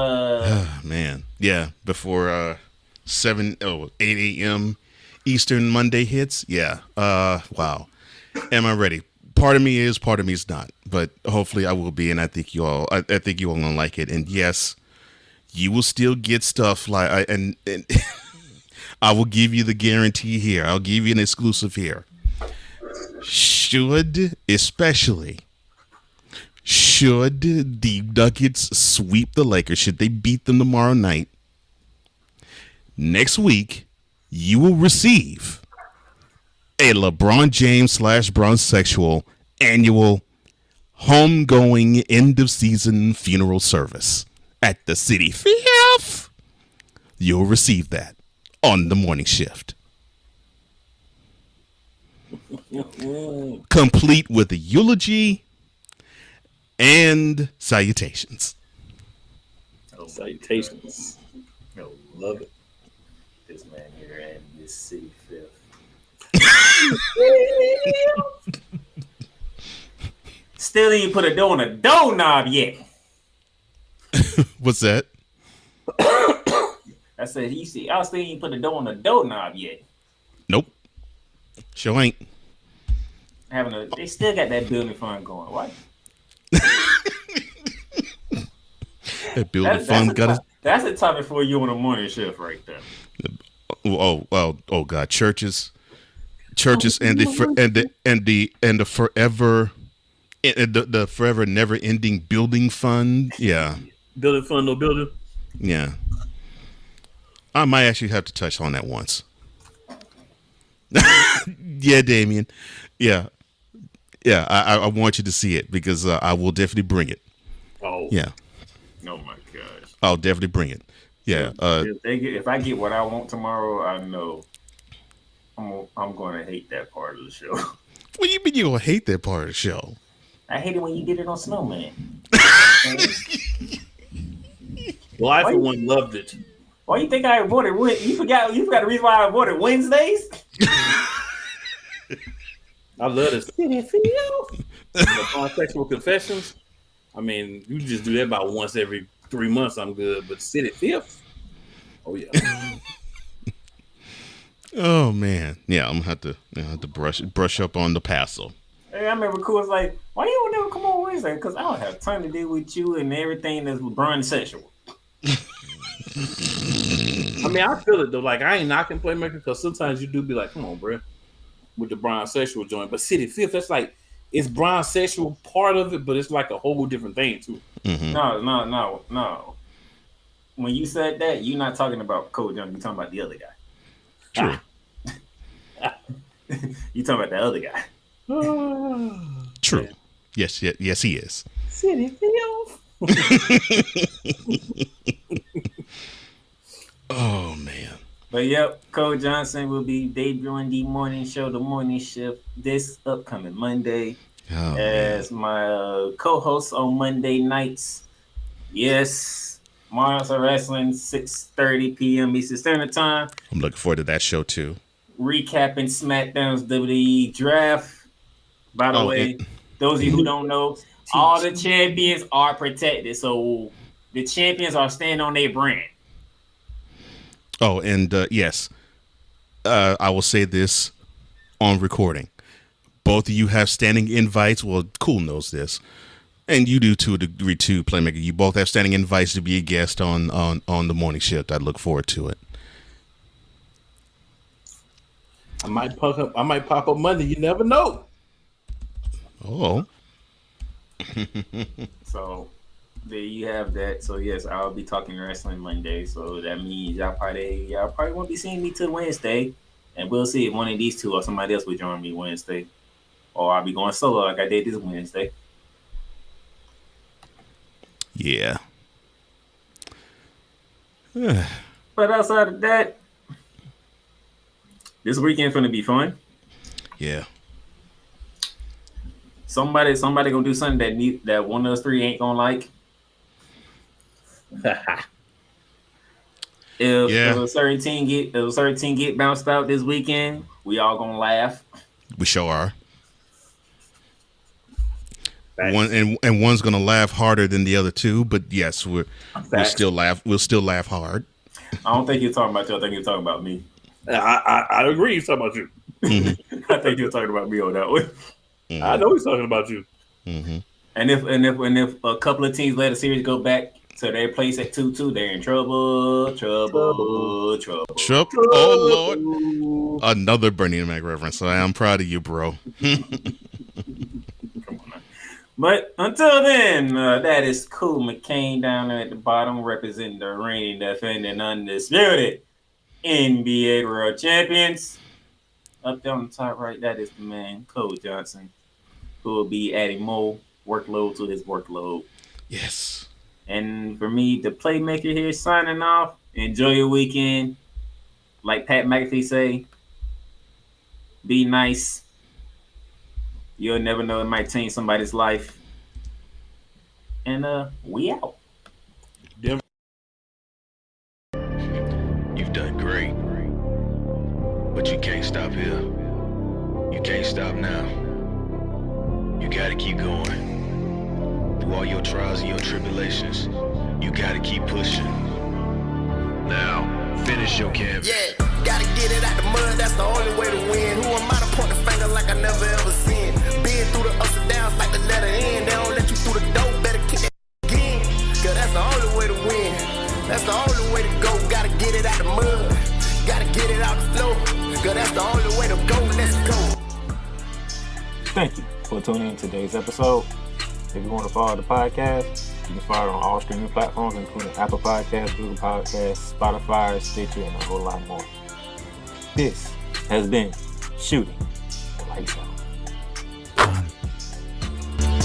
man. Yeah, before 8 a.m. Eastern Monday hits. Yeah. Wow. Am I ready? Part of me is not. But hopefully I will be, and I think you all gonna like it. And yes, you will still get stuff like and I will give you the guarantee here. I'll give you an exclusive here. Should the Nuggets sweep the Lakers, should they beat them tomorrow night, next week, you will receive a LeBron James / Bronsexual annual homegoing end of season funeral service at the City Field. You'll receive that on the morning shift. Complete with a eulogy and salutations. Salutations. Love it. This man here in this City Fifth. Still ain't put a dough on a doorknob yet. What's that? I said, y'all still ain't put the dough on the doorknob yet. Nope. Sure ain't. They still got that building fund going. What? That building fund got it. That's a topic for you on a morning shift right there. Oh God, churches and the forever never ending building fund. Yeah. Building fund, no building. Yeah. I might actually have to touch on that once. Yeah, Damien. Yeah. Yeah, I want you to see it because I will definitely bring it. Oh. Yeah. Oh my gosh. I'll definitely bring it. Yeah. If I get what I want tomorrow, I know I'm going to hate that part of the show. What do you mean you're going to hate that part of the show? I hate it when you did it on Snowman. Well, I for one loved it. Why you think I avoided? You forgot the reason why I avoided Wednesdays? I love this. Sexual confessions. I mean, you just do that about once every 3 months. I'm good, but City Fifth. Oh yeah. Oh man, yeah. I'm gonna have to brush up on the Paso. Hey, I remember Cool was like, "Why you don't never come on Wednesday? Because I don't have time to deal with you and everything that's LeBron sexual." I mean, I feel it though. Like I ain't knocking Playmaker because sometimes you do be like, "Come on, bro," with the Brian sexual joint. But City Fifth, that's like it's Brian sexual part of it, but it's like a whole different thing too. Mm-hmm. No. When you said that, you're not talking about Cole Young. You're talking about the other guy. True. You talking about the other guy. True. Yes, he is. City Field. Oh man. But yep, Cole Johnson will be debuting the morning show, the morning shift, this upcoming Monday as my co-host on Monday nights. Yes, Monster Wrestling, 6:30 p.m. Eastern Standard Time. I'm looking forward to that show too. Recapping SmackDown's WWE draft. By the way, those of you who don't know, all the champions are protected. So the champions are staying on their brand. Oh, and yes, I will say this on recording. Both of you have standing invites. Well, Cool knows this. And you do to a degree too, Playmaker. You both have standing invites to be a guest on the morning shift. I look forward to it. I might pop up Monday. You never know. Oh. So there you have that. So yes, I'll be talking wrestling Monday. So that means y'all probably won't be seeing me till Wednesday. And we'll see if one of these two or somebody else will join me Wednesday. Or I'll be going solo like I did this Wednesday. Yeah. But outside of that, this weekend's gonna be fun. Yeah. Somebody gonna do something that one of us three ain't gonna like. If a certain team get bounced out this weekend, we all gonna laugh. We sure are. And one's gonna laugh harder than the other two, but yes, we'll still laugh. We'll still laugh hard. I don't think you're talking about you. I think you're talking about me. I agree. He's talking about you. Mm-hmm. I think you're talking about me on that one. Mm-hmm. I know he's talking about you. Mm-hmm. And if a couple of teams let a series go back to their place at 2-2, they're in trouble. Oh Lord! Another Bernie Mac reference. So I am proud of you, bro. But until then, that is Cool McCain down there at the bottom, representing the reigning, defending, undisputed NBA World Champions. Up there on the top right, that is the man, Cole Johnson, who will be adding more workload to his workload. Yes. And for me, the Playmaker here, signing off. Enjoy your weekend. Like Pat McAfee say, be nice. You'll never know, it might change somebody's life. And we out. You've done great. But you can't stop here. You can't stop now. You gotta keep going. Through all your trials and your tribulations, you gotta keep pushing. Now, finish your canvas. Yeah, gotta get it out the mud, that's the only way to win. Who am I to point the finger like I never ever seen? Been through the ups and downs like the letter N. They don't let you through the door, better kick that again. Cause that's the only way to win. That's the only way to go. Gotta get it out the mud. Gotta get it out the flow. Cause that's the only way to go. Let's go. Thank you for tuning in to today's episode. If you want to follow the podcast, you can follow it on all streaming platforms, including Apple Podcasts, Google Podcasts, Spotify, Stitcher, and a whole lot more. This has been Shooting Lights Out.